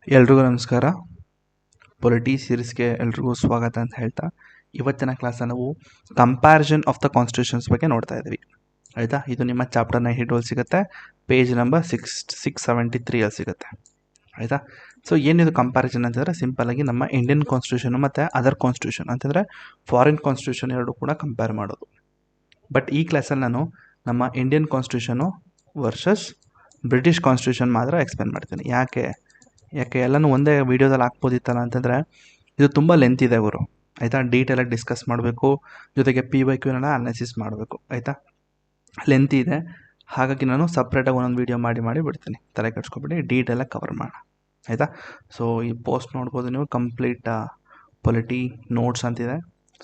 ಎಲ್ರಿಗೂ ನಮಸ್ಕಾರ. ಪೊಲಿಟಿ ಸೀರೀಸ್ಗೆ ಎಲ್ರಿಗೂ ಸ್ವಾಗತ ಅಂತ ಹೇಳ್ತಾ ಇವತ್ತಿನ ಕ್ಲಾಸಲ್ಲಿ ನಾವು ಕಂಪ್ಯಾರಿಸನ್ ಆಫ್ ದ ಕಾನ್ಸ್ಟಿಟ್ಯೂಷನ್ಸ್ ಬಗ್ಗೆ ನೋಡ್ತಾ ಇದ್ದೀವಿ. ಆಯಿತಾ, ಇದು ನಿಮ್ಮ ಚಾಪ್ಟರ್ 92 ಸಿಗುತ್ತೆ, ಪೇಜ್ ನಂಬರ್ 673 ಸಿಗುತ್ತೆ. ಆಯಿತಾ, ಸೊ ಏನಿದು ಕಂಪ್ಯಾರಿಸನ್ ಅಂತಂದರೆ ಸಿಂಪಲ್ಲಾಗಿ ನಮ್ಮ ಇಂಡಿಯನ್ ಕಾನ್ಸ್ಟಿಟ್ಯೂಷನ್ ಮತ್ತು ಅದರ್ ಕಾನ್ಸ್ಟಿಟ್ಯೂಷನ್ ಅಂತಂದರೆ ಫಾರಿನ್ ಕಾನ್ಸ್ಟಿಟ್ಯೂಷನ್ ಎರಡು ಕೂಡ ಕಂಪೇರ್ ಮಾಡೋದು. ಬಟ್ ಈ ಕ್ಲಾಸಲ್ಲಿ ನಾನು ನಮ್ಮ Indian constitution versus British constitution ಮಾತ್ರ ಎಕ್ಸ್ಪ್ಲೇನ್ ಮಾಡ್ತೀನಿ. ಯಾಕೆ ಎಲ್ಲನೂ ಒಂದೇ ವೀಡಿಯೋದಲ್ಲಿ ಹಾಕ್ಬೋದಿತ್ತಲ್ಲ ಅಂತಂದರೆ ಇದು ತುಂಬ ಲೆಂತ್ ಇದೆ ಗುರು. ಆಯಿತಾ, ಡೀಟೇಲಾಗಿ ಡಿಸ್ಕಸ್ ಮಾಡಬೇಕು, ಜೊತೆಗೆ PYQ ಅನಾಲಿಸಿಸ್ ಮಾಡಬೇಕು. ಆಯಿತಾ, ಲೆಂತ್ ಇದೆ, ಹಾಗಾಗಿ ನಾನು ಸಪ್ರೇಟಾಗಿ ಒಂದೊಂದು ವೀಡಿಯೋ ಮಾಡಿ ಬಿಡ್ತೀನಿ. ತಲೆ ಕೆಡ್ಸ್ಕೊಬಿಡಿ, ಡೀಟೇಲಾಗಿ ಕವರ್ ಮಾಡೋಣ. ಆಯಿತಾ, ಸೊ ಈ ಪೋಸ್ಟ್ ನೋಡ್ಬೋದು ನೀವು, ಕಂಪ್ಲೀಟ್ ಪೊಲಿಟಿ ನೋಟ್ಸ್ ಅಂತಿದೆ.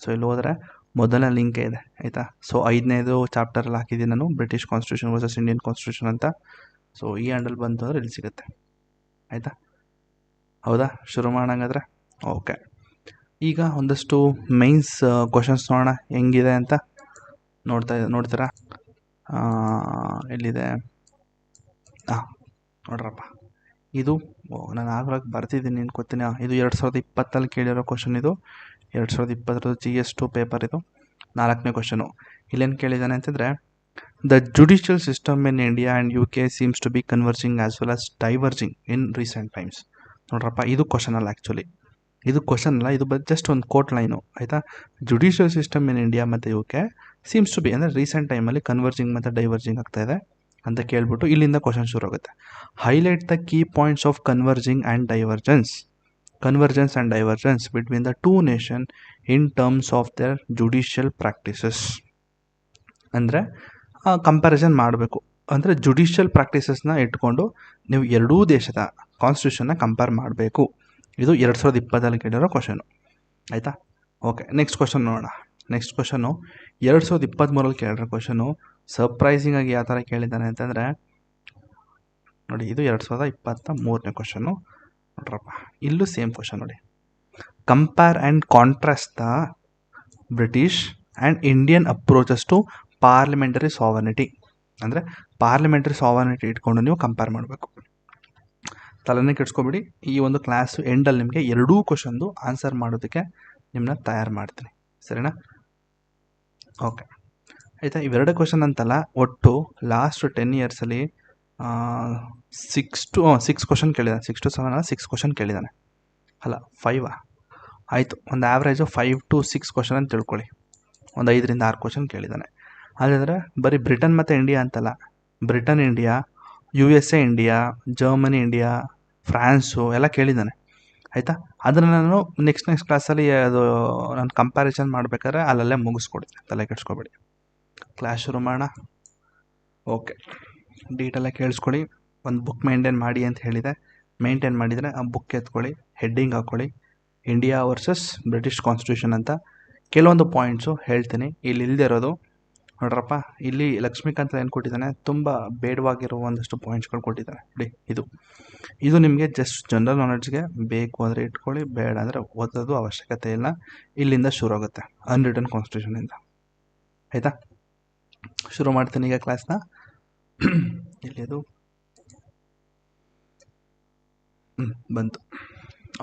ಸೊ ಇಲ್ಲಿ ಹೋದರೆ ಮೊದಲನೇ ಲಿಂಕೇ ಇದೆ. ಆಯಿತಾ, ಸೊ 5ನೇದು ಚಾಪ್ಟರಲ್ಲಿ ಹಾಕಿದ್ದೀನಿ ನಾನು, British constitution versus Indian constitution ಅಂತ. ಸೊ ಈ ಹ್ಯಾಂಡಲ್ ಬಂತು ಅಂದರೆ ಇಲ್ಲಿ ಸಿಗುತ್ತೆ. ಆಯಿತಾ, ಹೌದಾ, ಶುರು ಮಾಡೋಂಗಾದ್ರೆ ಓಕೆ. ಈಗ ಒಂದಷ್ಟು ಮೈನ್ಸ್ ಕ್ವಶನ್ಸ್ ನೋಡೋಣ ಹೆಂಗಿದೆ ಅಂತ. ನೋಡ್ತೀರಾ? ಎಲ್ಲಿದೆ? ನೋಡ್ರಪ್ಪ, ಇದು ನಾನು ಆಗಾಗ ಬರ್ತಿದ್ದೀನಿ ಅನ್ಕೋತೀನಿ. ಇದು 2020 ಕೇಳಿರೋ ಕ್ವಶನ್. ಇದು 2020 GS2 ಪೇಪರ್. ಇದು 4ನೇ ಕ್ವಶನು. ಇಲ್ಲೇನು ಕೇಳಿದ್ದಾನೆ ಅಂತಂದರೆ, the judicial system in India and UK seems to be converging as well as diverging in recent times. ನೋಡ್ರಪ್ಪ, ಇದು ಕ್ವಶನ್ ಅಲ್ಲ, ಆ್ಯಕ್ಚುಲಿ ಇದು ಕ್ವಶನ್ ಅಲ್ಲ, ಇದು ಜಸ್ಟ್ ಒಂದು ಕೋಟ್ ಲೈನು. ಆಯಿತಾ, ಜುಡಿಷಿಯಲ್ ಸಿಸ್ಟಮ್ ಇನ್ ಇಂಡಿಯಾ ಮತ್ತು UK ಸೀಮ್ಸ್ ಟು ಬಿ ಅಂದರೆ ರೀಸೆಂಟ್ ಟೈಮಲ್ಲಿ ಕನ್ವರ್ಜಿಂಗ್ ಮತ್ತು ಡೈವರ್ಜಿಂಗ್ ಆಗ್ತಾಯಿದೆ ಅಂತ ಕೇಳ್ಬಿಟ್ಟು ಇಲ್ಲಿಂದ ಕ್ವಶನ್ ಶುರು ಆಗುತ್ತೆ. Highlight the key points of converging and divergence between the two nation in terms of their judicial practices. ಅಂದರೆ ಕಂಪ್ಯಾರಿಸನ್ ಮಾಡಬೇಕು ಅಂದರೆ ಜುಡಿಷಿಯಲ್ ಪ್ರಾಕ್ಟೀಸಸ್ನ ಇಟ್ಕೊಂಡು ನೀವು ಎರಡೂ ದೇಶದ ಕಾನ್ಸ್ಟಿಟ್ಯೂಷನ್ನ ಕಂಪೇರ್ ಮಾಡಬೇಕು. ಇದು 2020 ಕೇಳಿರೋ ಕ್ವಶನು. ಆಯಿತಾ, ಓಕೆ. ನೆಕ್ಸ್ಟ್ ಕ್ವಶನ್ ನೋಡೋಣ. ನೆಕ್ಸ್ಟ್ ಕ್ವಶನು 2023 ಕೇಳಿರೋ ಕ್ವಶನು. ಸರ್ಪ್ರೈಸಿಂಗಾಗಿ ಯಾವ ಥರ ಕೇಳಿದ್ದಾನೆ ಅಂತಂದರೆ ನೋಡಿ, ಇದು 2023ನೇ ಕ್ವಶನು. ನೋಡ್ರಪ್ಪ, ಇಲ್ಲೂ ಸೇಮ್ ಕ್ವಶನ್ ನೋಡಿ. Compare and contrast the British and Indian approaches to parliamentary sovereignty. ಅಂದರೆ ಪಾರ್ಲಿಮೆಂಟರಿ ಸಾವರ್ನಿಟಿ ಇಟ್ಕೊಂಡು ನೀವು ಕಂಪೇರ್ ಮಾಡಬೇಕು. ತಲೆನೇ ಕೆಡ್ಸ್ಕೊಬಿಡಿ, ಈ ಒಂದು ಕ್ಲಾಸು ಎಂಡಲ್ಲಿ ನಿಮಗೆ ಎರಡೂ ಕ್ವಶನ್ದು ಆನ್ಸರ್ ಮಾಡೋದಕ್ಕೆ ನಿಮ್ಮನ್ನ ತಯಾರು ಮಾಡ್ತೀನಿ, ಸರಿನಾ? ಓಕೆ, ಆಯಿತಾ. ಇವೆರಡು ಕ್ವಶನ್ ಅಂತಲ್ಲ, ಒಟ್ಟು ಲಾಸ್ಟ್ 10 ಇಯರ್ಸಲ್ಲಿ 6 ಕ್ವಶನ್ ಕೇಳಿದ್ದಾನೆ. 6 to 7 ಅಲ್ಲ, 6 ಕ್ವಶನ್ ಕೇಳಿದ್ದಾನೆ. ಅಲ್ಲ, 5 ಆಯಿತು. ಒಂದು ಆ್ಯಾವ್ರೇಜು 5 to 6 ಕ್ವಶನ್ ಅಂತ ತಿಳ್ಕೊಳ್ಳಿ. ಒಂದು 5ರಿಂದ 6 ಕ್ವಶನ್ ಕೇಳಿದ್ದಾನೆ. ಅದಾದರೆ ಬರೀ ಬ್ರಿಟನ್ ಮತ್ತು ಇಂಡಿಯಾ ಅಂತಲ್ಲ, Britain India, USA India, Germany India, prawns ಎಲ್ಲ ಕೇಳಿದ್ದಾನೆ. ಆಯಿತಾ, ಅದನ್ನು ನಾನು ನೆಕ್ಸ್ಟ್ ಕ್ಲಾಸಲ್ಲಿ ಅದು ನಾನು ಕಂಪ್ಯಾರಿಸನ್ ಮಾಡಬೇಕಾದ್ರೆ ಅಲ್ಲಲ್ಲೇ ಮುಗಿಸ್ಕೊಡ್ತೀನಿ, ತಲೆ ಕೆಡ್ಸ್ಕೊಬೇಡಿ. ಕ್ಲಾಸ್ ಶುರು ಮಾಡೋಣ. ಓಕೆ, ಡೀಟೇಲಾಗಿ ಕೇಳಿಸ್ಕೊಳ್ಳಿ. ಒಂದು ಬುಕ್ ಮೇಂಟೈನ್ ಮಾಡಿ ಅಂತ ಹೇಳಿದೆ. ಮೇಂಟೈನ್ ಮಾಡಿದರೆ ಆ ಬುಕ್ ಎತ್ಕೊಳ್ಳಿ, ಹೆಡ್ಡಿಂಗ್ ಹಾಕ್ಕೊಳ್ಳಿ, ಇಂಡಿಯಾ ವರ್ಸಸ್ ಬ್ರಿಟಿಷ್ ಕಾನ್ಸ್ಟಿಟ್ಯೂಷನ್ ಅಂತ. ಕೆಲವೊಂದು ಪಾಯಿಂಟ್ಸು ಹೇಳ್ತೀನಿ. ಇಲ್ಲಿ ಇಲ್ಲದೆ ಇರೋದು ನೋಡ್ರಪ್ಪ, ಇಲ್ಲಿ ಲಕ್ಷ್ಮೀಕಾಂತ್ ಏನು ಕೊಟ್ಟಿದ್ದಾನೆ, ತುಂಬ ಬೇಡವಾಗಿರೋ ಒಂದಷ್ಟು ಪಾಯಿಂಟ್ಸ್ಗಳು ಕೊಟ್ಟಿದ್ದಾನೆ. ನೋಡಿ, ಇದು ನಿಮಗೆ ಜಸ್ಟ್ ಜನರಲ್ ನಾಲೆಡ್ಜ್ಗೆ ಬೇಕು ಅಂದರೆ ಇಟ್ಕೊಳ್ಳಿ, ಬೇಡ ಅಂದರೆ ಓದೋದು ಅವಶ್ಯಕತೆ ಇಲ್ಲ. ಇಲ್ಲಿಂದ ಶುರು ಆಗುತ್ತೆ, ಅನ್ರಿಟನ್ ಕಾನ್ಸ್ಟಿಟ್ಯೂಷನಿಂದ. ಆಯಿತಾ, ಶುರು ಮಾಡ್ತೀನಿ ಈಗ ಕ್ಲಾಸ್ನ. ಇಲ್ಲಿ ಅದು ಬಂತು.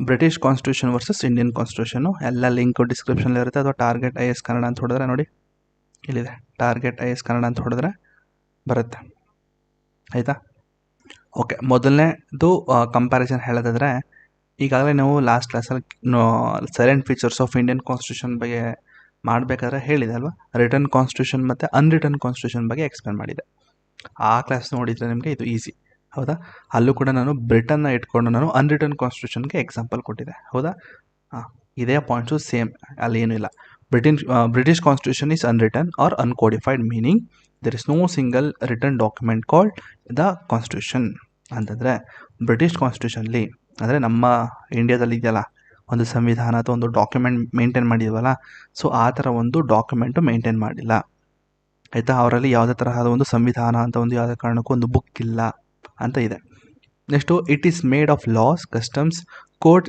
British constitution versus Indian constitution. ಎಲ್ಲ ಲಿಂಕು ಡಿಸ್ಕ್ರಿಪ್ಷನಲ್ಲಿ ಇರುತ್ತೆ. ಅಥವಾ ಟಾರ್ಗೆಟ್ IAS ಕನ್ನಡ ಅಂತ ಹೊಡೆದ್ರೆ ನೋಡಿ, ಇಲ್ಲಿದೆ ಟಾರ್ಗೆಟ್ IAS ಕನ್ನಡ ಅಂತ ಹೊಡೆದ್ರೆ ಬರುತ್ತೆ. ಆಯಿತಾ, ಓಕೆ. ಮೊದಲನೇದು ಕಂಪ್ಯಾರಿಸನ್ ಹೇಳೋದಾದರೆ, ಈಗಾಗಲೇ ನಾವು ಲಾಸ್ಟ್ ಕ್ಲಾಸಲ್ಲಿ silent features of Indian constitution ಬಗ್ಗೆ ಮಾಡಬೇಕಾದ್ರೆ ಹೇಳಿದೆ ಅಲ್ವಾ, ರಿಟರ್ನ್ ಕಾನ್ಸ್ಟಿಟ್ಯೂಷನ್ ಮತ್ತು ಅನ್ರಿಟರ್ನ್ ಕಾನ್ಸ್ಟಿಟ್ಯೂಷನ್ ಬಗ್ಗೆ ಎಕ್ಸ್ಪ್ಲೇನ್ ಮಾಡಿದೆ. ಆ ಕ್ಲಾಸ್ ನೋಡಿದರೆ ನಿಮಗೆ ಇದು ಈಸಿ, ಹೌದಾ? ಅಲ್ಲೂ ಕೂಡ ನಾನು ಬ್ರಿಟನ್ನ ಇಟ್ಕೊಂಡು ನಾನು ಅನ್ರಿಟರ್ನ್ ಕಾನ್ಸ್ಟಿಟ್ಯೂಷನ್ಗೆ ಎಕ್ಸಾಂಪಲ್ ಕೊಟ್ಟಿದ್ದೆ, ಹೌದಾ? ಇದೇ ಪಾಯಿಂಟ್ಸು ಸೇಮ್, ಅಲ್ಲಿ ಏನೂ ಇಲ್ಲ. British constitution is unwritten or uncodified, meaning there is no single written document called the constitution. ಅಂತಂದರೆ ಬ್ರಿಟಿಷ್ ಕಾನ್ಸ್ಟಿಟ್ಯೂಷನ್ಲಿ, ಅಂದರೆ ನಮ್ಮ ಇಂಡಿಯಾದಲ್ಲಿ ಇದೆಯಲ್ಲ ಒಂದು ಸಂವಿಧಾನ ಅಥವಾ ಒಂದು ಡಾಕ್ಯುಮೆಂಟ್ ಮೇಂಟೈನ್ ಮಾಡಿದ್ವಲ್ಲ, ಸೊ ಆ ಥರ ಒಂದು ಡಾಕ್ಯುಮೆಂಟು ಮೇಂಟೈನ್ ಮಾಡಿಲ್ಲ. ಆಯಿತಾ, ಅವರಲ್ಲಿ ಯಾವುದೇ ತರಹದ ಒಂದು ಸಂವಿಧಾನ ಅಂತ ಒಂದು ಯಾವುದೇ ಕಾರಣಕ್ಕೂ ಒಂದು ಬುಕ್ ಇಲ್ಲ ಅಂತ ಇದೆ. Next, it is made of loss, customs, court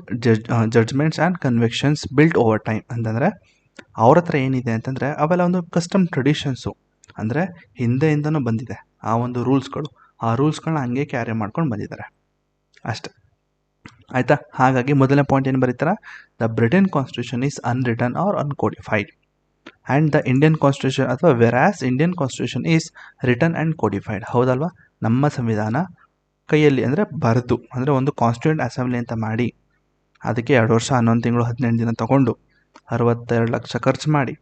judgements and convictions built over time. ಅಂತಂದರೆ ಅವ್ರ ಹತ್ರ ಏನಿದೆ ಅಂತಂದರೆ ಅವೆಲ್ಲ ಒಂದು ಕಸ್ಟಮ್ ಟ್ರೆಡಿಷನ್ಸು, ಅಂದರೆ ಹಿಂದೆಯಿಂದನೂ ಬಂದಿದೆ ಆ ಒಂದು ರೂಲ್ಸ್ಗಳು. ಆ ರೂಲ್ಸ್ಗಳನ್ನ ಹಂಗೆ ಕ್ಯಾರಿ ಮಾಡ್ಕೊಂಡು ಬಂದಿದ್ದಾರೆ ಅಷ್ಟೆ. ಆಯಿತಾ. ಹಾಗಾಗಿ ಮೊದಲನೇ ಪಾಯಿಂಟ್ ಏನು ಬರೀತಾರ, the Britain constitution is unwritten or uncodified and the Indian constitution ಅಥವಾ whereas Indian constitution is written and codified. ಹೌದಲ್ವಾ, ನಮ್ಮ ಸಂವಿಧಾನ ಕೈಯಲ್ಲಿ ಅಂದರೆ ಬರೆದು, ಅಂದರೆ ಒಂದು ಕಾನ್ಸ್ಟಿಟ್ಯೂಂಟ್ ಅಸೆಂಬ್ಲಿ ಅಂತ ಮಾಡಿ ಅದಕ್ಕೆ 2 ವರ್ಷ 11 ತಿಂಗಳು 18 ದಿನ ತೊಗೊಂಡು 62 ಲಕ್ಷ ಖರ್ಚು ಮಾಡಿ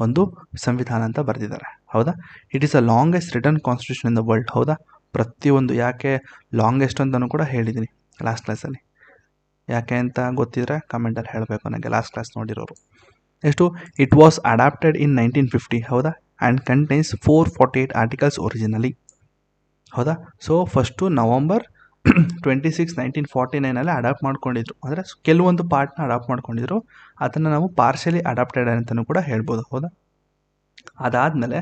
ಒಂದು ಸಂವಿಧಾನ ಅಂತ ಬರೆದಿದ್ದಾರೆ. ಹೌದಾ, it is a longest written constitution in the world. ಹೌದಾ, ಪ್ರತಿಯೊಂದು ಯಾಕೆ ಲಾಂಗೆಸ್ಟ್ ಅಂತಲೂ ಕೂಡ ಹೇಳಿದ್ದೀನಿ ಲಾಸ್ಟ್ ಕ್ಲಾಸಲ್ಲಿ. ಯಾಕೆ ಅಂತ ಗೊತ್ತಿದ್ರೆ ಕಮೆಂಟಲ್ಲಿ ಹೇಳಬೇಕು ನನಗೆ, ಲಾಸ್ಟ್ ಕ್ಲಾಸ್ ನೋಡಿರೋರು. Next, it was adopted in 1950. ಹೌದಾ, ಆ್ಯಂಡ್ ಕಂಟೈನ್ಸ್ 448 ಆರ್ಟಿಕಲ್ಸ್ ಒರಿಜಿನಲಿ. ಹೌದಾ, ಸೊ ಫಸ್ಟು ನವಂಬರ್ 26, 1949 ಅಡಾಪ್ಟ್ ಮಾಡ್ಕೊಂಡಿದ್ರು. ಅಂದರೆ ಕೆಲವೊಂದು ಪಾರ್ಟ್ನ ಅಡಾಪ್ಟ್ ಮಾಡ್ಕೊಂಡಿದ್ರು, ಅದನ್ನು ನಾವು ಪಾರ್ಷಲಿ ಅಡಾಪ್ಟೆಡ್ ಅಂತಲೂ ಕೂಡ ಹೇಳ್ಬೋದು. ಹೌದಾ, ಅದಾದಮೇಲೆ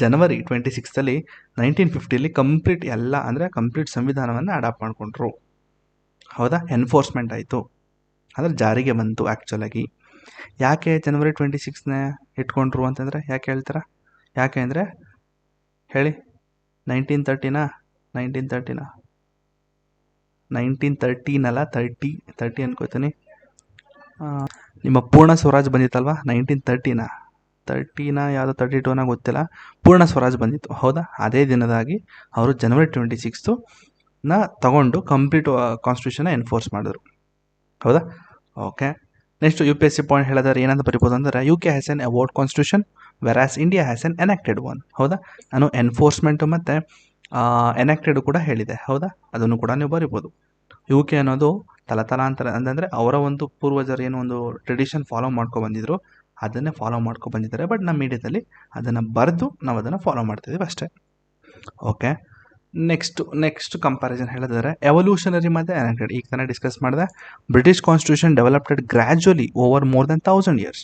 ಜನವರಿ 26 1950 ಕಂಪ್ಲೀಟ್ ಎಲ್ಲ ಅಂದರೆ ಕಂಪ್ಲೀಟ್ ಸಂವಿಧಾನವನ್ನು ಅಡಾಪ್ಟ್ ಮಾಡಿಕೊಂಡ್ರು. ಹೌದಾ, ಎನ್ಫೋರ್ಸ್ಮೆಂಟ್ ಆಯಿತು, ಅಂದರೆ ಜಾರಿಗೆ ಬಂತು ಆ್ಯಕ್ಚುಲಾಗಿ. ಯಾಕೆ ಜನವರಿ 26ನೇ ಇಟ್ಕೊಂಡ್ರು ಅಂತಂದರೆ ಯಾಕೆ ಹೇಳ್ತಾರ? ಯಾಕೆ ಅಂದರೆ ಹೇಳಿ, 1913 ಅನ್ಕೋತೀನಿ. ನಿಮ್ಮ ಪೂರ್ಣ ಸ್ವರಾಜ್ ಬಂದಿತ್ತಲ್ವ 1913 ಯಾವುದೋ 32 ಗೊತ್ತಿಲ್ಲ, ಪೂರ್ಣ ಸ್ವರಾಜ್ ಬಂದಿತ್ತು. ಹೌದಾ, ಅದೇ ದಿನದಾಗಿ ಅವರು ಜನವರಿ 26 ತಗೊಂಡು ಕಂಪ್ಲೀಟ್ ಕಾನ್ಸ್ಟಿಟ್ಯೂಷನ್ನ ಎನ್ಫೋರ್ಸ್ ಮಾಡಿದ್ರು. ಹೌದಾ, ಓಕೆ. ನೆಕ್ಸ್ಟ್ UPSC ಪಾಯಿಂಟ್ ಹೇಳಿದ್ರೆ ಏನಂತ ಬರಿಬೋದು ಅಂದರೆ, UK has an evolved constitution whereas India has an enacted one. ಹೌದಾ, ನಾನು ಎನ್ಫೋರ್ಸ್ಮೆಂಟು ಮತ್ತು ಎನಾಕ್ಟೆಡ್ ಕೂಡ ಹೇಳಿದೆ. ಹೌದಾ, ಅದನ್ನು ಕೂಡ ನೀವು ಬರಿಬೋದು. UK ಅನ್ನೋದು ತಲತಲಾಂತರ ಅಂದರೆ ಅವರ ಒಂದು ಪೂರ್ವಜರು ಏನು ಒಂದು ಟ್ರೆಡಿಷನ್ ಫಾಲೋ ಬಂದಿದ್ರು, ಅದನ್ನೇ ಫಾಲೋ ಬಂದಿದ್ದಾರೆ. ಬಟ್ ನಮ್ಮ ಇಂಡಿಯಾದಲ್ಲಿ ಅದನ್ನು ಬರೆದು ನಾವು ಅದನ್ನು ಫಾಲೋ ಮಾಡ್ತಿದ್ದೀವಿ ಅಷ್ಟೇ. ಓಕೆ, ನೆಕ್ಸ್ಟ್ ಕಂಪ್ಯಾರಿಸನ್ ಹೇಳಿದ್ರೆ ಎವಲ್ಯೂಷನರಿ ಮತ್ತು ಎನಾಕ್ಟೆಡ್. ಈಗ ತಾನೇ ಡಿಸ್ಕಸ್ ಮಾಡಿದೆ, British constitution developed gradually over more than 1000 years.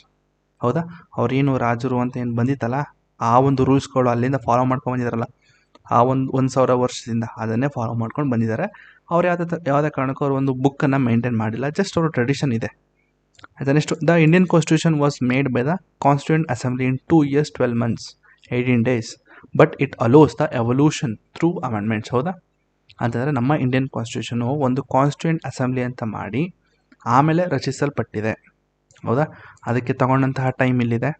ಹೌದಾ, ಅವ್ರೇನು ರಾಜರು ಅಂತ ಏನು ಬಂದಿತ್ತಲ್ಲ, ಆ ಒಂದು ರೂಲ್ಸ್ಗಳು ಅಲ್ಲಿಂದ ಫಾಲೋ ಬಂದಿದ್ದಾರಲ್ಲ, ಆ 1000 ವರ್ಷದಿಂದ ಅದನ್ನೇ ಫಾಲೋ ಮಾಡ್ಕೊಂಡು ಬಂದಿದ್ದಾರೆ. ಅವ್ರು ಯಾವುದೇ ಕಾರಣಕ್ಕೂ ಅವರು ಒಂದು ಬುಕ್ಕನ್ನು ಮೇಂಟೈನ್ ಮಾಡಿಲ್ಲ, ಜಸ್ಟ್ ಅವರು ಟ್ರೆಡಿಷನ್ ಇದೆ. ಆಯಿತಾ. Next, the Indian constitution was made by the constituent assembly in 2 years 12 months 18 days but it allows the evolution through amendments. ಹೌದಾ, ಅಂತಂದರೆ ನಮ್ಮ ಇಂಡಿಯನ್ ಕಾನ್ಸ್ಟಿಟ್ಯೂಷನು ಒಂದು ಕಾನ್ಸ್ಟಿಟ್ಯೂಂಟ್ ಅಸೆಂಬ್ಲಿ ಅಂತ ಮಾಡಿ ಆಮೇಲೆ ರಚಿಸಲ್ಪಟ್ಟಿದೆ. ಹೌದಾ, ಅದಕ್ಕೆ ತಗೊಂಡಂತಹ ಟೈಮ್ ಇಲ್ಲಿದೆ.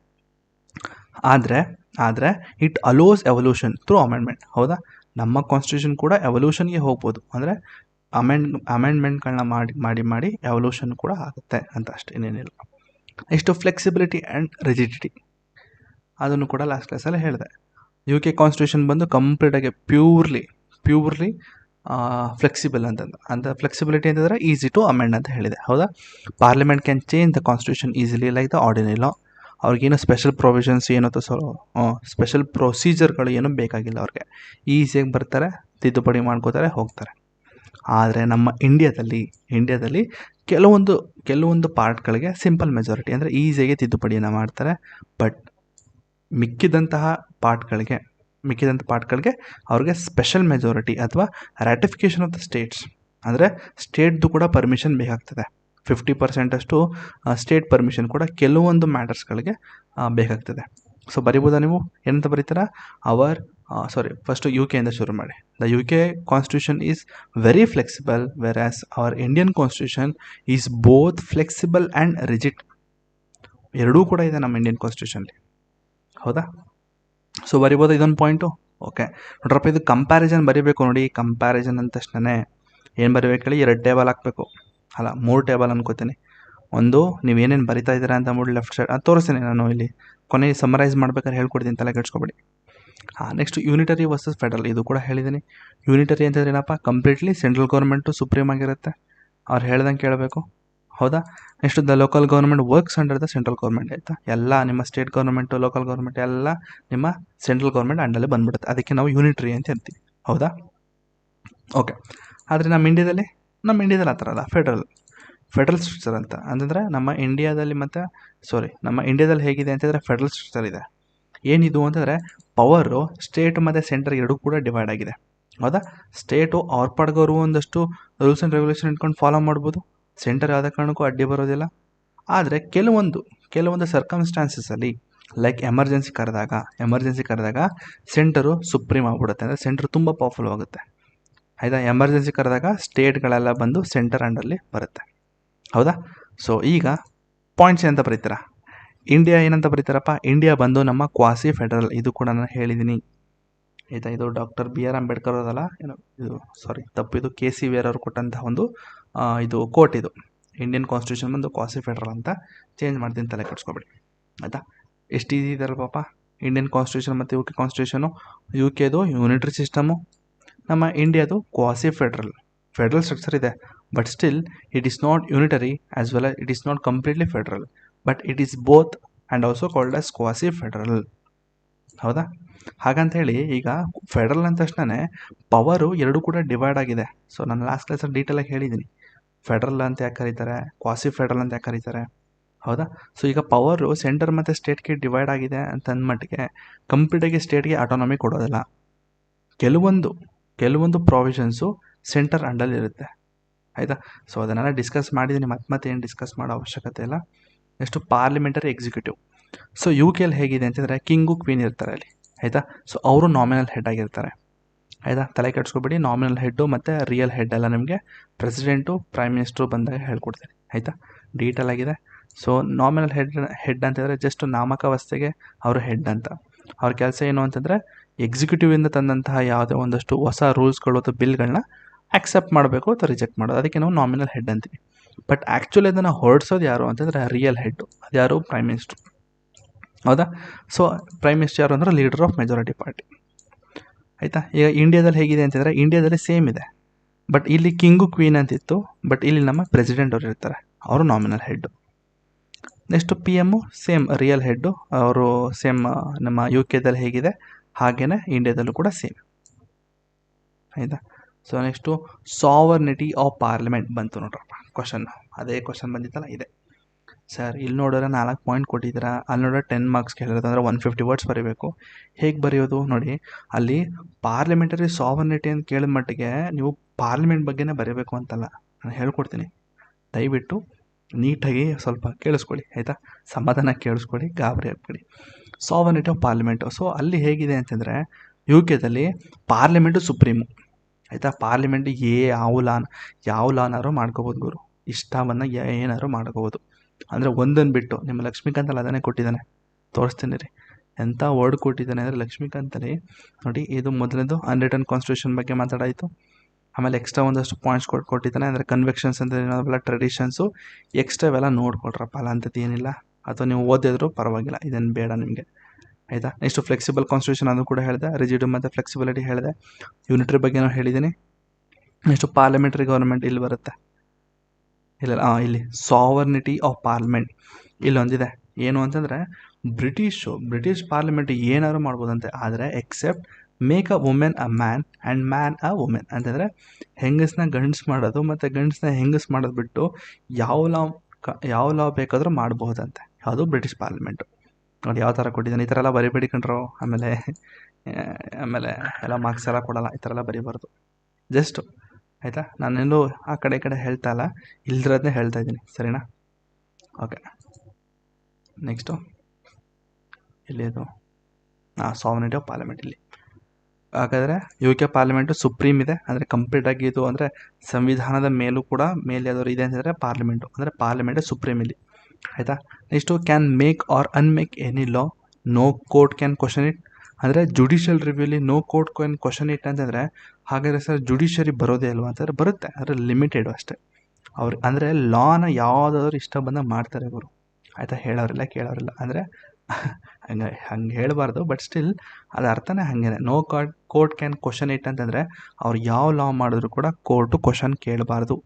ಆದರೆ it allows evolution through amendment. ಹೌದಾ, ನಮ್ಮ ಕಾನ್ಸ್ಟಿಟ್ಯೂಷನ್ ಕೂಡ ಎವಲ್ಯೂಷನ್ಗೆ ಹೋಗ್ಬೋದು, ಅಂದರೆ ಅಮೆಂಡ್ಮೆಂಟ್ಗಳನ್ನ ಮಾಡಿ ಎವಲ್ಯೂಷನ್ ಕೂಡ ಆಗುತ್ತೆ ಅಂತ ಅಷ್ಟೇ, ಇನ್ನೇನಿಲ್ಲ. ನೆಕ್ಸ್ಟು ಫ್ಲೆಕ್ಸಿಬಿಲಿಟಿ ಆ್ಯಂಡ್ ರಿಜಿಡಿಟಿ, ಅದನ್ನು ಕೂಡ ಲಾಸ್ಟ್ ಕ್ಲಾಸಲ್ಲಿ ಹೇಳಿದೆ. UK ಕಾನ್ಸ್ಟಿಟ್ಯೂಷನ್ ಬಂದು ಕಂಪ್ಲೀಟಾಗಿ ಪ್ಯೂರ್ಲಿ ಫ್ಲೆಕ್ಸಿಬಲ್ ಅಂತ ಫ್ಲೆಕ್ಸಿಬಿಲಿಟಿ ಅಂತಂದರೆ ಈಸಿ ಟು ಅಮೆಂಡ್ ಅಂತ ಹೇಳಿದೆ. ಹೌದಾ, parliament can change the constitution easily like the ordinary law. ಅವ್ರಿಗೇನು ಸ್ಪೆಷಲ್ ಪ್ರೊವಿಷನ್ಸ್ ಏನೋ ಸ್ಪೆಷಲ್ ಪ್ರೊಸೀಜರ್ಗಳು ಏನೂ ಬೇಕಾಗಿಲ್ಲ. ಅವ್ರಿಗೆ ಈಸಿಯಾಗಿ ಬರ್ತಾರೆ, ತಿದ್ದುಪಡಿ ಮಾಡ್ಕೋತಾರೆ, ಹೋಗ್ತಾರೆ. ಆದರೆ ನಮ್ಮ ಇಂಡಿಯಾದಲ್ಲಿ ಕೆಲವೊಂದು ಪಾರ್ಟ್ಗಳಿಗೆ ಸಿಂಪಲ್ ಮೆಜಾರಿಟಿ ಅಂದರೆ ಈಸಿಯಾಗಿ ತಿದ್ದುಪಡಿಯನ್ನು ಮಾಡ್ತಾರೆ. ಬಟ್ ಮಿಕ್ಕಿದಂಥ ಪಾರ್ಟ್ಗಳಿಗೆ ಅವ್ರಿಗೆ ಸ್ಪೆಷಲ್ ಮೆಜಾರಿಟಿ ಅಥವಾ ರ್ಯಾಟಿಫಿಕೇಷನ್ ಆಫ್ ದ ಸ್ಟೇಟ್ಸ್, ಅಂದರೆ ಸ್ಟೇಟ್ದು ಕೂಡ ಪರ್ಮಿಷನ್ ಬೇಕಾಗ್ತದೆ. 50% ಅಷ್ಟು ಸ್ಟೇಟ್ ಪರ್ಮಿಷನ್ ಕೂಡ ಕೆಲವೊಂದು ಮ್ಯಾಟರ್ಸ್ಗಳಿಗೆ ಬೇಕಾಗ್ತದೆ. ಸೊ ಬರಿಬೋದಾ ನೀವು? ಏನಂತ ಬರೀತಾರ? ಫಸ್ಟು UK ಇಂದ ಶುರು ಮಾಡಿ. The UK constitution is very flexible whereas our Indian constitution is both flexible and rigid. ಎರಡೂ ಕೂಡ ಇದೆ ನಮ್ಮ ಇಂಡಿಯನ್ ಕಾನ್ಸ್ಟಿಟ್ಯೂಷನ್ಲಿ. ಹೌದಾ, ಸೊ ಬರಿಬೋದು ಇದೊಂದು ಪಾಯಿಂಟು. ಓಕೆ ನೋಡ್ರಪ್ಪ, ಇದು ಕಂಪ್ಯಾರಿಸನ್ ಬರೀಬೇಕು ನೋಡಿ. ಕಂಪ್ಯಾರಿಸನ್ ಅಂದ ತಕ್ಷಣ ಏನು ಬರೀಬೇಕು ಹೇಳಿ? 2 ಟೇಬಲ್ ಹಾಕಬೇಕು, ಅಲ್ಲ 3 ಟೇಬಲ್ ಅನ್ಕೋತೀನಿ. ಒಂದು, ನೀವೇನೇನು ಬರಿತಾ ಇದ್ದೀರಾ ಅಂತ ಅಂದ್ಬಿಟ್ಟು ಲೆಫ್ಟ್ ಸೈಡ್ ತೋರಿಸ್ತೀನಿ ನಾನು ಇಲ್ಲಿ, ಕೊನೆಗೆ ಸಮರೈಸ್ ಮಾಡ್ಬೇಕಾದ್ರೆ ಹೇಳ್ಕೊಡ್ತೀನಿ, ತಲೆ ಕೆಡ್ಸ್ಕೊಬೇಡಿ. ನೆಕ್ಸ್ಟ್ ಯೂನಿಟರಿ ವರ್ಸಸ್ ಫೆಡರಲ್, ಇದು ಕೂಡ ಹೇಳಿದ್ದೀನಿ. ಯೂನಿಟರಿ ಅಂತಂದ್ರೆ ಏನಪ್ಪ? ಕಂಪ್ಲೀಟ್ಲಿ ಸೆಂಟ್ರಲ್ ಗೌರ್ಮೆಂಟು ಸುಪ್ರೀಮ್ ಆಗಿರುತ್ತೆ, ಅವ್ರು ಹೇಳ್ದಂಗೆ ಕೇಳಬೇಕು. ಹೌದಾ, next the local government works under the central government. ಆಯಿತಾ, ಎಲ್ಲ ನಿಮ್ಮ ಸ್ಟೇಟ್ ಗೌರ್ಮೆಂಟು ಲೋಕಲ್ ಗೌರ್ಮೆಂಟ್ ಎಲ್ಲ ನಿಮ್ಮ ಸೆಂಟ್ರಲ್ ಗೌರ್ಮೆಂಟ್ ಅಂಡಲ್ಲೇ ಬಂದ್ಬಿಡುತ್ತೆ. ಅದಕ್ಕೆ ನಾವು ಯೂನಿಟರಿ ಅಂತ ಹೇಳ್ತೀವಿ. ಹೌದಾ, ಓಕೆ. ಆದರೆ ನಮ್ಮ ಇಂಡಿಯಾದಲ್ಲಿ ಆ ಥರ ಅಲ್ಲ, ಫೆಡರಲ್ ಸ್ಟ್ರಕ್ಚರ್ ಅಂತ ಅಂತಂದರೆ ನಮ್ಮ ಇಂಡಿಯಾದಲ್ಲಿ ಹೇಗಿದೆ ಅಂತಂದರೆ ಫೆಡರಲ್ ಸ್ಟ್ರಕ್ಚರ್ ಇದೆ. ಏನಿದು ಅಂತಂದರೆ ಪವರು ಸ್ಟೇಟ್ ಮತ್ತು ಸೆಂಟ್ರ್ ಎರಡೂ ಕೂಡ ಡಿವೈಡ್ ಆಗಿದೆ. ಹೌದಾ, ಸ್ಟೇಟು ಅವ್ರ ಪಾಡ್ಗವರು ಒಂದಷ್ಟು ರೂಲ್ಸ್ ಆ್ಯಂಡ್ ರೆಗ್ಯುಲೇಷನ್ ಇಟ್ಕೊಂಡು ಫಾಲೋ ಮಾಡ್ಬೋದು, ಸೆಂಟರ್ ಯಾವುದೇ ಕಾರಣಕ್ಕೂ ಅಡ್ಡಿ ಬರೋದಿಲ್ಲ. ಆದರೆ ಕೆಲವೊಂದು ಸರ್ಕಮ್ಸ್ಟಾನ್ಸಸಲ್ಲಿ ಲೈಕ್ ಎಮರ್ಜೆನ್ಸಿ ಕರೆದಾಗ ಸೆಂಟರು ಸುಪ್ರೀಮ್ ಆಗ್ಬಿಡುತ್ತೆ, ಅಂದರೆ ಸೆಂಟ್ರ್ ತುಂಬ ಪವರ್ಫುಲ್ ಆಗುತ್ತೆ. ಆಯಿತಾ. ಎಮರ್ಜೆನ್ಸಿ ಕರೆದಾಗ ಸ್ಟೇಟ್ಗಳೆಲ್ಲ ಬಂದು ಸೆಂಟರ್ ಅಂಡರ್ಲಿ ಬರುತ್ತೆ. ಹೌದಾ. ಸೊ ಈಗ ಪಾಯಿಂಟ್ಸ್ ಏನಂತ ಬರೀತೀರಾ? ಇಂಡಿಯಾ ಏನಂತ ಬರೀತಾರಪ್ಪ? ಇಂಡಿಯಾ ಬಂದು ನಮ್ಮ ಕ್ವಾಸಿ ಫೆಡರಲ್. ಇದು ಕೂಡ ನಾನು ಹೇಳಿದ್ದೀನಿ ಆಯಿತಾ. ಇದು ಡಾಕ್ಟರ್ BR ಅಂಬೇಡ್ಕರ್ ಅವರಲ್ಲ, ಏನು ಇದು ಸಾರಿ ತಪ್ಪಿದು KC ವೇರ್ ಅವರು ಕೊಟ್ಟಂತಹ ಒಂದು ಇದು ಕೋಟ್. ಇದು ಇಂಡಿಯನ್ ಕಾನ್ಸ್ಟಿಟ್ಯೂಷನ್ ಬಂದು ಕ್ವಾಸಿ ಫೆಡರಲ್ ಅಂತ ಚೇಂಜ್ ಮಾಡ್ತೀನಿ, ತಲೆ ಕೆಡಿಸ್ಕೊಬೇಡಿ ಆಯಿತಾ. ಎಷ್ಟು ಈಸಿ ಇದೆಯಲ್ಲ ಪಾಪ. ಇಂಡಿಯನ್ ಕಾನ್ಸ್ಟಿಟ್ಯೂಷನ್ ಮತ್ತು UK ಕಾನ್ಸ್ಟಿಟ್ಯೂಷನು, UKದು ಯೂನಿಟ್ರಿ ಸಿಸ್ಟಮು, ನಮ್ಮ ಇಂಡಿಯಾದು ಕ್ವಾಸಿ ಫೆಡರಲ್ ಸ್ಟ್ರಕ್ಚರ್ ಇದೆ. But still it is not unitary as well it is not completely federal, but it is both and also called as quasi federal. ಹೌದಾ. ಹಾಗಂತ ಹೇಳಿ ಈಗ federal ಅಂದ ತಕ್ಷಣ ಪವರು ಎರಡು ಕೂಡ ಡಿವೈಡ್ ಆಗಿದೆ. ಸೊ ನಾನು ಲಾಸ್ಟ್ ಕ್ಲಾಸಲ್ಲಿ ಡೀಟೇಲಾಗಿ ಹೇಳಿದ್ದೀನಿ ಫೆಡರಲ್ ಅಂತ ಯಾಕೆ ಕರೀತಾರೆ, ಕ್ವಾಸಿ ಫೆಡರಲ್ ಅಂತ ಯಾಕೆ ಕರೀತಾರೆ. ಹೌದಾ. ಸೊ ಈಗ ಪವರು ಸೆಂಟರ್ ಮತ್ತು ಸ್ಟೇಟ್ಗೆ ಡಿವೈಡ್ ಆಗಿದೆ ಅಂತ ಅಂದಮಟ್ಟಿಗೆ ಕಂಪ್ಲೀಟಾಗಿ ಸ್ಟೇಟ್ಗೆ ಆಟೋನಮಿ ಕೊಡೋದಿಲ್ಲ. ಕೆಲವೊಂದು ಪ್ರಾವಿಷನ್ಸು ಸೆಂಟರ್ ಅಂಡಲ್ಲಿ ಇರುತ್ತೆ ಆಯಿತಾ. ಸೊ ಅದನ್ನೆಲ್ಲ ಡಿಸ್ಕಸ್ ಮಾಡಿದ್ದೀನಿ, ಮತ್ತೆ ಏನು ಡಿಸ್ಕಸ್ ಮಾಡೋ ಅವಶ್ಯಕತೆ ಇಲ್ಲ. Next parliamentary executive. ಸೊ UKಲ್ಲಿ ಹೇಗಿದೆ ಅಂತಂದರೆ ಕಿಂಗು ಕ್ವೀನ್ ಇರ್ತಾರೆ ಅಲ್ಲಿ ಆಯಿತಾ. ಸೊ ಅವರು ನಾಮಿನಲ್ ಹೆಡ್ ಆಗಿರ್ತಾರೆ ಆಯಿತಾ. ತಲೆ ಕೆಡಿಸ್ಕೊಬೇಡಿ, ನಾಮಿನಲ್ ಹೆಡ್ಡು ಮತ್ತು ರಿಯಲ್ ಹೆಡ್ ಎಲ್ಲ ನಿಮಗೆ ಪ್ರೆಸಿಡೆಂಟು ಪ್ರೈಮ್ ಮಿನಿಸ್ಟ್ರು ಬಂದಾಗ ಹೇಳ್ಕೊಡ್ತೀನಿ ಆಯಿತಾ. ಡೀಟೇಲ್ ಆಗಿದೆ. ಸೊ ನಾಮಿನಲ್ ಹೆಡ್ ಅಂತಂದರೆ ಜಸ್ಟ್ ನಾಮಕಾವಸ್ಥೆಗೆ ಅವರು ಹೆಡ್ ಅಂತ. ಅವ್ರ ಕೆಲಸ ಏನು ಅಂತಂದರೆ ಎಕ್ಸಿಕ್ಯೂಟಿವಿಂದ ತಂದಂತಹ ಯಾವುದೇ ಒಂದಷ್ಟು ಹೊಸ ರೂಲ್ಸ್ಗಳು ಅಥವಾ ಬಿಲ್ಗಳನ್ನ ಆಕ್ಸೆಪ್ಟ್ ಮಾಡಬೇಕು ಅಥವಾ ರಿಜೆಕ್ಟ್ ಮಾಡೋದು, ಅದಕ್ಕೆ ನಾವು ನಾಮಿನಲ್ ಹೆಡ್ ಅಂತೀವಿ. ಬಟ್ ಆ್ಯಕ್ಚುಲಿ ಅದನ್ನು ಹೊರಡಿಸೋದು ಯಾರು ಅಂತಂದರೆ ರಿಯಲ್ ಹೆಡ್ಡು, ಅದು ಯಾರು? Prime minister. ಹೌದಾ. ಸೊ ಪ್ರೈಮ್ ಮಿನಿಸ್ಟರ್ ಯಾರು ಅಂದರೆ ಲೀಡರ್ ಆಫ್ ಮೆಜಾರಿಟಿ ಪಾರ್ಟಿ ಆಯಿತಾ. ಈಗ ಇಂಡಿಯಾದಲ್ಲಿ ಹೇಗಿದೆ ಅಂತಂದರೆ ಇಂಡಿಯಾದಲ್ಲಿ ಸೇಮ್ ಇದೆ, ಬಟ್ ಇಲ್ಲಿ ಕಿಂಗು ಕ್ವೀನ್ ಅಂತಿತ್ತು, ಬಟ್ ಇಲ್ಲಿ ನಮ್ಮ ಪ್ರೆಸಿಡೆಂಟ್ ಅವರು ಇರ್ತಾರೆ, ಅವರು nominal head. Next PM same real head, ಅವರು ಸೇಮ್ ನಮ್ಮ UKದಲ್ಲಿ ಹೇಗಿದೆ ಹಾಗೇ ಇಂಡಿಯಾದಲ್ಲೂ ಕೂಡ ಸೇಮ್ ಆಯಿತಾ. So next sovereignty of parliament ಬಂತು ನೋಡ್ರಪ್ಪ ಕ್ವಶನ್. ಅದೇ ಕ್ವಶನ್ ಬಂದಿತ್ತಲ್ಲ ಇದೆ ಸರ್. ಇಲ್ಲಿ ನೋಡಿದ್ರೆ 4 ಪಾಯಿಂಟ್ ಕೊಟ್ಟಿದ್ದೀರಾ, ಅಲ್ಲಿ ನೋಡಿದ್ರೆ 10 ಮಾರ್ಕ್ಸ್ ಕೇಳಿರೋದು, ಅಂದರೆ 150 ವರ್ಡ್ಸ್ ಬರೀಬೇಕು. ಹೇಗೆ ಬರೆಯೋದು ನೋಡಿ, ಅಲ್ಲಿ ಪಾರ್ಲಿಮೆಂಟರಿ ಸಾವರ್ನಿಟಿ ಅಂತ ಕೇಳಿದ ಮಟ್ಟಿಗೆ ನೀವು ಪಾರ್ಲಿಮೆಂಟ್ ಬಗ್ಗೆನೇ ಬರೀಬೇಕು ಅಂತಲ್ಲ, ನಾನು ಹೇಳ್ಕೊಡ್ತೀನಿ. ದಯವಿಟ್ಟು ನೀಟಾಗಿ ಸ್ವಲ್ಪ ಕೇಳಿಸ್ಕೊಳ್ಳಿ ಆಯಿತಾ. ಸಮಾಧಾನ ಕೇಳಿಸ್ಕೊಳ್ಳಿ, ಗಾಬರಿ ಆಗ್ಬೇಡಿ. Sovereignty of parliament. ಸೊ ಅಲ್ಲಿ ಹೇಗಿದೆ ಅಂತಂದರೆ UKದಲ್ಲಿ ಪಾರ್ಲಿಮೆಂಟು ಸುಪ್ರೀಮು ಆಯಿತಾ. ಪಾರ್ಲಿಮೆಂಟ್ ಯಾವ ಲಾನಾರು ಮಾಡ್ಕೋಬೋದು ಗುರು, ಇಷ್ಟ ಬಂದಾಗ ಏನಾದ್ರು ಮಾಡ್ಕೋಬೋದು. ಅಂದರೆ ಒಂದನ್ನು ಬಿಟ್ಟು ನಿಮ್ಮ ಲಕ್ಷ್ಮೀಕಾಂತಲ್ಲಿ ಅದನ್ನೇ ಕೊಟ್ಟಿದ್ದಾನೆ, ತೋರಿಸ್ತೀನಿ ರೀ ಎಂಥ ವರ್ಡ್ ಕೊಟ್ಟಿದ್ದಾನೆ ಅಂದರೆ ಲಕ್ಷ್ಮೀಕಾಂತಲ್ಲಿ ನೋಡಿ. ಇದು ಮೊದಲನೇದು ಅನ್ರಿಟನ್ ಕಾನ್ಸ್ಟಿಟ್ಯೂಷನ್ ಬಗ್ಗೆ ಮಾತಾಡಾಯಿತು. ಆಮೇಲೆ ಎಕ್ಸ್ಟ್ರಾ ಒಂದಷ್ಟು ಪಾಯಿಂಟ್ಸ್ ಕೊಟ್ಟಿದ್ದಾನೆ, ಅಂದರೆ ಕನ್ವೆಕ್ಷನ್ಸ್ ಅಂದರೆ ಏನಾವೆಲ್ಲ ಟ್ರೆಡಿಷನ್ಸು ಎಕ್ಸ್ಟ್ರಾ ಇವೆಲ್ಲ ನೋಡ್ಕೊಳ್ರಪ್ಪ, ಅಲ್ಲ ಅಂಥದ್ದು ಏನಿಲ್ಲ. ಅಥವಾ ನೀವು ಓದಿದ್ರು ಪರವಾಗಿಲ್ಲ, ಇದೇನು ಬೇಡ ನಿಮಗೆ ಆಯಿತಾ. ನೆಕ್ಸ್ಟು ಫ್ಲೆಕ್ಸಿಬಲ್ ಕಾನ್ಸ್ಟಿಟ್ಯೂಷನ್ ಅದು ಕೂಡ ಹೇಳಿದೆ, ರಿಜಿಡ್ ಮತ್ತು ಫ್ಲೆಕ್ಸಿಬಿಲಿಟಿ ಹೇಳಿದೆ, ಯೂನಿಟ್ರಿ ಬಗ್ಗೆನೂ ಹೇಳಿದ್ದೀನಿ. ನೆಕ್ಸ್ಟು ಪಾರ್ಲಿಮೆಂಟ್ರಿ ಗೌರ್ಮೆಂಟ್ ಇಲ್ಲಿ ಬರುತ್ತೆ, ಇಲ್ಲಿ ಸಾವರ್ನಿಟಿ ಆಫ್ ಪಾರ್ಲಿಮೆಂಟ್ ಇಲ್ಲೊಂದಿದೆ. ಏನು ಅಂತಂದರೆ ಬ್ರಿಟಿಷ್ ಪಾರ್ಲಿಮೆಂಟ್ ಏನಾದ್ರು ಮಾಡ್ಬೋದಂತೆ, ಆದರೆ except make a women a man and man a women ಅಂತಂದರೆ ಹೆಂಗಸನ್ನ ಗಂಡಸು ಮಾಡೋದು ಮತ್ತು ಗಂಡಸನ್ನ ಹೆಂಗಸು ಮಾಡೋದು ಬಿಟ್ಟು ಯಾವ ಲಾ ಬೇಕಾದರೂ ಮಾಡ್ಬೋದಂತೆ. ಅದು ಬ್ರಿಟಿಷ್ ಪಾರ್ಲಿಮೆಂಟು. ನೋಡಿ ಯಾವ ಥರ ಕೊಟ್ಟಿದ್ದಾನೆ. ಈ ಥರ ಎಲ್ಲ ಬರಿಬೇಡಿ ಕಣ್ರೋ, ಆಮೇಲೆ ಎಲ್ಲ ಮಾರ್ಕ್ಸ್ ಎಲ್ಲ ಕೊಡಲ್ಲ, ಈ ಥರ ಎಲ್ಲ ಬರೀಬಾರ್ದು. ಜಸ್ಟು ಆಯಿತಾ. ನಾನೆಲ್ಲೂ ಆ ಕಡೆ ಈ ಕಡೆ ಹೇಳ್ತಾ ಇಲ್ಲ, ಇಲ್ದಿರೋದನ್ನೇ ಹೇಳ್ತಾ ಇದ್ದೀನಿ, ಸರಿನಾ. ಓಕೆ. ನೆಕ್ಸ್ಟು ಇಲ್ಲಿ ಅದು ಸಾವರ್ನಿಟಿ ಆಫ್ ಪಾರ್ಲಿಮೆಂಟ್ ಇಲ್ಲಿ. ಹಾಗಾದರೆ UK ಪಾರ್ಲಿಮೆಂಟು ಸುಪ್ರೀಮ್ ಇದೆ, ಅಂದರೆ ಕಂಪ್ಲೀಟಾಗಿ ಇದು ಅಂದರೆ ಸಂವಿಧಾನದ ಮೇಲೂ ಕೂಡ ಮೇಲೆ ಯಾವ್ದಾದ್ರು ಇದೆ ಅಂತಂದರೆ ಪಾರ್ಲಿಮೆಂಟು, ಅಂದರೆ ಪಾರ್ಲಿಮೆಂಟೇ ಸುಪ್ರೀಮ್ ಇಲ್ಲಿ ಆಯಿತಾ. Next can make or unmake any law, no court can question it. ಅಂದರೆ ಜುಡಿಷಿಯಲ್ ರಿವ್ಯೂಲಿ no court can question it ಅಂತಂದರೆ ಹಾಗಾದರೆ ಸರ್ ಜುಡಿಷಿಯರಿ ಬರೋದೇ ಅಲ್ವಾ ಅಂತಂದರೆ ಬರುತ್ತೆ, ಆದರೆ ಲಿಮಿಟೆಡು ಅಷ್ಟೇ. ಅಂದರೆ ಲಾನ ಯಾವುದಾದ್ರು ಇಷ್ಟ ಬಂದಾಗ ಮಾಡ್ತಾರೆ ಇವರು ಆಯಿತಾ. ಹೇಳೋರಿಲ್ಲ ಕೇಳೋರಿಲ್ಲ, ಅಂದರೆ ಹಂಗೆ ಹೇಳಬಾರ್ದು, ಬಟ್ ಸ್ಟಿಲ್ ಅದು ಅರ್ಥನೇ ಹಾಗೇನೆ. No court can question it ಅಂತಂದರೆ ಅವ್ರು ಯಾವ ಲಾ ಮಾಡಿದ್ರು ಕೂಡ ಕೋರ್ಟು ಕ್ವಶನ್ ಕೇಳಬಾರ್ದು,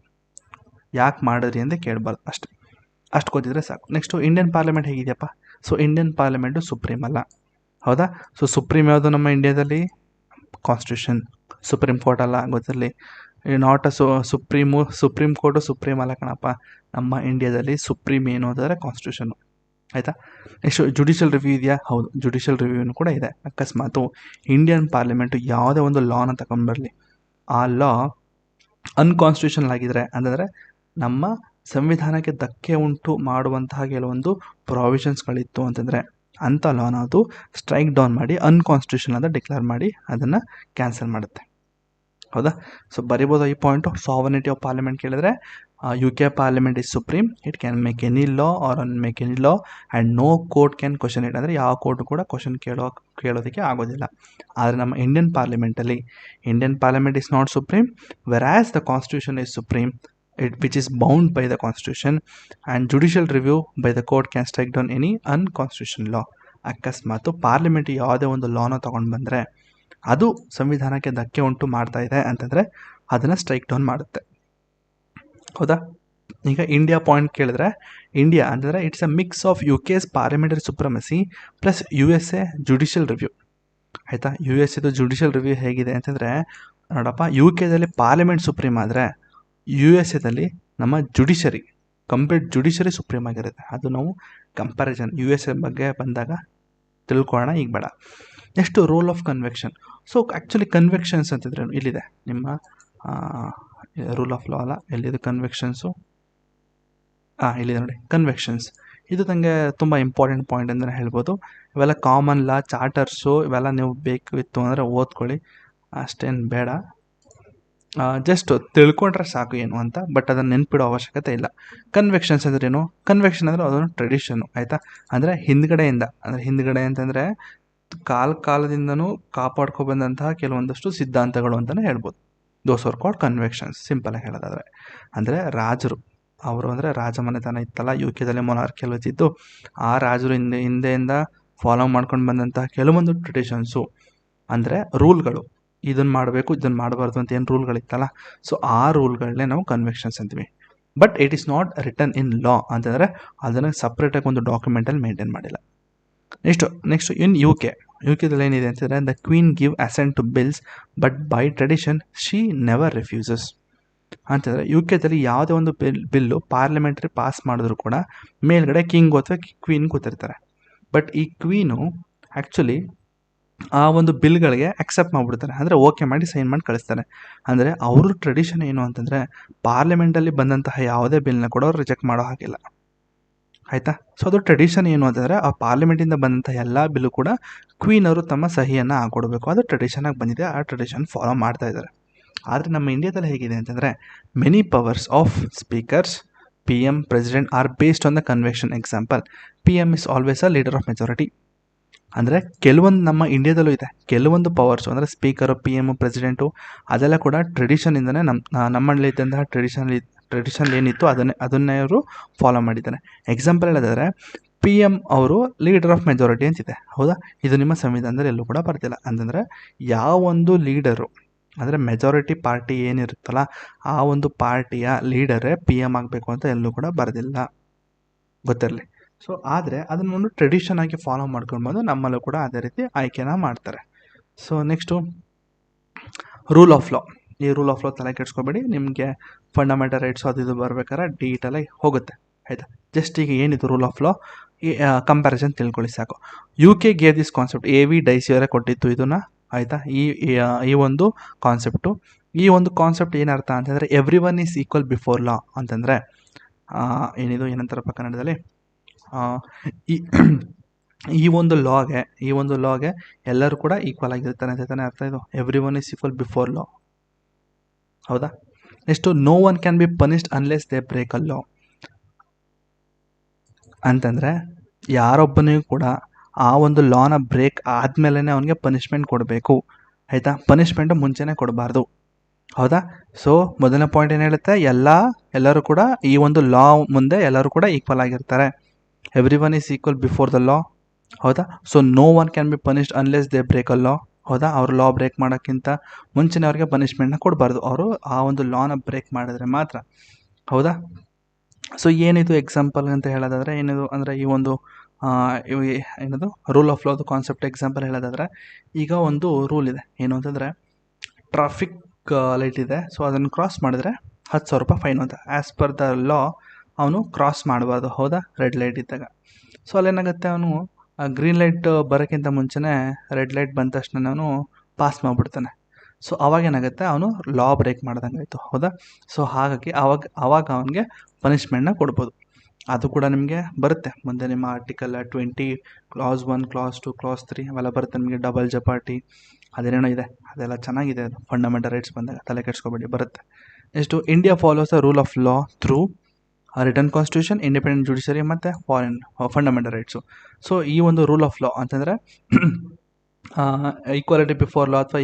ಯಾಕೆ ಮಾಡಿದ್ರಿ ಅಂತ ಕೇಳಬಾರ್ದು, ಅಷ್ಟು ಗೊತ್ತಿದ್ರೆ ಸಾಕು. ನೆಕ್ಸ್ಟು ಇಂಡಿಯನ್ ಪಾರ್ಲಿಮೆಂಟ್ ಹೇಗಿದೆಯಪ್ಪ. ಸೊ ಇಂಡಿಯನ್ ಪಾರ್ಲಿಮೆಂಟು ಸುಪ್ರೀಮ್ ಅಲ್ಲ, ಹೌದಾ. ಸೊ ಸುಪ್ರೀಮ್ ಯಾವುದು ನಮ್ಮ ಇಂಡಿಯಾದಲ್ಲಿ? ಕಾನ್ಸ್ಟಿಟ್ಯೂಷನ್. ಸುಪ್ರೀಂ ಕೋರ್ಟ್ ಅಲ್ಲ, ಗೊತ್ತಿರಲಿ. Not a supreme court supreme ಅಲ್ಲ ಕಣಪ್ಪ. ನಮ್ಮ ಇಂಡಿಯಾದಲ್ಲಿ ಸುಪ್ರೀಮ್ ಏನು ಅಂತಂದರೆ ಕಾನ್ಸ್ಟಿಟ್ಯೂಷನ್ನು ಆಯಿತಾ. ನೆಕ್ಸ್ಟ್ ಜುಡಿಷಿಯಲ್ ರಿವ್ಯೂ ಇದೆಯಾ? ಹೌದು, ಜುಡಿಷಿಯಲ್ ರಿವ್ಯೂನು ಕೂಡ ಇದೆ. ಅಕಸ್ಮಾತು ಇಂಡಿಯನ್ ಪಾರ್ಲಿಮೆಂಟು ಯಾವುದೇ ಒಂದು ಲಾನ ತಗೊಂಡ್ಬರಲಿ, ಆ ಲಾ ಅನ್ಕಾನ್ಸ್ಟಿಟ್ಯೂಷನಲ್ ಆಗಿದ್ರೆ ಅಂತಂದರೆ ನಮ್ಮ ಸಂವಿಧಾನಕ್ಕೆ ಧಕ್ಕೆ ಉಂಟು ಮಾಡುವಂತಹ ಕೆಲವೊಂದು ಪ್ರಾವಿಷನ್ಸ್ಗಳಿತ್ತು ಅಂತಂದರೆ ಅಂಥ ಲಾನ ಅದು ಸ್ಟ್ರೈಕ್ ಡೌನ್ ಮಾಡಿ ಅನ್ಕಾನ್ಸ್ಟಿಟ್ಯೂಷನಲ್ ಅಂತ ಡಿಕ್ಲೇರ್ ಮಾಡಿ ಅದನ್ನು ಕ್ಯಾನ್ಸಲ್ ಮಾಡುತ್ತೆ, ಹೌದಾ? ಸೊ ಬರಿಬೋದು ಈ ಪಾಯಿಂಟು. ಸಾವರ್ನಿಟಿ ಆಫ್ ಪಾರ್ಲಿಮೆಂಟ್ ಕೇಳಿದ್ರೆ UK parliament is supreme, it can make any law or unmake any law and no court can question it. ಅಂದರೆ ಯಾವ ಕೋರ್ಟ್ ಕೂಡ ಕ್ವಶನ್ ಕೇಳೋದಕ್ಕೆ ಆಗೋದಿಲ್ಲ. ಆದರೆ ನಮ್ಮ Indian parliament is not supreme, whereas the constitution is supreme, which is bound by the constitution, and judicial review by the court can strike down any unconstitutional law. ಅಕಸ್ಮಾತ್ parliament ಯಾವುದೇ ಒಂದು ಲಾನ ತೊಗೊಂಡು ಬಂದರೆ ಅದು ಸಂವಿಧಾನಕ್ಕೆ ಧಕ್ಕೆ ಉಂಟು ಮಾಡ್ತಾ ಇದೆ ಅಂತಂದರೆ ಅದನ್ನು ಸ್ಟ್ರೈಕ್ ಡೌನ್ ಮಾಡುತ್ತೆ. ಹೌದಾ? ಈಗ ಇಂಡಿಯಾ ಪಾಯಿಂಟ್ ಕೇಳಿದ್ರೆ, ಇಂಡಿಯಾ ಅಂತಂದರೆ it's a mix of UK's parliamentary ಸುಪ್ರಮಸಿ plus USA judicial review. ಆಯಿತಾ? US ಜುಡಿಷಿಯಲ್ ರಿವ್ಯೂ ಹೇಗಿದೆ ಅಂತಂದರೆ, ನೋಡಪ್ಪ, UKದಲ್ಲಿ ಪಾರ್ಲಿಮೆಂಟ್ ಸುಪ್ರೀಂ ಆದರೆ USA ನಮ್ಮ ಕಂಪ್ಲೀಟ್ ಜುಡಿಷರಿ ಸುಪ್ರೀಂ ಆಗಿರುತ್ತೆ. ಅದು ನಾವು ಕಂಪ್ಯಾರಿಸನ್ USA ಬಗ್ಗೆ ಬಂದಾಗ ತಿಳ್ಕೊಳ್ಳೋಣ, ಈಗ ಬೇಡ. Next rule of convention. So actually conventions ಅಂತಂದ್ರೆ ಇಲ್ಲಿದೆ ನಿಮ್ಮ ರೂಲ್ ಆಫ್ ಲಾ ಅಲ್ಲ, ಎಲ್ಲಿದೆ ಕನ್ವೆಕ್ಷನ್ಸು? ಇಲ್ಲಿದೆ ನೋಡಿ, ಕನ್ವೆಕ್ಷನ್ಸ್. ಇದು ನನಗೆ ತುಂಬ ಇಂಪಾರ್ಟೆಂಟ್ ಪಾಯಿಂಟ್ ಅಂತಲೇ ಹೇಳ್ಬೋದು. ಇವೆಲ್ಲ ಕಾಮನ್ ಲಾ, ಚಾರ್ಟರ್ಸು, ಇವೆಲ್ಲ ನೀವು ಬೇಕಿತ್ತು ಅಂದರೆ ಓದ್ಕೊಳ್ಳಿ, ಅಷ್ಟೇನು ಬೇಡ. ಜಸ್ಟ್ ತಿಳ್ಕೊಂಡ್ರೆ ಸಾಕು ಏನು ಅಂತ, ಬಟ್ ಅದನ್ನು ನೆನ್ಪಿಡೋ ಅವಶ್ಯಕತೆ ಇಲ್ಲ. ಕನ್ವೆಕ್ಷನ್ಸ್ ಅಂದ್ರೆ ಏನು? ಕನ್ವೆಕ್ಷನ್ ಅಂದರೆ ಅದೊಂದು ಟ್ರೆಡಿಷನ್ನು, ಆಯಿತಾ? ಅಂದರೆ ಹಿಂದ್ಗಡೆ ಅಂತಂದರೆ ಕಾಲದಿಂದನೂ ಕಾಪಾಡ್ಕೊಬಂದಂತಹ ಕೆಲವೊಂದಷ್ಟು ಸಿದ್ಧಾಂತಗಳು ಅಂತಲೇ ಹೇಳ್ಬೋದು. ದೋಸ್ ಆರ್ ಕಾಲ್ಡ್ ಕನ್ವೆಕ್ಷನ್ಸ್, ಸಿಂಪಲಾಗಿ ಹೇಳೋದಾದರೆ. ಅಂದರೆ ರಾಜರು ಅವರು ಅಂದರೆ ರಾಜಮನೆತನ ಇತ್ತಲ್ಲ, UKದಲ್ಲಿ ಮೊನಾರ್ಕಿಯಲ್ಲಿ ಇದ್ದಿದ್ದು, ಆ ರಾಜರು ಹಿಂದೆಯಿಂದ ಫಾಲೋ ಮಾಡ್ಕೊಂಡು ಬಂದಂತಹ ಕೆಲವೊಂದು ಟ್ರೆಡಿಷನ್ಸು ಅಂದರೆ ರೂಲ್ಗಳು, ಇದನ್ನು ಮಾಡಬೇಕು ಇದನ್ನು ಮಾಡಬಾರ್ದು ಅಂತ ಏನು ರೂಲ್ಗಳಿತ್ತಲ್ಲ, ಸೊ ಆ ರೂಲ್ಗಳನ್ನೇ ನಾವು ಕನ್ವೆಕ್ಷನ್ಸ್ ಅಂತೀವಿ. But it is not written in law ಅಂತಂದರೆ ಅದನ್ನು ಸಪ್ರೇಟಾಗಿ ಒಂದು ಡಾಕ್ಯುಮೆಂಟಲ್ಲಿ ಮೇಂಟೈನ್ ಮಾಡಿಲ್ಲ. ನೆಕ್ಸ್ಟು ಇನ್ ಯುಕೆದಲ್ಲಿ ಏನಿದೆ ಅಂತಂದರೆ, the queen give assent to bills but by tradition she never refuses ಅಂತಂದರೆ, UKದಲ್ಲಿ ಯಾವುದೇ ಒಂದು ಬಿಲ್ಲು ಪಾರ್ಲಿಮೆಂಟ್ರಿ ಪಾಸ್ ಮಾಡಿದ್ರು ಕೂಡ ಮೇಲ್ಗಡೆ ಕಿಂಗ್ ಅಥವಾ ಕ್ವೀನ್ ಕೂತಿರ್ತಾರೆ. ಬಟ್ ಈ ಕ್ವೀನು ಆ್ಯಕ್ಚುಲಿ ಆ ಒಂದು ಬಿಲ್ಗಳಿಗೆ ಅಕ್ಸೆಪ್ಟ್ ಮಾಡಿಬಿಡ್ತಾರೆ, ಅಂದರೆ ಓಕೆ ಮಾಡಿ ಸೈನ್ ಮಾಡಿ ಕಳಿಸ್ತಾರೆ. ಅಂದರೆ ಅವ್ರ ಟ್ರೆಡಿಷನ್ ಏನು ಅಂತಂದರೆ, ಪಾರ್ಲಿಮೆಂಟಲ್ಲಿ ಬಂದಂತಹ ಯಾವುದೇ ಬಿಲ್ನ ಕೂಡ ಅವ್ರು ರಿಜೆಕ್ಟ್ ಮಾಡೋ ಹಾಗಿಲ್ಲ, ಆಯಿತಾ? ಸೊ ಅದು ಟ್ರೆಡಿಷನ್ ಏನು ಅಂತಂದರೆ, ಆ ಪಾರ್ಲಿಮೆಂಟಿಂದ ಬಂದಂಥ ಎಲ್ಲ ಬಿಲ್ಲು ಕೂಡ ಕ್ವೀನ್ ಅವರು ತಮ್ಮ ಸಹಿಯನ್ನು ಹಾಕೊಡ್ಬೇಕು, ಅದು ಟ್ರೆಡಿಷನಾಗಿ ಬಂದಿದೆ, ಆ ಟ್ರೆಡಿಷನ್ ಫಾಲೋ ಮಾಡ್ತಾ ಇದ್ದಾರೆ. ಆದರೆ ನಮ್ಮ ಇಂಡಿಯಾದಲ್ಲಿ ಹೇಗಿದೆ ಅಂತಂದರೆ, many powers of speakers, PM, president are based on the convention. Example, PM is always a leader of majority. ಅಂದರೆ ಕೆಲವೊಂದು ನಮ್ಮ ಇಂಡಿಯಾದಲ್ಲೂ ಇದೆ ಕೆಲವೊಂದು ಪವರ್ಸು, ಅಂದರೆ ಸ್ಪೀಕರು, PM, ಪ್ರೆಸಿಡೆಂಟು, ಅದೆಲ್ಲ ಕೂಡ ಟ್ರೆಡಿಷನಿಂದನೇ ನಮ್ಮಲ್ಲಿ ಇದ್ದಂತಹ ಟ್ರೆಡಿಷನ್ ಏನಿತ್ತು ಅದನ್ನೇ ಅವರು ಫಾಲೋ ಮಾಡಿದ್ದಾರೆ. ಎಕ್ಸಾಂಪಲ್ ಹೇಳೋದಾದರೆ, PM ಅವರು ಲೀಡರ್ ಆಫ್ ಮೆಜಾರಿಟಿ ಅಂತಿದೆ, ಹೌದಾ? ಇದು ನಿಮ್ಮ ಸಂವಿಧಾನದಲ್ಲಿ ಎಲ್ಲೂ ಕೂಡ ಬರ್ತಿಲ್ಲ. ಅಂತಂದರೆ ಯಾವ ಒಂದು ಲೀಡರು, ಅಂದರೆ ಮೆಜಾರಿಟಿ ಪಾರ್ಟಿ ಏನಿರುತ್ತಲ್ಲ ಆ ಒಂದು ಪಾರ್ಟಿಯ ಲೀಡರೇ PM ಆಗಬೇಕು ಅಂತ ಎಲ್ಲೂ ಕೂಡ ಬರೆದಿಲ್ಲ, ಗೊತ್ತಿರಲಿ. ಸೊ ಆದರೆ ಅದನ್ನೊಂದು ಟ್ರೆಡಿಷನ್ ಆಗಿ ಫಾಲೋ ಮಾಡ್ಕೊಂಡು ನಮ್ಮಲ್ಲೂ ಕೂಡ ಅದೇ ರೀತಿ ಆಯ್ಕೆನ ಮಾಡ್ತಾರೆ. So next rule of law. ಈ ರೂಲ್ ಆಫ್ ಲಾ ತಲೆ ಕೆಡಿಸ್ಕೊಬೇಡಿ, ನಿಮಗೆ ಫಂಡಮೆಂಟಲ್ ರೈಟ್ಸು ಅದು ಇದು ಬರ್ಬೇಕಾದ್ರೆ ಡೀಟೇಲಾಗಿ ಹೋಗುತ್ತೆ, ಆಯಿತಾ? ಜಸ್ಟ್ ಈಗ ಏನಿದು ರೂಲ್ ಆಫ್ ಲಾ ಈ ಕಂಪ್ಯಾರಿಸನ್ ತಿಳ್ಕೊಳ್ಳಿ ಸಾಕು. UK gave this concept, AV daisy ಅವರೇ ಕೊಟ್ಟಿತ್ತು ಇದನ್ನು, ಆಯಿತಾ? ಈ ಒಂದು ಕಾನ್ಸೆಪ್ಟ್ ಏನರ್ಥ ಅಂತಂದರೆ, every one is equal before ಲಾ ಅಂತಂದರೆ ಏನಂತಾರಪ್ಪ ಕನ್ನಡದಲ್ಲಿ, ಈ ಒಂದು ಲಾಗೆ ಎಲ್ಲರೂ ಕೂಡ ಈಕ್ವಲ್ ಆಗಿರ್ತಾರೆ ಅಂತ ತಾನೇ ಅರ್ಥ. ಇದು everyone is equal before law, ಹೌದಾ? Next no one can be punished unless they break a law ಅಂತಂದರೆ, ಯಾರೊಬ್ಬನಿಗೂ ಕೂಡ ಆ ಒಂದು ಲಾನ ಬ್ರೇಕ್ ಆದಮೇಲೆ ಅವನಿಗೆ ಪನಿಷ್ಮೆಂಟ್ ಕೊಡಬೇಕು, ಆಯಿತಾ? ಪನಿಷ್ಮೆಂಟು ಮುಂಚೆನೇ ಕೊಡಬಾರ್ದು, ಹೌದಾ? ಸೊ ಮೊದಲನೇ ಪಾಯಿಂಟ್ ಏನು ಹೇಳುತ್ತೆ, ಎಲ್ಲರೂ ಕೂಡ ಈ ಒಂದು ಲಾ ಮುಂದೆ ಎಲ್ಲರೂ ಕೂಡ ಈಕ್ವಲ್ ಆಗಿರ್ತಾರೆ, everyone is equal before the law, ಹೌದಾ? So no one can be punished unless they break a law, ಹೌದಾ? ಅವರು ಲಾ ಬ್ರೇಕ್ ಮಾಡೋಕ್ಕಿಂತ ಮುಂಚೆನೇ ಅವ್ರಿಗೆ ಪನಿಷ್ಮೆಂಟ್ನ ಕೊಡಬಾರ್ದು, ಅವರು ಆ ಒಂದು ಲಾನ ಬ್ರೇಕ್ ಮಾಡಿದ್ರೆ ಮಾತ್ರ, ಹೌದಾ? ಸೊ ಏನಿದು ಎಕ್ಸಾಂಪಲ್ ಅಂತ ಹೇಳೋದಾದರೆ, ಏನಿದು ಅಂದರೆ ಈ ಒಂದು ಏನದು ರೂಲ್ ಆಫ್ ಲಾದು ಕಾನ್ಸೆಪ್ಟ್ ಎಕ್ಸಾಂಪಲ್ ಹೇಳೋದಾದರೆ, ಈಗ ಒಂದು ರೂಲ್ ಇದೆ, ಏನು ಅಂತಂದರೆ ಟ್ರಾಫಿಕ್ ಲೈಟ್ ಇದೆ, ಸೊ ಅದನ್ನು ಕ್ರಾಸ್ ಮಾಡಿದ್ರೆ 10,000 ರೂಪಾಯಿ ಫೈನ್ ಅಂತ. ಆ್ಯಸ್ ಪರ್ ದ ಲಾ ಅವನು ಕ್ರಾಸ್ ಮಾಡಬಾರ್ದು, ಹೌದಾ? ರೆಡ್ ಲೈಟ್ ಇದ್ದಾಗ. ಸೊ ಅಲ್ಲೇನಾಗುತ್ತೆ, ಅವನು ಗ್ರೀನ್ ಲೈಟ್ ಬರೋಕ್ಕಿಂತ ಮುಂಚೆನೇ ರೆಡ್ ಲೈಟ್ ಬಂದ ತಕ್ಷಣ ಅವನು ಪಾಸ್ ಮಾಡಿಬಿಡ್ತಾನೆ. ಸೊ ಅವಾಗೇನಾಗುತ್ತೆ, ಅವನು ಲಾ ಬ್ರೇಕ್ ಮಾಡ್ದಂಗೆ ಆಯಿತು, ಹೌದಾ? ಸೊ ಹಾಗಾಗಿ ಅವಾಗ ಅವನಿಗೆ ಪನಿಷ್ಮೆಂಟ್ನ ಕೊಡ್ಬೋದು. ಅದು ಕೂಡ ನಿಮಗೆ ಬರುತ್ತೆ ಮುಂದೆ ನಿಮ್ಮ ಆರ್ಟಿಕಲ್ 20 ಕ್ಲಾಸ್ 1, ಕ್ಲಾಸ್ 2, ಕ್ಲಾಸ್ 3 ಅವೆಲ್ಲ ಬರುತ್ತೆ ನಿಮಗೆ. ಡಬಲ್ ಜಪಾಟಿ ಅದೇನೇನೋ ಇದೆ, ಅದೆಲ್ಲ ಚೆನ್ನಾಗಿದೆ. ಅದು ಫಂಡಮೆಂಟಲ್ ರೈಟ್ಸ್ ಬಂದಾಗ ತಲೆ ಕೆಡಿಸ್ಕೋಬೇಡಿ, ಬರುತ್ತೆ. Next India follows the rule of law through return constitution, independent judiciary ಮತ್ತು ಫಾರಿನ್ ಫಂಡಮೆಂಟಲ್ ರೈಟ್ಸು. ಸೊ ಈ ಒಂದು ರೂಲ್ ಆಫ್ ಲಾ ಅಂತಂದರೆ ಈಕ್ವಾಲಿಟಿ ಬಿಫೋರ್ ಲಾ ಅಥವಾ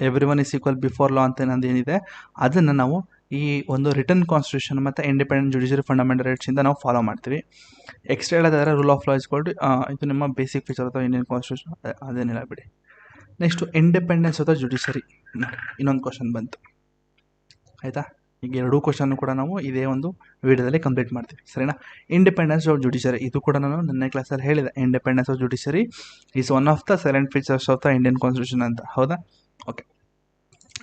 every one is equal before ಲಾ ಅಂತ ಏನಿದೆ ಅದನ್ನು ನಾವು ಈ ಒಂದು ರಿಟರ್ನ್ ಕಾನ್ಸ್ಟಿಟ್ಯೂಷನ್ ಮತ್ತು ಇಂಡಿಪೆಂಡೆಂಟ್ ಜುಡಿಷರಿ ಫಂಡಮೆಂಟಲ್ ರೈಟ್ಸಿಂದ ನಾವು ಫಾಲೋ ಮಾಡ್ತೀವಿ. ಎಕ್ಸ್ಟ್ರಾ ಹೇಳೋದಾದ್ರೆ ರೂಲ್ ಆಫ್ ಲಾ ಇಸ್ಕೊಲ್ಟು ಇದು ನಿಮ್ಮ ಬೇಸಿಕ್ ಫೀಚರ್ ಅಥವಾ ಇಂಡಿಯನ್ ಕಾನ್ಸ್ಟಿಟ್ಯೂಷನ್, ಅದೇನಿಲ್ಲ ಬಿಡಿ. Next independence of the judiciary, ಇನ್ನೊಂದು ಕ್ವಶನ್ ಬಂತು ಆಯಿತಾ. ಈಗ ಎರಡೂ ಕ್ವಶನ್ನು ಕೂಡ ನಾವು ಇದೇ ಒಂದು ವಿಡಿಯೋದಲ್ಲಿ ಕಂಪ್ಲೀಟ್ ಮಾಡ್ತೀವಿ, ಸರಿನಾ. ಇಂಡಿಪೆಂಡೆನ್ಸ್ ಆಫ್ ಜುಡಿಷರಿ, ಇದು ಕೂಡ ನಾನು ನನ್ನ ಕ್ಲಾಸಲ್ಲಿ ಹೇಳಿದೆ. Independence of judiciary is one of the silent features of the Indian constitution ಅಂತ, ಹೌದಾ. ಓಕೆ.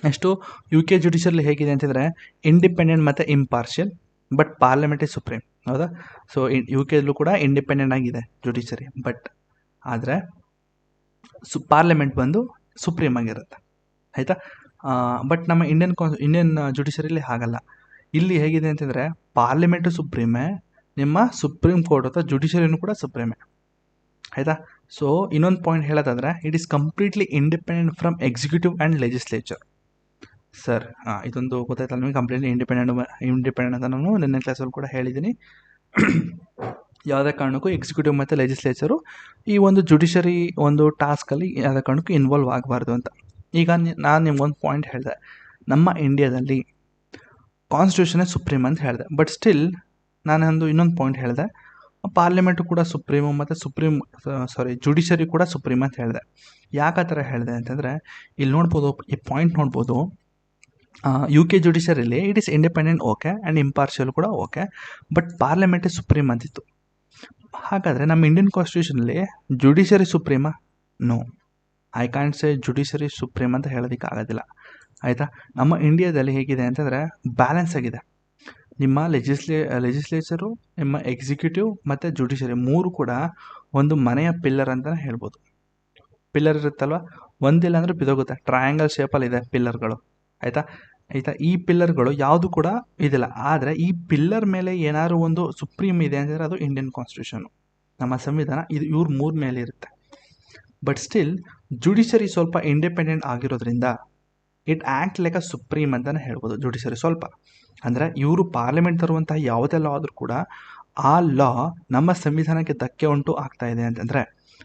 ನೆಕ್ಸ್ಟು UK ಜುಡಿಷರಿ ಹೇಗಿದೆ ಅಂತಂದರೆ ಇಂಡಿಪೆಂಡೆಂಟ್ ಮತ್ತು impartial, but parliament is supreme, ಹೌದಾ. ಸೊ UKಯಲ್ಲೂ ಕೂಡ ಇಂಡಿಪೆಂಡೆಂಟ್ ಆಗಿದೆ ಜುಡಿಷರಿ, ಆದರೆ ಪಾರ್ಲಿಮೆಂಟ್ ಬಂದು ಸುಪ್ರೀಂ ಆಗಿರುತ್ತೆ, ಆಯಿತಾ. ಬಟ್ ನಮ್ಮ ಇಂಡಿಯನ್ ಜುಡಿಷರಿಯಲ್ಲಿ ಹಾಗಲ್ಲ. ಇಲ್ಲಿ ಹೇಗಿದೆ ಅಂತಂದರೆ ಪಾರ್ಲಿಮೆಂಟು ಸುಪ್ರೀಮೇ, ನಿಮ್ಮ ಸುಪ್ರೀಂ ಕೋರ್ಟ್ ಅಥವಾ ಜುಡಿಷರಿನೂ ಕೂಡ ಸುಪ್ರೀಮೇ, ಆಯಿತಾ. ಸೊ ಇನ್ನೊಂದು ಪಾಯಿಂಟ್ ಹೇಳೋದಾದರೆ it is completely independent from executive and legislature. Sir ಇದೊಂದು ಗೊತ್ತಾಯ್ತಲ್ಲ ನಿಮಗೆ, ಕಂಪ್ಲೀಟ್ಲಿ ಇಂಡಿಪೆಂಡೆಂಟ್ ಅಂತ ನಾನು ನಿನ್ನೆ ಕ್ಲಾಸಲ್ಲಿ ಕೂಡ ಹೇಳಿದ್ದೀನಿ. ಯಾವುದೇ ಕಾರಣಕ್ಕೂ ಎಕ್ಸಿಕ್ಯೂಟಿವ್ ಮತ್ತು ಲೆಜಿಸ್ಲೇಚರು ಈ ಒಂದು ಜುಡಿಷರಿ ಒಂದು ಟಾಸ್ಕಲ್ಲಿ ಯಾವುದೇ ಕಾರಣಕ್ಕೂ ಇನ್ವಾಲ್ವ್ ಆಗಬಾರ್ದು ಅಂತ. ಈಗ ನಾನು ನಿಮ್ಗೊಂದು ಪಾಯಿಂಟ್ ಹೇಳಿದೆ, ನಮ್ಮ ಇಂಡಿಯಾದಲ್ಲಿ ಕಾನ್ಸ್ಟಿಟ್ಯೂಷನೇ ಸುಪ್ರೀಮ್ ಅಂತ ಹೇಳಿದೆ, ಬಟ್ ಸ್ಟಿಲ್ ನಾನೊಂದು ಇನ್ನೊಂದು ಪಾಯಿಂಟ್ ಹೇಳಿದೆ, ಪಾರ್ಲಿಮೆಂಟು ಕೂಡ ಸುಪ್ರೀಮು ಮತ್ತು ಜುಡಿಷರಿ ಕೂಡ ಸುಪ್ರೀಮ್ ಅಂತ ಹೇಳಿದೆ. ಯಾಕೆ ಆ ಥರ ಹೇಳಿದೆ ಅಂತಂದರೆ ಇಲ್ಲಿ ನೋಡ್ಬೋದು, ಈ ಪಾಯಿಂಟ್ ನೋಡ್ಬೋದು, UK ಜುಡಿಷರಿಯಲ್ಲಿ it is independent okay and impartial ಕೂಡ okay, but parliament is supreme ಅಂತಿತ್ತು. ಹಾಗಾದರೆ ನಮ್ಮ ಇಂಡಿಯನ್ ಕಾನ್ಸ್ಟಿಟ್ಯೂಷನಲ್ಲಿ ಜುಡಿಷರಿ ಸುಪ್ರೀಮಾ? No, I can't say judiciary supreme ಅಂತ ಹೇಳೋದಕ್ಕೆ ಆಗೋದಿಲ್ಲ, ಆಯಿತಾ. ನಮ್ಮ ಇಂಡಿಯಾದಲ್ಲಿ ಹೇಗಿದೆ ಅಂತಂದರೆ ಬ್ಯಾಲೆನ್ಸ್ ಆಗಿದೆ. ನಿಮ್ಮ ಲೆಜಿಸ್ಲೇಚರು, ನಿಮ್ಮ ಎಕ್ಸಿಕ್ಯೂಟಿವ್ ಮತ್ತು ಜುಡಿಷರಿ ಮೂರು ಕೂಡ ಒಂದು ಮನೆಯ ಪಿಲ್ಲರ್ ಅಂತಲೇ ಹೇಳ್ಬೋದು. ಪಿಲ್ಲರ್ ಇರುತ್ತಲ್ವ, ಒಂದಿಲ್ಲ ಅಂದರೆ ಬಿದೋಗುತ್ತೆ. ಟ್ರಯಾಂಗಲ್ ಶೇಪಲ್ಲಿದೆ ಪಿಲ್ಲರ್ಗಳು, ಆಯಿತಾ. ಈ ಪಿಲ್ಲರ್ಗಳು ಯಾವುದು ಕೂಡ ಇದಿಲ್ಲ. ಆದರೆ ಈ ಪಿಲ್ಲರ್ ಮೇಲೆ ಏನಾದರೂ ಒಂದು ಸುಪ್ರೀಮ್ ಇದೆ ಅಂತಂದರೆ ಅದು ಇಂಡಿಯನ್ ಕಾನ್ಸ್ಟಿಟ್ಯೂಷನು, ನಮ್ಮ ಸಂವಿಧಾನ, ಇವ್ರ ಮೂರ ಮೇಲೆ ಇರುತ್ತೆ. ಬಟ್ ಸ್ಟಿಲ್ ಜುಡಿಷರಿ ಸ್ವಲ್ಪ ಇಂಡಿಪೆಂಡೆಂಟ್ ಆಗಿರೋದ್ರಿಂದ it act like a supreme ಅಂತಲೇ ಹೇಳ್ಬೋದು. ಜುಡಿಷರಿ ಸ್ವಲ್ಪ ಅಂದರೆ ಇವರು ಪಾರ್ಲಿಮೆಂಟ್ ತರುವಂತಹ ಯಾವುದೇ ಲಾ ಆದರೂ ಕೂಡ ಆ ಲಾ ನಮ್ಮ ಸಂವಿಧಾನಕ್ಕೆ ಧಕ್ಕೆ ಉಂಟು ಆಗ್ತಾ ಇದೆ ಅಂತಂದರೆ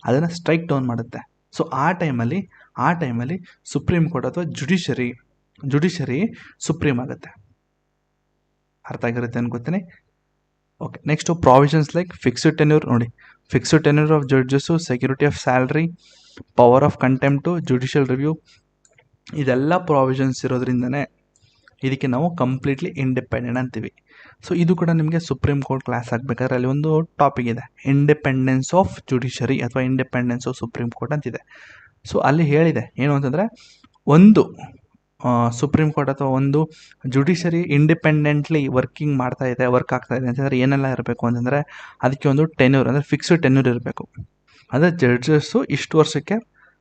ಅದನ್ನು ಸ್ಟ್ರೈಕ್ ಡೌನ್ ಮಾಡುತ್ತೆ. ಸೊ ಆ ಟೈಮಲ್ಲಿ ಸುಪ್ರೀಂ ಕೋರ್ಟ್ ಅಥವಾ ಜುಡಿಷರಿ ಸುಪ್ರೀಮ್ ಆಗುತ್ತೆ. ಅರ್ಥ ಆಗಿರುತ್ತೆ ಅನ್ಕೋತೀನಿ. Okay. Next provisions like fixed tenure, ನೋಡಿ, fixed tenure of judges, security of salary, power of contempt, judicial review, ಇದೆಲ್ಲ ಪ್ರಾವಿಷನ್ಸ್ ಇರೋದ್ರಿಂದನೇ ಇದಕ್ಕೆ ನಾವು ಕಂಪ್ಲೀಟ್ಲಿ ಇಂಡಿಪೆಂಡೆಂಟ್ ಅಂತೀವಿ. ಸೊ ಇದು ಕೂಡ ನಿಮಗೆ ಸುಪ್ರೀಂ ಕೋರ್ಟ್ ಕ್ಲಾಸ್ ಆಗಬೇಕಾದ್ರೆ ಅಲ್ಲಿ ಒಂದು ಟಾಪಿಕ್ ಇದೆ, ಇಂಡಿಪೆಂಡೆನ್ಸ್ ಆಫ್ ಜುಡಿಷರಿ ಅಥವಾ ಇಂಡಿಪೆಂಡೆನ್ಸ್ ಆಫ್ ಸುಪ್ರೀಂ ಕೋರ್ಟ್ ಅಂತಿದೆ. ಸೊ ಅಲ್ಲಿ ಹೇಳಿದೆ ಏನು ಅಂತಂದರೆ, ಒಂದು ಸುಪ್ರೀಂ ಕೋರ್ಟ್ ಅಥವಾ ಒಂದು ಜುಡಿಷರಿ ಇಂಡಿಪೆಂಡೆಂಟ್ಲಿ ವರ್ಕ್ ಆಗ್ತಾ ಇದೆ ಅಂತಂದರೆ ಏನೆಲ್ಲ ಇರಬೇಕು ಅಂತಂದರೆ ಅದಕ್ಕೆ ಒಂದು ಟೆನ್ಯೂರ್ ಅಂದರೆ ಫಿಕ್ಸ್ಡ್ ಟೆನ್ಯೂರ್ ಇರಬೇಕು. ಅಂದರೆ ಜಡ್ಜಸ್ಸು ಇಷ್ಟು ವರ್ಷಕ್ಕೆ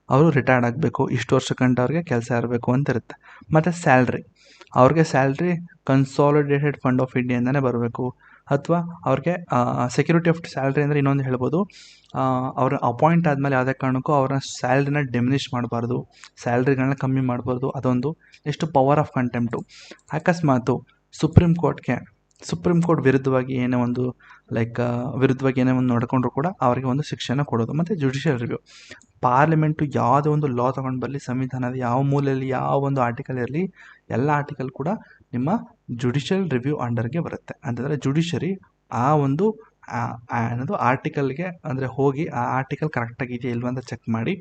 ಅವರು ರಿಟೈರ್ಡ್ ಆಗಬೇಕು, ಇಷ್ಟು ವರ್ಷಕ್ಕಂಟ ಅವ್ರಿಗೆ ಕೆಲಸ ಇರಬೇಕು ಅಂತ ಇರುತ್ತೆ. ಮತ್ತು ಅವ್ರಿಗೆ ಸ್ಯಾಲ್ರಿ ಕನ್ಸಾಲಿಡೇಟೆಡ್ ಫಂಡ್ ಆಫ್ ಇಂಡಿಯಾಯಿಂದನೇ ಬರಬೇಕು. ಅಥವಾ ಅವ್ರಿಗೆ ಸೆಕ್ಯೂರಿಟಿ ಆಫ್ ಸ್ಯಾಲ್ರಿ ಅಂದರೆ ಇನ್ನೊಂದು ಹೇಳ್ಬೋದು, ಅವ್ರ ಅಪಾಯಿಂಟ್ ಆದಮೇಲೆ ಯಾವುದೇ ಕಾರಣಕ್ಕೂ ಅವರ ಸ್ಯಾಲ್ರಿನ ಡಿಮಿನಿಷ್ ಮಾಡಬಾರ್ದು, ಸ್ಯಾಲ್ರಿಗಳನ್ನ ಕಮ್ಮಿ ಮಾಡಬಾರ್ದು, ಅದೊಂದು. ಎಷ್ಟು ಪವರ್ ಆಫ್ ಕಂಟೆಂಪ್ಟು, ಅಕಸ್ಮಾತು ಸುಪ್ರೀಂ ಕೋರ್ಟ್ ವಿರುದ್ಧವಾಗಿ ಏನೇ ಒಂದು ನಡ್ಕೊಂಡ್ರು ಕೂಡ ಅವರಿಗೆ ಒಂದು ಶಿಕ್ಷೆನ ಕೊಡೋದು. ಮತ್ತು ಜುಡಿಷಿಯಲ್ ರಿವ್ಯೂ, ಪಾರ್ಲಿಮೆಂಟು ಯಾವುದೇ ಒಂದು ಲಾ ತೊಗೊಂಡು ಬರಲಿ, ಸಂವಿಧಾನದ ಯಾವ ಮೂಲೆಯಲ್ಲಿ ಯಾವ ಒಂದು ಆರ್ಟಿಕಲ್ ಇರಲಿ, ಎಲ್ಲ ಆರ್ಟಿಕಲ್ ಕೂಡ ನಿಮ್ಮ ಜುಡಿಷಿಯಲ್ ರಿವ್ಯೂ ಅಂಡರ್ಗೆ ಬರುತ್ತೆ. ಅಂತಂದರೆ ಜುಡಿಷರಿ ಆ ಒಂದು ಏನದು ಆರ್ಟಿಕಲ್ಗೆ ಅಂದರೆ ಹೋಗಿ ಆ ಆರ್ಟಿಕಲ್ ಕರೆಕ್ಟಾಗಿದೆಯಾ ಇಲ್ವ ಅಂತ ಚೆಕ್ ಮಾಡಿ,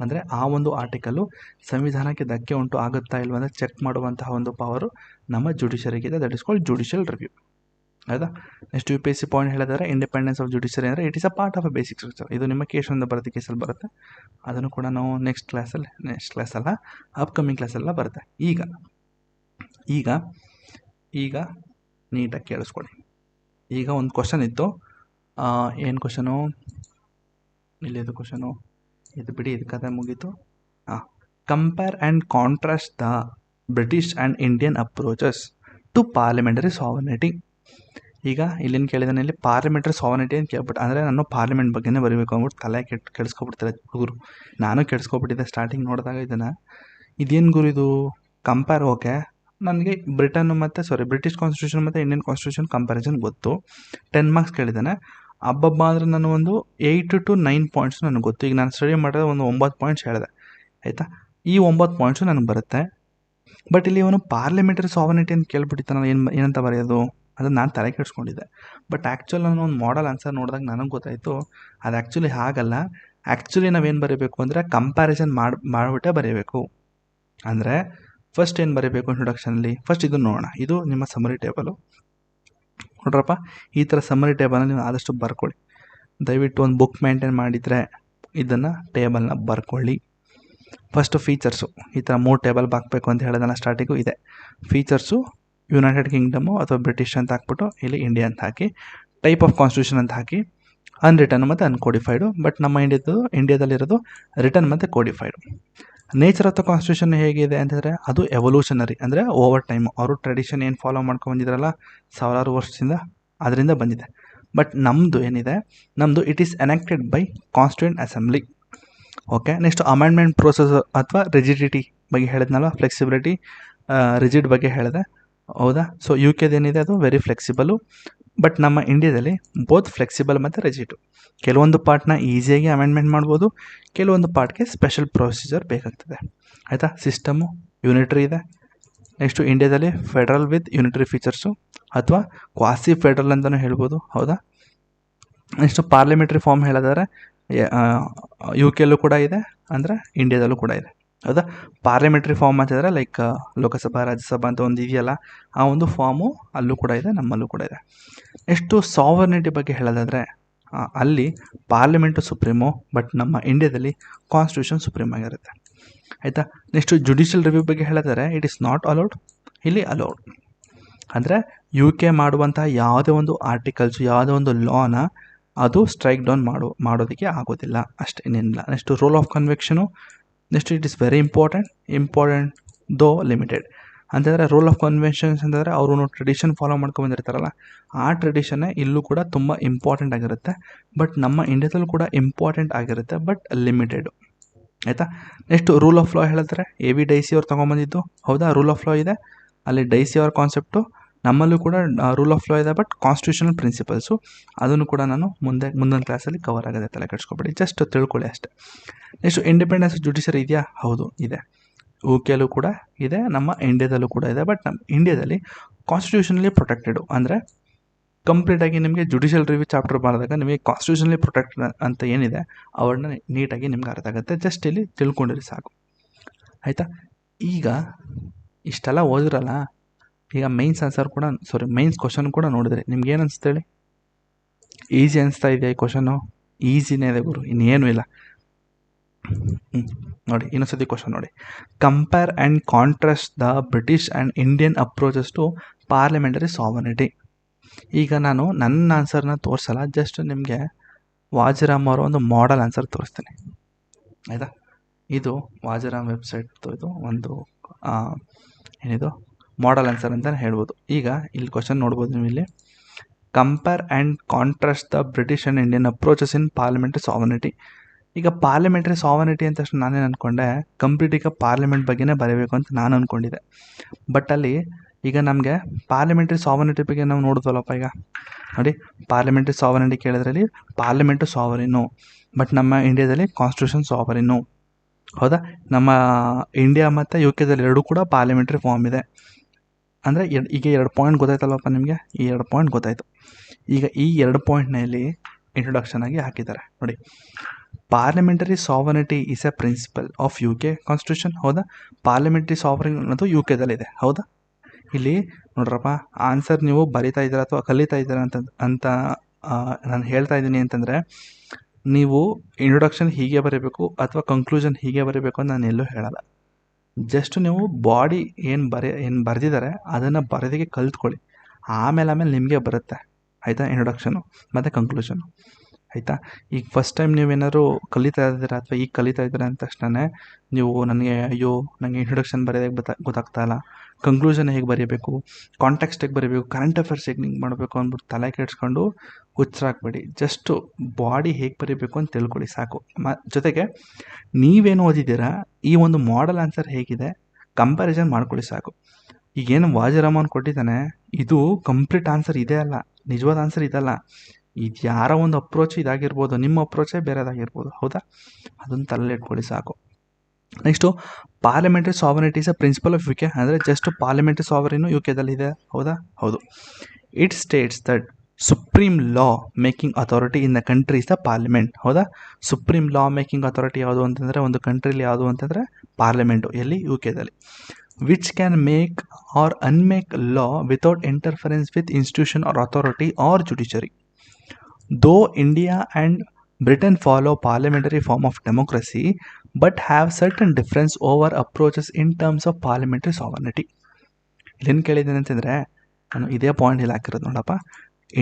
ಅಂದರೆ ಆ ಒಂದು ಆರ್ಟಿಕಲ್ಲು ಸಂವಿಧಾನಕ್ಕೆ ಧಕ್ಕೆ ಉಂಟು ಆಗುತ್ತಾ ಇಲ್ವ ಅಂತ ಚೆಕ್ ಮಾಡುವಂತಹ ಒಂದು ಪವರು ನಮ್ಮ ಜುಡಿಷರಿಗಿದೆ. That is called judicial review, ಆಯಿತಾ. ನೆಕ್ಸ್ಟ್ UPSC ಪಾಯಿಂಟ್ ಹೇಳಿದರೆ ಇಂಡಿಪೆಂಡೆನ್ಸ್ ಆಫ್ ಜುಡಿಷರಿ ಅಂದರೆ it is a part of a basic structure. ಇದು ನಿಮ್ಮ ಕೇಸೊಂದು ಬರುತ್ತೆ, ಕೇಸಲ್ಲಿ ಬರುತ್ತೆ. ಅದನ್ನು ಕೂಡ ನಾವು ನೆಕ್ಸ್ಟ್ ಕ್ಲಾಸಲ್ಲ ಅಪ್ಕಮಿಂಗ್ ಕ್ಲಾಸೆಲ್ಲ ಬರುತ್ತೆ. ಈಗ ನೀಟಾಗಿ ಕೇಳಿಸ್ಕೊಳ್ಳಿ. ಈಗ ಒಂದು ಕ್ವಶನ್ ಇತ್ತು, ಏನು ಕ್ವಶನು, ಇಲ್ಲಿದು ಕ್ವಶನು, ಇದು ಬಿಡಿ, ಇದು ಕಥೆ ಮುಗೀತು. Compare and contrast the British and Indian approaches to parliamentary sovereignty. ಈಗ ಇಲ್ಲೇನು ಕೇಳಿದಾನೆ, ಇಲ್ಲಿ ಪಾರ್ಲಿಮೆಂಟ್ರಿ ಸಾವರ್ನಿಟಿ ಅಂತ ಕೇಳ್ಬಿಟ್ಟು, ಅಂದರೆ ನಾನು ಪಾರ್ಲಿಮೆಂಟ್ ಬಗ್ಗೆನೇ ಬರೀಬೇಕು ಅಂದ್ಬಿಟ್ಟು ತಲೆ ಕೆಡಿಸ್ಕೊಬಿಡ್ತಾರೆ ಹುಡುಗರು. ನಾನು ಕೆಡಿಸ್ಕೊಬಿಟ್ಟಿದ್ದೆ ಸ್ಟಾರ್ಟಿಂಗ್ ನೋಡಿದಾಗ ಇದನ್ನು. ಇದೇನು ಗುರು ಇದು ಕಂಪೇರ್, ಓಕೆ ನನಗೆ ಬ್ರಿಟಿಷ್ ಕಾನ್ಸ್ಟಿಟ್ಯೂಷನ್ ಮತ್ತು ಇಂಡಿಯನ್ ಕಾನ್ಸ್ಟಿಟ್ಯೂಷನ್ ಕಂಪ್ಯಾರಿಸನ್ ಗೊತ್ತು. 10 ಮಾರ್ಕ್ಸ್ ಕೇಳಿದ್ದಾನೆ. ಹಬ್ಬಬ್ಬ ಅಂದರೆ ನಾನು ಒಂದು 8 to 9 ಪಾಯಿಂಟ್ಸ್ ನನಗೆ ಗೊತ್ತು. ಈಗ ನಾನು ಸ್ಟಡಿ ಮಾಡಿದ್ರೆ ಒಂದು 9 ಪಾಯಿಂಟ್ಸ್ ಹೇಳಿದೆ, ಆಯಿತಾ. ಈ 9 ಪಾಯಿಂಟ್ಸು ನನಗೆ ಬರುತ್ತೆ. ಬಟ್ ಇಲ್ಲಿ ಇವನು ಪಾರ್ಲಿಮೆಂಟರಿ ಸಾವರ್ನಿಟಿ ಅಂತ ಕೇಳ್ಬಿಟ್ಟಿತ್ತು, ನಾನು ಏನಂತ ಬರೆಯೋದು ಅದನ್ನು ನಾನು ತಲೆ ಕೆಡಿಸ್ಕೊಂಡಿದ್ದೆ. ಬಟ್ ಆ್ಯಕ್ಚುಲಿ ನಾನು ಒಂದು ಮಾಡಲ್ ಆನ್ಸರ್ ನೋಡಿದಾಗ ನನಗೆ ಗೊತ್ತಾಯಿತು ಅದು ಆ್ಯಕ್ಚುಲಿ ಹಾಗಲ್ಲ. ಆ್ಯಕ್ಚುಲಿ ನಾವೇನು ಬರೀಬೇಕು ಅಂದರೆ ಕಂಪ್ಯಾರಿಸನ್ ಮಾಡಿಬಿಟ್ಟೆ ಬರೀಬೇಕು. ಅಂದರೆ ಫಸ್ಟ್ ಏನು ಬರೀಬೇಕು ಇಂಟ್ರೊಡಕ್ಷನಲ್ಲಿ, ಫಸ್ಟ್ ಇದನ್ನು ನೋಡೋಣ. ಇದು ನಿಮ್ಮ ಸಮರಿ ಟೇಬಲು ನೋಡ್ರಪ್ಪ. ಈ ಥರ ಸಮರಿ ಟೇಬಲ್ನ ನೀವು ಆದಷ್ಟು ಬರ್ಕೊಳ್ಳಿ. ದಯವಿಟ್ಟು ಒಂದು ಬುಕ್ ಮೇಂಟೈನ್ ಮಾಡಿದರೆ ಇದನ್ನು ಟೇಬಲ್ನ ಬರ್ಕೊಳ್ಳಿ. ಫಸ್ಟು ಫೀಚರ್ಸು, ಈ ಥರ 3 ಟೇಬಲ್ ಹಾಕಬೇಕು ಅಂತ ಹೇಳಿದಲ್ಲ ಸ್ಟಾರ್ಟಿಂಗು. ಇದೆ ಫೀಚರ್ಸು, ಯುನೈಟೆಡ್ ಕಿಂಗ್ಡಮು ಅಥವಾ ಬ್ರಿಟಿಷ್ ಅಂತ ಹಾಕ್ಬಿಟ್ಟು ಇಲ್ಲಿ ಇಂಡಿಯಾ ಅಂತ ಹಾಕಿ, ಟೈಪ್ ಆಫ್ ಕಾನ್ಸ್ಟಿಟ್ಯೂಷನ್ ಅಂತ ಹಾಕಿ, ಅನ್ರಿಟನ್ ಮತ್ತು ಅನ್ಕೋಡಿಫೈಡು. ಬಟ್ ನಮ್ಮ ಇಂಡಿಯಾದಲ್ಲಿರೋದು ರಿಟರ್ನ್ ಮತ್ತು ಕೋಡಿಫೈಡು. ನೇಚರ್ ಆಫ್ ದ ಕಾನ್ಸ್ಟಿಟ್ಯೂಷನ್ ಹೇಗಿದೆ ಅಂತಂದರೆ ಅದು ಎವಲ್ಯೂಷನರಿ, ಅಂದರೆ ಓವರ್ ಟೈಮು ಅವರು ಟ್ರೆಡಿಷನ್ ಏನು ಫಾಲೋ ಮಾಡ್ಕೊಂಡ್ಬಂದಿದ್ರಲ್ಲ ಸಾವಿರಾರು ವರ್ಷದಿಂದ ಅದರಿಂದ ಬಂದಿದೆ. ಬಟ್ ನಮ್ಮದು ಏನಿದೆ, ನಮ್ಮದು it is enacted by constituent assembly. Okay, next amendment process ಅಥವಾ ರಿಜಿಡಿಟಿ ಬಗ್ಗೆ ಹೇಳಿದ್ನಲ್ಲ, ಫ್ಲೆಕ್ಸಿಬಿಲಿಟಿ ರಿಜಿಡ್ ಬಗ್ಗೆ ಹೇಳಿದೆ, ಹೌದಾ. ಸೊ ಯು ಕೆದೇನಿದೆ ಅದು ವೆರಿ ಫ್ಲೆಕ್ಸಿಬಲು. ಬಟ್ ನಮ್ಮ ಇಂಡಿಯಾದಲ್ಲಿ ಬೋತ್ ಫ್ಲೆಕ್ಸಿಬಲ್ ಮತ್ತು ರಿಜಿಡು. ಕೆಲವೊಂದು ಪಾರ್ಟ್ನ ಈಸಿಯಾಗಿ ಅಮೆಂಡ್ಮೆಂಟ್ ಮಾಡ್ಬೋದು, ಕೆಲವೊಂದು ಪಾರ್ಟ್ಗೆ ಸ್ಪೆಷಲ್ ಪ್ರೊಸೀಜರ್ ಬೇಕಾಗ್ತದೆ, ಆಯಿತಾ. ಸಿಸ್ಟಮು ಯೂನಿಟ್ರಿ ಇದೆ. ನೆಕ್ಸ್ಟು ಇಂಡಿಯಾದಲ್ಲಿ ಫೆಡ್ರಲ್ ವಿತ್ ಯೂನಿಟ್ರಿ ಫೀಚರ್ಸು ಅಥವಾ ಕ್ವಾಸಿ ಫೆಡ್ರಲ್ ಅಂತಲೂ ಹೇಳ್ಬೋದು, ಹೌದಾ. ನೆಕ್ಸ್ಟು ಪಾರ್ಲಿಮೆಂಟ್ರಿ ಫಾರ್ಮ್ ಹೇಳಿದರೆ ಯು ಕೆಲ್ಲೂ ಕೂಡ ಇದೆ, ಅಂದರೆ ಇಂಡಿಯಾದಲ್ಲೂ ಕೂಡ ಇದೆ, ಹೌದಾ. ಪಾರ್ಲಿಮೆಂಟ್ರಿ ಫಾರ್ಮ್ ಅಂತಂದರೆ ಲೈಕ್ ಲೋಕಸಭಾ ರಾಜ್ಯಸಭಾ ಅಂತ ಒಂದು ಇದೆಯಲ್ಲ, ಆ ಒಂದು ಫಾರ್ಮು ಅಲ್ಲೂ ಕೂಡ ಇದೆ, ನಮ್ಮಲ್ಲೂ ಕೂಡ ಇದೆ. ನೆಕ್ಸ್ಟು ಸಾವರ್ನಿಟಿ ಬಗ್ಗೆ ಹೇಳೋದಾದರೆ ಅಲ್ಲಿ ಪಾರ್ಲಿಮೆಂಟು ಸುಪ್ರೀಮು, ಬಟ್ ನಮ್ಮ ಇಂಡಿಯಾದಲ್ಲಿ ಕಾನ್ಸ್ಟಿಟ್ಯೂಷನ್ ಸುಪ್ರೀಮ್ ಆಗಿರುತ್ತೆ, ಆಯಿತಾ. ನೆಕ್ಸ್ಟು ಜುಡಿಷಿಯಲ್ ರಿವ್ಯೂ ಬಗ್ಗೆ ಹೇಳಿದರೆ ಇಟ್ ಈಸ್ ನಾಟ್ ಅಲೌಡ್, ಇಲ್ಲಿ ಅಲೌಡ್. ಅಂದರೆ ಯು ಕೆ ಮಾಡುವಂತಹ ಯಾವುದೇ ಒಂದು ಆರ್ಟಿಕಲ್ಸು, ಯಾವುದೇ ಒಂದು ಲಾನ ಅದು ಸ್ಟ್ರೈಕ್ ಡೌನ್ ಮಾಡೋದಕ್ಕೆ ಆಗೋದಿಲ್ಲ, ಅಷ್ಟೇ, ಇನ್ನೇನಿಲ್ಲ. Next rule of convention. Next it is very important though limited. ಅಂತಂದರೆ ರೂಲ್ ಆಫ್ ಕನ್ವೆನ್ಷನ್ಸ್ ಅಂತಂದರೆ ಅವರು ಟ್ರೆಡಿಷನ್ ಫಾಲೋ ಮಾಡ್ಕೊಂಡ್ಬಂದಿರ್ತಾರಲ್ಲ, ಆ ಟ್ರೆಡಿಷನ್ನೇ ಇಲ್ಲೂ ಕೂಡ ತುಂಬ ಇಂಪಾರ್ಟೆಂಟ್ ಆಗಿರುತ್ತೆ. ಬಟ್ ನಮ್ಮ ಇಂಡಿಯಾದಲ್ಲೂ ಕೂಡ ಇಂಪಾರ್ಟೆಂಟ್ ಆಗಿರುತ್ತೆ, ಬಟ್ ಲಿಮಿಟೆಡು, ಆಯಿತಾ. ನೆಕ್ಸ್ಟ್ ರೂಲ್ ಆಫ್ ಲಾ ಹೇಳಿದ್ರೆ AV ಡೈಸಿ ಅವ್ರು ತೊಗೊಂಬಂದಿದ್ದು, ಹೌದಾ. ರೂಲ್ ಆಫ್ ಲಾ ಇದೆ, ಅಲ್ಲಿ ಡೈಸಿ ಅವ್ರ ಕಾನ್ಸೆಪ್ಟು. ನಮ್ಮಲ್ಲೂ ಕೂಡ ರೂಲ್ ಆಫ್ ಲಾ ಇದೆ, ಬಟ್ ಕಾನ್ಸ್ಟಿಟ್ಯೂಷನಲ್ ಪ್ರಿನ್ಸಿಪಲ್ಸು ಅದನ್ನು ಕೂಡ ನಾನು ಮುಂದಿನ ಕ್ಲಾಸಲ್ಲಿ ಕವರ್ ಆಗೋದೆ, ತಲೆ ಕೆಡಿಸ್ಕೊಬೇಡಿ, ಜಸ್ಟ್ ತಿಳ್ಕೊಳ್ಳಿ ಅಷ್ಟೇ. ನೆಕ್ಸ್ಟ್ ಇಂಡಿಪೆಂಡೆನ್ಸ್ ಜುಡಿಷರಿ ಇದೆಯಾ, ಹೌದು ಇದೆ. ಯು ಕೆಲ್ಲೂ ಕೂಡ ಇದೆ, ನಮ್ಮ ಇಂಡಿಯಾದಲ್ಲೂ ಕೂಡ ಇದೆ. ಬಟ್ ನಮ್ಮ ಇಂಡಿಯಾದಲ್ಲಿ ಕಾನ್ಸ್ಟಿಟ್ಯೂಷನಲಿ ಪ್ರೊಟೆಕ್ಟೆಡು, ಅಂದರೆ ಕಂಪ್ಲೀಟಾಗಿ ನಿಮಗೆ ಜುಡಿಷಿಯಲ್ ರಿವ್ಯೂ ಚಾಪ್ಟರ್ ಮಾಡಿದಾಗ ನಿಮಗೆ ಕಾನ್ಸ್ಟಿಟ್ಯೂಷನಲಿ ಪ್ರೊಟೆಕ್ಟೆಡ್ ಅಂತ ಏನಿದೆ ಅವ್ರನ್ನ ನೀಟಾಗಿ ನಿಮ್ಗೆ ಅರ್ಥ ಆಗುತ್ತೆ. ಜಸ್ಟ್ ಇಲ್ಲಿ ತಿಳ್ಕೊಂಡಿರಿ ಸಾಕು, ಆಯಿತಾ. ಈಗ ಇಷ್ಟೆಲ್ಲ ಓದಿರಲ್ಲ, ಈಗ ಮೈನ್ಸ್ ಕ್ವಶನ್ ಕೂಡ ನೋಡಿದ್ರೆ ನಿಮ್ಗೆ ಏನು ಅನಿಸ್ತು ಹೇಳಿ? ಈಸಿ ಅನಿಸ್ತಾ ಇದೆಯಾ ಈ ಕ್ವಶನು? ಈಸಿನೇ ಇದೆ ಗುರು, ಇನ್ನೇನು ಇಲ್ಲ. ನೋಡಿ ಇನ್ನೊಂದ್ಸತಿ ಕ್ವಶನ್ ನೋಡಿ. Compare and contrast the British and Indian approaches to parliamentary sovereignty. ಈಗ ನಾನು ನನ್ನ ಆನ್ಸರ್ನ ತೋರಿಸಲ್ಲ, ಜಸ್ಟ್ ನಿಮಗೆ ವಾಜಿರಾಮ್ ಅವರ ಒಂದು ಮಾಡಲ್ ಆನ್ಸರ್ ತೋರಿಸ್ತೀನಿ, ಆಯಿತಾ. ಇದು ವಾಜಿರಾಮ್ ವೆಬ್ಸೈಟ್ದು ಇದು ಒಂದು ಏನಿದು ಮಾಡಲ್ ಆನ್ಸರ್ ಅಂತಲೇ ಹೇಳ್ಬೋದು. ಈಗ ಇಲ್ಲಿ ಕ್ವಶನ್ ನೋಡ್ಬೋದು ನೀವು, ಇಲ್ಲಿ compare and contrast the British and Indian approaches in parliamentary sovereignty. ಈಗ ಪಾರ್ಲಿಮೆಂಟರಿ ಸಾವರ್ನಿಟಿ ಅಂತ ತಕ್ಷಣ ನಾನೇನು ಅಂದ್ಕೊಂಡೆ, ಕಂಪ್ಲೀಟ್ ಈಗ ಪಾರ್ಲಿಮೆಂಟ್ ಬಗ್ಗೆನೇ ಬರೀಬೇಕು ಅಂತ ನಾನು ಅಂದ್ಕೊಂಡಿದ್ದೆ. ಬಟ್ ಅಲ್ಲಿ ಈಗ ನಮಗೆ ಪಾರ್ಲಿಮೆಂಟರಿ ಸಾವರ್ನಿಟಿ ಬಗ್ಗೆ ನಾವು ನೋಡಿದ್ವಲ್ಲಪ್ಪ. ಈಗ ನೋಡಿ, ಪಾರ್ಲಿಮೆಂಟರಿ ಸಾವರ್ನಿಟಿ ಕೇಳಿದ್ರಲ್ಲಿ ಪಾರ್ಲಿಮೆಂಟು ಸಾವರಿನು, ಬಟ್ ನಮ್ಮ ಇಂಡಿಯಾದಲ್ಲಿ ಕಾನ್ಸ್ಟಿಟ್ಯೂಷನ್ ಸಾವರಿನು, ಹೌದಾ. ನಮ್ಮ ಇಂಡಿಯಾ ಮತ್ತು ಯು ಕೆದಲ್ಲಿ ಎರಡೂ ಕೂಡ ಪಾರ್ಲಿಮೆಂಟರಿ ಫಾರ್ಮ್ ಇದೆ. ಅಂದರೆ ಈಗ 2 ಪಾಯಿಂಟ್ ಗೊತ್ತಾಯ್ತಲ್ವಪ್ಪ ನಿಮಗೆ, ಈ 2 ಪಾಯಿಂಟ್ ಗೊತ್ತಾಯಿತು. ಈಗ ಈ 2 ಪಾಯಿಂಟ್ನ ಇಲ್ಲಿ ಇಂಟ್ರೊಡಕ್ಷನ್ ಆಗಿ ಹಾಕಿದ್ದಾರೆ ನೋಡಿ. Parliamentary sovereignty is a principle of U K constitution, ಹೌದಾ. ಪಾರ್ಲಿಮೆಂಟರಿ ಸಾವರಿನ್ ಅನ್ನೋದು ಯು ಕೆದಲ್ಲಿದೆ, ಹೌದಾ. ಇಲ್ಲಿ ನೋಡ್ರಪ್ಪ, ಆನ್ಸರ್ ನೀವು ಬರಿತಾ ಇದ್ದೀರಾ ಅಥವಾ ಕಲಿತಾ ಇದ್ದೀರಾ ಅಂತ ನಾನು ಹೇಳ್ತಾ ಇದ್ದೀನಿ ಅಂತಂದರೆ, ನೀವು ಇಂಟ್ರೊಡಕ್ಷನ್ ಹೀಗೆ ಬರೀಬೇಕು ಅಥವಾ ಕಂಕ್ಲೂಷನ್ ಹೀಗೆ ಬರೀಬೇಕು ಅಂತ ನಾನು ಎಲ್ಲೂ ಹೇಳಲ್ಲ. ಜಸ್ಟ್ ನೀವು ಬಾಡಿ ಏನು ಬರೆದಿದ್ದಾರೆ ಅದನ್ನು ಬರೋದಕ್ಕೆ ಕಲ್ತ್ಕೊಳ್ಳಿ, ಆಮೇಲೆ ನಿಮಗೆ ಬರುತ್ತೆ, ಆಯಿತಾ. ಇಂಟ್ರೊಡಕ್ಷನು ಮತ್ತು ಕಂಕ್ಲೂಷನು ಆಯಿತಾ. ಈಗ ಫಸ್ಟ್ ಟೈಮ್ ನೀವೇನಾದ್ರು ಕಲಿತಾ ಇದ್ದೀರಾ ಅಥವಾ ಈಗ ಕಲಿತಾ ಇದ್ದೀರಾ ಅಂದ ತಕ್ಷಣ ನೀವು ನನಗೆ ನನಗೆ ಇಂಟ್ರೊಡಕ್ಷನ್ ಬರೆಯೋದಕ್ಕೆ ಗೊತ್ತಾಗ್ತಾ ಇಲ್ಲ, ಕಂಕ್ಲೂಷನ್ ಹೇಗೆ ಬರೀಬೇಕು, ಕಾಂಟೆಕ್ಸ್ಟ್ ಹೇಗೆ ಬರೀಬೇಕು, ಕರೆಂಟ್ ಅಫೇರ್ಸ್ ಹೇಗೆ ನಿಂಗೆ ಮಾಡಬೇಕು ಅಂದ್ಬಿಟ್ಟು ತಲೆ ಕೆಡಿಸ್ಕೊಂಡು ಹುಚ್ಚರಾಗಬೇಡಿ. ಜಸ್ಟು ಬಾಡಿ ಹೇಗೆ ಬರೀಬೇಕು ಅಂತ ತಿಳ್ಕೊಳ್ಳಿ ಸಾಕು. ಜೊತೆಗೆ ನೀವೇನು ಓದಿದ್ದೀರಾ, ಈ ಒಂದು ಮಾಡಲ್ ಆನ್ಸರ್ ಹೇಗಿದೆ ಕಂಪ್ಯಾರಿಸನ್ ಮಾಡ್ಕೊಳ್ಳಿ ಸಾಕು. ಈಗೇನು ವಾಜಿರಾಮನ್ ಕೊಟ್ಟಿದ್ದಾನೆ ಇದು ಕಂಪ್ಲೀಟ್ ಆನ್ಸರ್ ಇದೇ ಅಲ್ಲ, ನಿಜವಾದ ಆನ್ಸರ್ ಇದಲ್ಲ. ಇದು ಯಾರೋ ಒಂದು ಅಪ್ರೋಚ್ ಇದಾಗಿರ್ಬೋದು, ನಿಮ್ಮ ಅಪ್ರೋಚೇ ಬೇರೆದಾಗಿರ್ಬೋದು. ಹೌದಾ, ಅದನ್ನು ತಲೆಯಲ್ಲಿ ಇಟ್ಕೊಳ್ಳಿ ಸಾಕು. Next parliamentary sovereignty is a principle of UK. ಅಂದರೆ ಜಸ್ಟ್ ಪಾರ್ಲಿಮೆಂಟ್ರಿ ಸಾವರಿನು UK-ದಲ್ಲಿದೆ. ಹೌದಾ, ಹೌದು. It states that supreme law making authority in the country is the parliament. ಹೌದಾ, ಸುಪ್ರೀಂ ಲಾ ಮೇಕಿಂಗ್ ಅಥಾರಿಟಿ ಯಾವುದು ಅಂತಂದರೆ ಒಂದು ಕಂಟ್ರಿಲಿ ಯಾವುದು ಅಂತಂದರೆ ಪಾರ್ಲಿಮೆಂಟು. ಎಲ್ಲಿ? UK-ದಲ್ಲಿ. which can make or unmake law without interference with institution or authority or judiciary. Though India and Britain follow parliamentary form of democracy but have certain difference over approaches in terms of parliamentary sovereignty. ಇಲ್ಲೇನು ಕೇಳಿದ್ದೇನೆ ಅಂತಂದರೆ, ನಾನು ಇದೇ point ಇಲ್ಲಿ ಹಾಕಿರೋದು ನೋಡಪ್ಪ.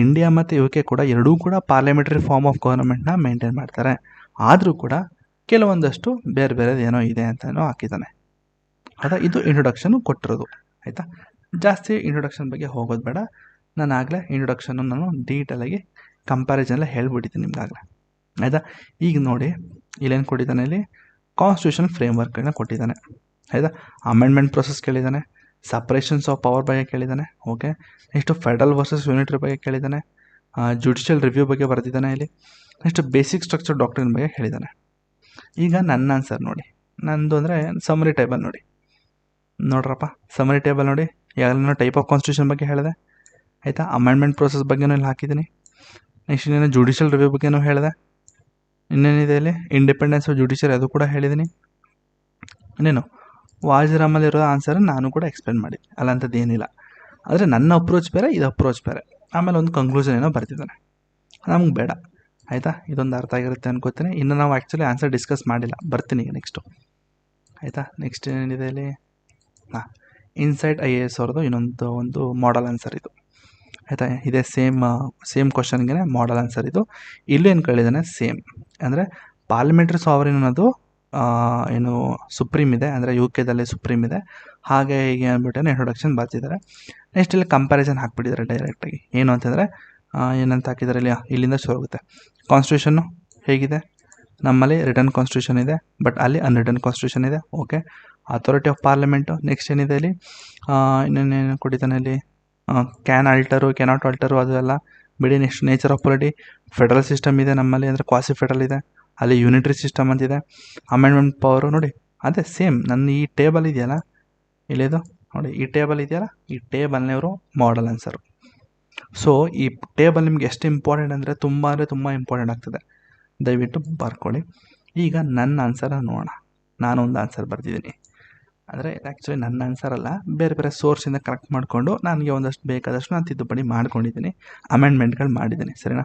India ಮತ್ತು UK ಕೂಡ ಎರಡೂ ಕೂಡ ಪಾರ್ಲಿಮೆಂಟರಿ ಫಾರ್ಮ್ ಆಫ್ ಗವರ್ನಮೆಂಟ್ನ ಮೇಂಟೈನ್ ಮಾಡ್ತಾರೆ. ಆದರೂ ಕೂಡ ಕೆಲವೊಂದಷ್ಟು ಬೇರೆ ಬೇರೆದು ಏನೋ ಇದೆ ಅಂತಲೂ ಹಾಕಿದ್ದಾನೆ. ಹೌದಾ, ಇದು ಇಂಟ್ರೊಡಕ್ಷನು ಕೊಟ್ಟಿರೋದು. ಆಯಿತಾ, ಜಾಸ್ತಿ ಇಂಟ್ರೊಡಕ್ಷನ್ ಬಗ್ಗೆ ಹೋಗೋದು ಬೇಡ. ನಾನು ಆಗಲೇ ಇಂಟ್ರೊಡಕ್ಷನ್ನು ನಾನು ಡೀಟೇಲಾಗಿ ಕಂಪ್ಯಾರಿಸನ್ಲ್ಲ ಹೇಳ್ಬಿಟ್ಟಿದ್ದೀನಿ ನಿಮ್ಗಾಗಲೇ. ಆಯಿತಾ, ಈಗ ನೋಡಿ ಇಲ್ಲೇನು ಕೊಟ್ಟಿದ್ದಾನೆ, ಇಲ್ಲಿ ಕಾನ್ಸ್ಟಿಟ್ಯೂಷನ್ ಫ್ರೇಮ್ವರ್ಕನ್ನು ಕೊಟ್ಟಿದ್ದಾನೆ. ಆಯಿತಾ, ಅಮೆಂಡ್ಮೆಂಟ್ ಪ್ರೊಸೆಸ್ ಕೇಳಿದ್ದಾನೆ, ಸಪ್ರೇಷನ್ಸ್ ಆಫ್ ಪವರ್ ಬಗ್ಗೆ ಕೇಳಿದ್ದಾನೆ. Okay, next federal versus unitary ಬಗ್ಗೆ ಕೇಳಿದ್ದಾನೆ, ಜುಡಿಷಿಯಲ್ ರಿವ್ಯೂ ಬಗ್ಗೆ ಬರೆದಿದ್ದಾನೆ ಇಲ್ಲಿ. ನೆಕ್ಸ್ಟ್ ಬೇಸಿಕ್ ಸ್ಟ್ರಕ್ಚರ್ ಡಾಕ್ಟ್ರಿನ್ ಬಗ್ಗೆ ಹೇಳಿದ್ದಾನೆ. ಈಗ ನನ್ನ ಆನ್ಸರ್ ನೋಡಿ, ನಂದು ಅಂದರೆ ಸಮರಿ ಟೇಬಲ್ ನೋಡಿ. ನೋಡ್ರಪ್ಪ, ಸಮರಿ ಟೇಬಲ್ ನೋಡಿ. ಯಾರು ಟೈಪ್ ಆಫ್ ಕಾನ್ಸ್ಟಿಟ್ಯೂಷನ್ ಬಗ್ಗೆ ಹೇಳಿದೆ. ಆಯಿತಾ, ಅಮೆಂಡ್ಮೆಂಟ್ ಪ್ರೊಸೆಸ್ ಬಗ್ಗೆನೂ ಇಲ್ಲಿ ಹಾಕಿದ್ದೀನಿ. ನೆಕ್ಸ್ಟ್ ಇನ್ನೇನು ಜುಡಿಷಿಯಲ್ ರಿವ್ಯೂ ಬಗ್ಗೆನೂ ಹೇಳಿದೆ. ಇನ್ನೇನಿದೆ ಇಲ್ಲಿ ಇಂಡಿಪೆಂಡೆನ್ಸ್ ಆಫ್ ಜುಡಿಷಿಯರಿ ಅದು ಕೂಡ ಹೇಳಿದ್ದೀನಿ. ಇನ್ನೇನು ವಾಜಿರಾಮಲ್ಲಿರೋ ಆನ್ಸರ್ ನಾನು ಕೂಡ ಎಕ್ಸ್ಪ್ಲೇನ್ ಮಾಡಿದ್ದೀನಿ, ಅಲ್ಲ ಅಂಥದ್ದು ಏನಿಲ್ಲ. ಆದರೆ ನನ್ನ ಅಪ್ರೋಚ್ ಬೇರೆ, ಇದು ಅಪ್ರೋಚ್ ಬೇರೆ. ಆಮೇಲೆ ಒಂದು ಕಂಕ್ಲೂಷನ್ ಏನೋ ಬರ್ತಿದ್ದಾನೆ, ನಮ್ಗೆ ಬೇಡ. ಆಯಿತಾ, ಇದೊಂದು ಅರ್ಥ ಆಗಿರುತ್ತೆ ಅನ್ಕೋತೀನಿ. ಇನ್ನು ನಾವು ಆ್ಯಕ್ಚುಲಿ ಆನ್ಸರ್ ಡಿಸ್ಕಸ್ ಮಾಡಿಲ್ಲ, ಬರ್ತೀನಿ ಈಗ ನೆಕ್ಸ್ಟು. ಆಯಿತಾ, ನೆಕ್ಸ್ಟ್ ಏನಿದೆ ಇಲ್ಲಿ, ಹಾಂ, ಇನ್ಸೈಡ್ IAS ಅವ್ರದ್ದು ಇನ್ನೊಂದು ಒಂದು ಮಾಡಲ್ ಆನ್ಸರ್ ಇದು. ಆಯಿತಾ, ಇದೇ ಸೇಮ್ ಕ್ವಶನ್ಗೆ ಮಾಡಲ್ ಆನ್ಸರ್ ಇದು. ಇಲ್ಲೂ ಏನು ಕೇಳಿದ್ದಾನೆ ಸೇಮ್, ಅಂದರೆ ಪಾರ್ಲಿಮೆಂಟ್ರಿ ಸಾವರಿನ್ ಅನ್ನೋದು ಏನು ಸುಪ್ರೀಮ್ ಇದೆ, ಅಂದರೆ UK-ದಲ್ಲಿ ಸುಪ್ರೀಮ್ ಇದೆ. ಹಾಗೆ ಹೀಗೆ ಅಂದ್ಬಿಟ್ಟು ಇಂಟ್ರೊಡಕ್ಷನ್ ಬರ್ತಿದ್ದಾರೆ. ನೆಕ್ಸ್ಟ್ ಇಲ್ಲಿ ಕಂಪ್ಯಾರಿಸನ್ ಹಾಕ್ಬಿಟ್ಟಿದ್ದಾರೆ ಡೈರೆಕ್ಟಾಗಿ. ಏನು ಅಂತಂದರೆ ಏನಂತ ಹಾಕಿದ್ದಾರೆ ಇಲ್ಲಿ, ಇಲ್ಲಿಂದ ಶುರು ಆಗುತ್ತೆ. ಕಾನ್ಸ್ಟಿಟ್ಯೂಷನ್ನು ಹೇಗಿದೆ, ನಮ್ಮಲ್ಲಿ ರಿಟರ್ನ್ ಕಾನ್ಸ್ಟಿಟ್ಯೂಷನ್ ಇದೆ, ಬಟ್ ಅಲ್ಲಿ ಅನ್ರಿಟರ್ನ್ ಕಾನ್ಸ್ಟಿಟ್ಯೂಷನ್ ಇದೆ. Okay, authority of parliament. Next ಏನಿದೆ ಇಲ್ಲಿ, ಇನ್ನೇನು ಕೊಟ್ಟಿದ್ದಾನೆ ಇಲ್ಲಿ, ಕ್ಯಾನ್ ಆಲ್ಟರು, ಕೆನಾಟ್ ಆಲ್ಟರು, ಅದು ಎಲ್ಲ ಬಿಡಿ. Next nature of polity, federal system ಇದೆ ನಮ್ಮಲ್ಲಿ, ಅಂದರೆ ಕ್ವಾಸಿ ಫೆಡರಲ್ ಇದೆ, ಅಲ್ಲಿ ಯೂನಿಟ್ರಿ ಸಿಸ್ಟಮ್ ಅಂತಿದೆ. ಅಮೆಂಡ್ಮೆಂಟ್ ಪವರು ನೋಡಿ, ಅದೇ ಸೇಮ್ ನನ್ನ ಈ ಟೇಬಲ್ ಇದೆಯಲ್ಲ, ಇಲ್ಲಿದು ನೋಡಿ, ಈ ಟೇಬಲ್ ಇದೆಯಲ್ಲ, ಈ ಟೇಬಲ್ನವರು ಮಾಡಲ್ ಆನ್ಸರು. ಸೊ ಈ ಟೇಬಲ್ ನಿಮ್ಗೆ ಎಷ್ಟು ಇಂಪಾರ್ಟೆಂಟ್ ಅಂದರೆ ತುಂಬ ಇಂಪಾರ್ಟೆಂಟ್ ಆಗ್ತದೆ, ದಯವಿಟ್ಟು ಬರ್ಕೊಳ್ಳಿ. ಈಗ ನನ್ನ ಆನ್ಸರ ನೋಡೋಣ. ನಾನೊಂದು ಆನ್ಸರ್ ಬರ್ತಿದ್ದೀನಿ, ಅಂದರೆ ಆ್ಯಕ್ಚುಲಿ ನನ್ನ ಆನ್ಸರ್ ಅಲ್ಲ, ಬೇರೆ ಬೇರೆ ಸೋರ್ಸಿಂದ ಕರೆಕ್ಟ್ ಮಾಡಿಕೊಂಡು ನನಗೆ ಒಂದಷ್ಟು ಬೇಕಾದಷ್ಟು ನಾನು ತಿದ್ದುಪಡಿ ಮಾಡ್ಕೊಂಡಿದ್ದೀನಿ, ಅಮೆಂಡ್ಮೆಂಟ್ಗಳು ಮಾಡಿದ್ದೀನಿ. ಸರಿನಾ?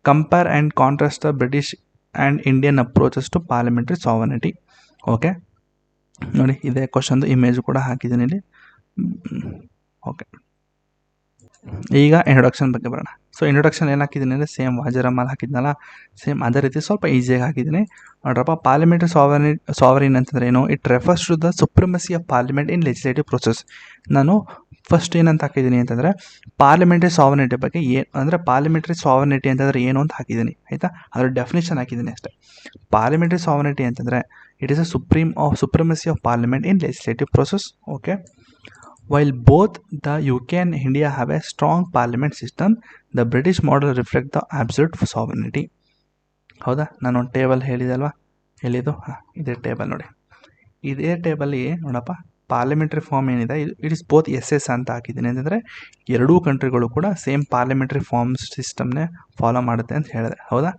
Compare and contrast the British and Indian approaches to parliamentary sovereignty. Okay, ನೋಡಿ ಇದೇ ಕ್ವಶನ್ದು ಇಮೇಜು ಕೂಡ ಹಾಕಿದ್ದೀನಿ ಇಲ್ಲಿ. ಓಕೆ, ಈಗ ಇಂಟ್ರೊಡಕ್ಷನ್ ಬಗ್ಗೆ ಬರೋಣ. ಸೊ ಇಂಟ್ರೊಡಕ್ಷನ್ ಏನು ಹಾಕಿದ್ದೀನಿ ಅಂದರೆ ಸೇಮ್ ವಾಜಿರಾಮಲ್ಲಿ ಹಾಕಿದ್ನಲ್ಲ, ಸೇಮ್ ಅದೇ ರೀತಿ ಸ್ವಲ್ಪ ಈಸಿಯಾಗಿ ಹಾಕಿದ್ದೀನಿ ನೋಡ್ರಪ್ಪ. ಪಾರ್ಲಿಮೆಂಟ್ರಿ ಸಾವರಿನ್ ಅಂತಂದರೆ ಏನು? It refers to the supremacy of parliament in legislative process. ನಾನು ಫಸ್ಟ್ ಏನಂತ ಹಾಕಿದ್ದೀನಿ ಅಂತಂದರೆ ಪಾರ್ಲಿಮೆಂಟ್ರಿ ಸಾವರ್ನಿಟಿ ಬಗ್ಗೆ ಏನು ಅಂದರೆ ಪಾರ್ಲಿಮೆಂಟ್ರಿ ಸಾವರ್ನಿಟಿ ಅಂತಂದರೆ ಏನು ಅಂತ ಹಾಕಿದ್ದೀನಿ. ಆಯಿತಾ, ಅದರ ಡೆಫಿನೇಷನ್ ಹಾಕಿದ್ದೀನಿ ಅಷ್ಟೇ. ಪಾರ್ಲಿಮೆಂಟ್ರಿ ಸಾವರ್ನಿಟಿ ಅಂತಂದರೆ it is a ಸುಪ್ರಿಮಸಿ of parliament in legislative process. Okay, while both the UK and India have a strong parliament system, the British model reflects the absolute sovereignty. ಹೌದಾ, ನಾನೊಂದು ಟೇಬಲ್ ಹೇಳಿದೆ ಅಲ್ವಾ, ಎಲ್ಲಿದು? ಹಾಂ, ಇದೇ table ನೋಡಿ. ಇದೇ ಟೇಬಲ್ಲಿ ನೋಡಪ್ಪ, ಪಾರ್ಲಿಮೆಂಟ್ರಿ ಫಾರ್ಮ್ ಏನಿದೆ ಇಟ್ ಇಸ್ ಬೋತ್ SS ಅಂತ ಹಾಕಿದ್ದೀನಿ. ಅಂತಂದರೆ ಎರಡೂ ಕಂಟ್ರಿಗಳು ಕೂಡ ಸೇಮ್ ಪಾರ್ಲಿಮೆಂಟ್ರಿ ಫಾರ್ಮ್ ಸಿಸ್ಟಮ್ನೇ ಫಾಲೋ ಮಾಡುತ್ತೆ ಅಂತ ಹೇಳಿದೆ. ಹೌದಾ,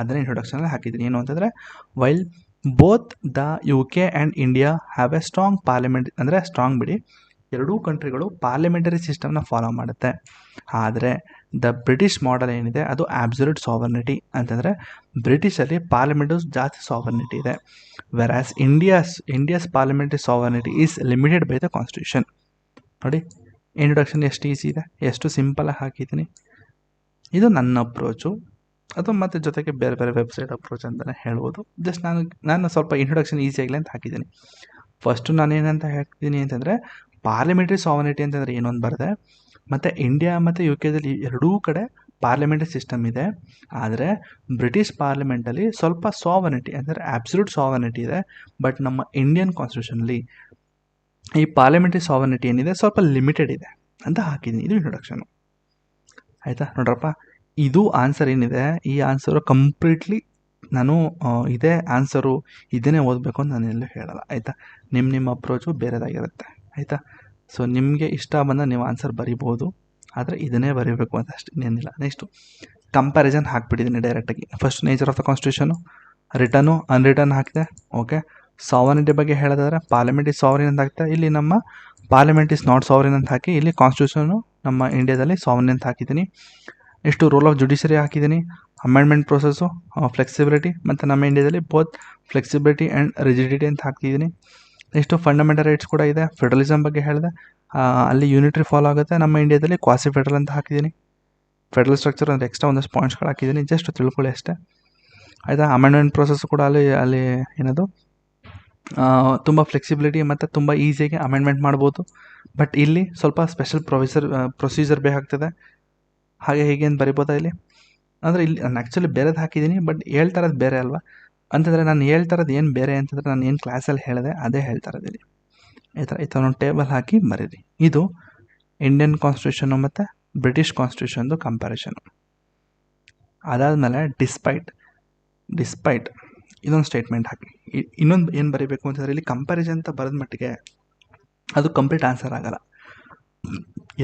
ಅದನ್ನೇ ಇಂಟ್ರೊಡಕ್ಷನಲ್ಲಿ ಹಾಕಿದ್ದೀನಿ. ಏನು ಅಂತಂದರೆ while both the UK and India have A strong parliament, ಅಂದರೆ ಸ್ಟ್ರಾಂಗ್ ಬಿಡಿ, ಎರಡೂ ಕಂಟ್ರಿಗಳು ಪಾರ್ಲಿಮೆಂಟರಿ ಸಿಸ್ಟಮ್ನ ಫಾಲೋ ಮಾಡುತ್ತೆ. ಆದರೆ ದ ಬ್ರಿಟಿಷ್ ಮಾಡೆಲ್ ಏನಿದೆ ಅದು ಆಬ್ಸಲ್ಯೂಟ್ ಸಾವರ್ನಿಟಿ, ಅಂತಂದರೆ ಬ್ರಿಟಿಷಲ್ಲಿ ಪಾರ್ಲಿಮೆಂಟು ಜಾಸ್ತಿ ಸಾವರ್ನಿಟಿ ಇದೆ. Whereas India's parliamentary sovereignty is limited by the constitution. ನೋಡಿ ಇಂಟ್ರೊಡಕ್ಷನ್ ಎಷ್ಟು ಈಸಿ ಇದೆ, ಎಷ್ಟು ಸಿಂಪಲಾಗಿ ಹಾಕಿದ್ದೀನಿ. ಇದು ನನ್ನ ಅಪ್ರೋಚು. ಅಥವಾ ಮತ್ತು ಜೊತೆಗೆ ಬೇರೆ ಬೇರೆ ವೆಬ್ಸೈಟ್ ಅಪ್ರೋಚ್ ಅಂತಲೇ ಹೇಳ್ಬೋದು. ಜಸ್ಟ್ ನಾನು ಸ್ವಲ್ಪ ಇಂಟ್ರೊಡಕ್ಷನ್ ಈಸಿ ಆಗಲಿ ಅಂತ ಹಾಕಿದ್ದೀನಿ. ಫಸ್ಟು ನಾನೇನಂತ ಹೇಳ್ತೀನಿ ಅಂತಂದರೆ, ಪಾರ್ಲಿಮೆಂಟ್ರಿ ಸಾವರ್ನಿಟಿ ಅಂತಂದರೆ ಏನೊಂದು ಬರದೆ, ಮತ್ತು ಇಂಡಿಯಾ ಮತ್ತು ಯು ಕೆದಲ್ಲಿ ಎರಡೂ ಕಡೆ ಪಾರ್ಲಿಮೆಂಟ್ರಿ ಸಿಸ್ಟಮ್ ಇದೆ. ಆದರೆ ಬ್ರಿಟಿಷ್ ಪಾರ್ಲಿಮೆಂಟಲ್ಲಿ ಸ್ವಲ್ಪ ಸಾವರ್ನಿಟಿ ಅಂದರೆ ಆಬ್ಸಲ್ಯೂಟ್ ಸಾವರ್ನಿಟಿ ಇದೆ. ಬಟ್ ನಮ್ಮ ಇಂಡಿಯನ್ ಕಾನ್ಸ್ಟಿಟ್ಯೂಷನಲ್ಲಿ ಈ ಪಾರ್ಲಿಮೆಂಟ್ರಿ ಸಾವರ್ನಿಟಿ ಏನಿದೆ ಸ್ವಲ್ಪ ಲಿಮಿಟೆಡ್ ಇದೆ ಅಂತ ಹಾಕಿದ್ದೀನಿ. ಇದು ಇಂಟ್ರೊಡಕ್ಷನು. ಆಯಿತಾ ನೋಡ್ರಪ್ಪ, ಇದು ಆನ್ಸರ್ ಏನಿದೆ, ಈ ಆನ್ಸರು ಕಂಪ್ಲೀಟ್ಲಿ ನಾನು ಇದೇ ಆನ್ಸರು ಇದನ್ನೇ ಓದಬೇಕು ಅಂತ ನಾನು ಎಲ್ಲೂ ಹೇಳಲ್ಲ. ಆಯಿತಾ, ನಿಮ್ಮ ಅಪ್ರೋಚು ಬೇರೆದಾಗಿರುತ್ತೆ. ಆಯಿತಾ, ಸೊ ನಿಮಗೆ ಇಷ್ಟ ಬಂದ ನೀವು ಆನ್ಸರ್ ಬರಿಬೋದು, ಆದರೆ ಇದನ್ನೇ ಬರೀಬೇಕು ಅಂತ ಅಷ್ಟೇ, ಏನಿಲ್ಲ. ನೆಕ್ಸ್ಟು ಕಂಪ್ಯಾರಿಸನ್ ಹಾಕ್ಬಿಟ್ಟಿದ್ದೀನಿ ಡೈರೆಕ್ಟಾಗಿ. First nature of the constitution, written unwritten ಹಾಕಿದೆ. ಓಕೆ, ಸಾವರ್ನಿಟಿ ಬಗ್ಗೆ ಹೇಳೋದಾದ್ರೆ ಪಾರ್ಲಿಮೆಂಟ್ ಇಸ್ ಸಾವರಿನ್ ಅಂತ ಹಾಕ್ತೆ, ಇಲ್ಲಿ ನಮ್ಮ ಪಾರ್ಲಿಮೆಂಟ್ ಇಸ್ ನಾಟ್ ಸಾವರಿನ್ ಅಂತ ಹಾಕಿ, ಇಲ್ಲಿ ಕಾನ್ಸ್ಟಿಟ್ಯೂಷನು ನಮ್ಮ ಇಂಡಿಯಾದಲ್ಲಿ ಸಾವರಿನ್ ಅಂತ ಹಾಕಿದ್ದೀನಿ. ನೆಕ್ಸ್ಟು ರೋಲ್ ಆಫ್ ಜುಡಿಷರಿ ಹಾಕಿದ್ದೀನಿ, ಅಮೆಂಡ್ಮೆಂಟ್ ಪ್ರೊಸೆಸ್ಸು, ಫ್ಲೆಕ್ಸಿಬಿಲಿಟಿ, ಮತ್ತು ನಮ್ಮ ಇಂಡಿಯಾದಲ್ಲಿ ಬೋತ್ ಫ್ಲೆಕ್ಸಿಬಿಲಿಟಿ ಆ್ಯಂಡ್ ರಿಜಿಡಿಟಿ ಅಂತ ಹಾಕ್ತಿದ್ದೀನಿ. ನೆಕ್ಸ್ಟು ಫಂಡಮೆಂಟಲ್ ರೈಟ್ಸ್ ಕೂಡ ಇದೆ. ಫೆಡರಲಿಸಮ್ ಬಗ್ಗೆ ಹೇಳಿದೆ, ಅಲ್ಲಿ ಯೂನಿಟ್ರಿ ಫಾಲೋ ಆಗುತ್ತೆ. ನಮ್ಮ ಇಂಡಿಯಾದಲ್ಲಿ ಕ್ವಾಸಿ ಫೆಡರಲ್ ಅಂತ ಹಾಕಿದ್ದೀನಿ. ಫೆಡರಲ್ ಸ್ಟ್ರಕ್ಚರ್ ಅಂದರೆ ಎಕ್ಸ್ಟ್ರಾ ಒಂದಷ್ಟು ಪಾಯಿಂಟ್ಸ್ಗಳು ಹಾಕಿದ್ದೀನಿ, ಜಸ್ಟ್ ತಿಳ್ಕೊಳ್ಳಿ ಅಷ್ಟೇ. ಆಯಿತಾ, ಅಮೆಂಡ್ಮೆಂಟ್ ಪ್ರೊಸೆಸ್ ಕೂಡ ಅಲ್ಲಿ ಏನದು ತುಂಬ ಫ್ಲೆಕ್ಸಿಬಿಲಿಟಿ ಮತ್ತು ತುಂಬ ಈಸಿಯಾಗಿ ಅಮೆಂಡ್ಮೆಂಟ್ ಮಾಡ್ಬೋದು. ಬಟ್ ಇಲ್ಲಿ ಸ್ವಲ್ಪ ಸ್ಪೆಷಲ್ ಪ್ರೊಸೀಜರ್ ಬೇಕಾಗ್ತದೆ. ಹಾಗೆ ಹೇಗೆ ಅಂತ ಬರಿಬೋದಾ ಇಲ್ಲಿ ಅಂದರೆ, ಇಲ್ಲಿ ನಾನು ಆ್ಯಕ್ಚುಲಿ ಬೇರೆದು ಹಾಕಿದ್ದೀನಿ, ಬಟ್ ಹೇಳ್ತಾ ಇರೋದು ಬೇರೆ ಅಲ್ವಾ. ಅಂತಂದರೆ ನಾನು ಹೇಳ್ತಾ ಇರೋದು ಏನು ಬೇರೆ ಅಂತಂದರೆ, ನಾನು ಏನು ಕ್ಲಾಸಲ್ಲಿ ಹೇಳಿದೆ ಅದೇ ಹೇಳ್ತಾ ಇರೋದು ಇಲ್ಲಿ. ಈ ಥರ ಒಂದು ಟೇಬಲ್ ಹಾಕಿ ಬರೀರಿ. ಇದು ಇಂಡಿಯನ್ ಕಾನ್ಸ್ಟಿಟ್ಯೂಷನು ಮತ್ತು ಬ್ರಿಟಿಷ್ ಕಾನ್ಸ್ಟಿಟ್ಯೂಷನ್ದು ಕಂಪ್ಯಾರಿಸನು. ಅದಾದಮೇಲೆ ಡಿಸ್ಪೈಟ್ ಇದೊಂದು ಸ್ಟೇಟ್ಮೆಂಟ್ ಹಾಕಿ. ಇನ್ನೊಂದು ಏನು ಬರೀಬೇಕು ಅಂತಂದರೆ, ಇಲ್ಲಿ ಕಂಪ್ಯಾರಿಸನ್ ಅಂತ ಬರೆದ ಮಟ್ಟಿಗೆ ಅದು ಕಂಪ್ಲೀಟ್ ಆನ್ಸರ್ ಆಗೋಲ್ಲ.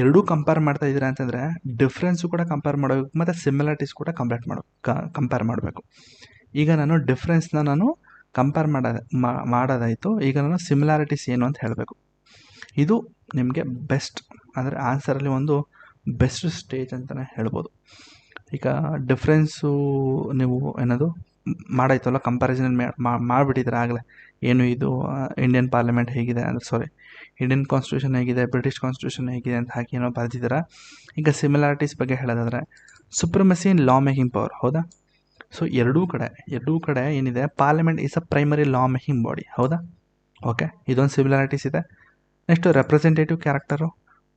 ಎರಡೂ ಕಂಪೇರ್ ಮಾಡ್ತಾ ಇದ್ದೀರಾ ಅಂತಂದರೆ ಡಿಫ್ರೆನ್ಸು ಕೂಡ ಕಂಪೇರ್ ಮಾಡಬೇಕು, ಮತ್ತು ಸಿಮಿಲಾರಿಟೀಸ್ ಕೂಡ ಕಂಪೇರ್ ಮಾಡಬೇಕು. ಈಗ ನಾನು ಡಿಫ್ರೆನ್ಸ್ನ ನಾನು ಕಂಪೇರ್ ಮಾಡೋದಾಯಿತು. ಈಗ ನಾನು ಸಿಮಿಲಾರಿಟೀಸ್ ಏನು ಅಂತ ಹೇಳಬೇಕು. ಇದು ನಿಮಗೆ ಬೆಸ್ಟ್ ಅಂದರೆ ಆನ್ಸರಲ್ಲಿ ಒಂದು ಬೆಸ್ಟ್ ಸ್ಟೇಜ್ ಅಂತಲೇ ಹೇಳ್ಬೋದು. ಈಗ ಡಿಫ್ರೆನ್ಸು ನೀವು ಏನದು ಮಾಡಾಯ್ತಲ್ಲ, ಕಂಪ್ಯಾರಿಸನ್ ಮಾಡಿಬಿಟ್ಟಿದ್ರೆ ಆಗಲೇ, ಏನು ಇದು ಇಂಡಿಯನ್ ಪಾರ್ಲಿಮೆಂಟ್ ಹೇಗಿದೆ ಅಂದರೆ ಇಂಡಿಯನ್ ಕಾನ್ಸ್ಟಿಟ್ಯೂಷನ್ ಹೇಗಿದೆ, ಬ್ರಿಟಿಷ್ ಕಾನ್ಸ್ಟಿಟ್ಯೂಷನ್ ಹೇಗಿದೆ ಅಂತ ಹಾಕಿ ಏನೋ ಬರೆದಿದ್ದೀರಾ. ಈಗ ಸಿಮಿಲಾರಿಟೀಸ್ ಬಗ್ಗೆ ಹೇಳೋದಾದರೆ, supremacy in law making power, ಹೌದಾ. ಸೊ ಎರಡೂ ಕಡೆ ಏನಿದೆ, parliament is a primary law making body, ಹೌದಾ. ಓಕೆ, ಇದೊಂದು ಸಿಮಿಲಾರಿಟೀಸ್ ಇದೆ. Next representative character,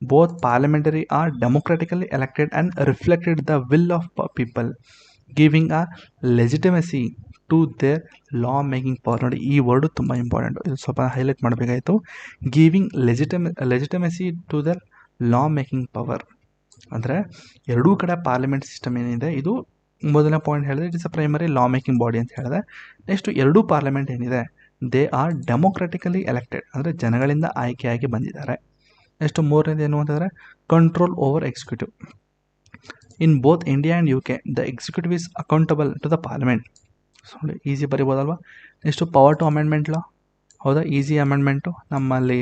both parliamentary are democratically elected and reflected the will of people, giving a legitimacy to their law making power. ನೋಡಿ, ಈ word ತುಂಬ important, ಇದು ಸ್ವಲ್ಪ highlight ಮಾಡಬೇಕಾಯಿತು. Giving legitimacy to their law making power ಅಂದರೆ ಎರಡೂ ಕಡೆ parliament system ಏನಿದೆ, ಇದು ಮೊದಲನೇ ಪಾಯಿಂಟ್ ಹೇಳಿದೆ, it is a primary law making body ಅಂತ ಹೇಳಿದೆ. ನೆಕ್ಸ್ಟು ಎರಡೂ ಪಾರ್ಲಿಮೆಂಟ್ ಏನಿದೆ, ದೇ ಆರ್ ಡೆಮೊಕ್ರಾಟಿಕಲಿ ಎಲೆಕ್ಟೆಡ್ ಅಂದರೆ ಜನಗಳಿಂದ ಆಯ್ಕೆಯಾಗಿ ಬಂದಿದ್ದಾರೆ. ನೆಕ್ಸ್ಟು ಮೂರನೇದು ಏನು ಅಂತಂದರೆ, control over executive. In both India and UK the executive is accountable to the parliament. So ನೋಡಿ, ಈಸಿ ಬರಿಬೋದಲ್ವಾ. Next power to amendment law, ಹೌದಾ, ಈಸಿ ಅಮೆಂಡ್ಮೆಂಟು ನಮ್ಮಲ್ಲಿ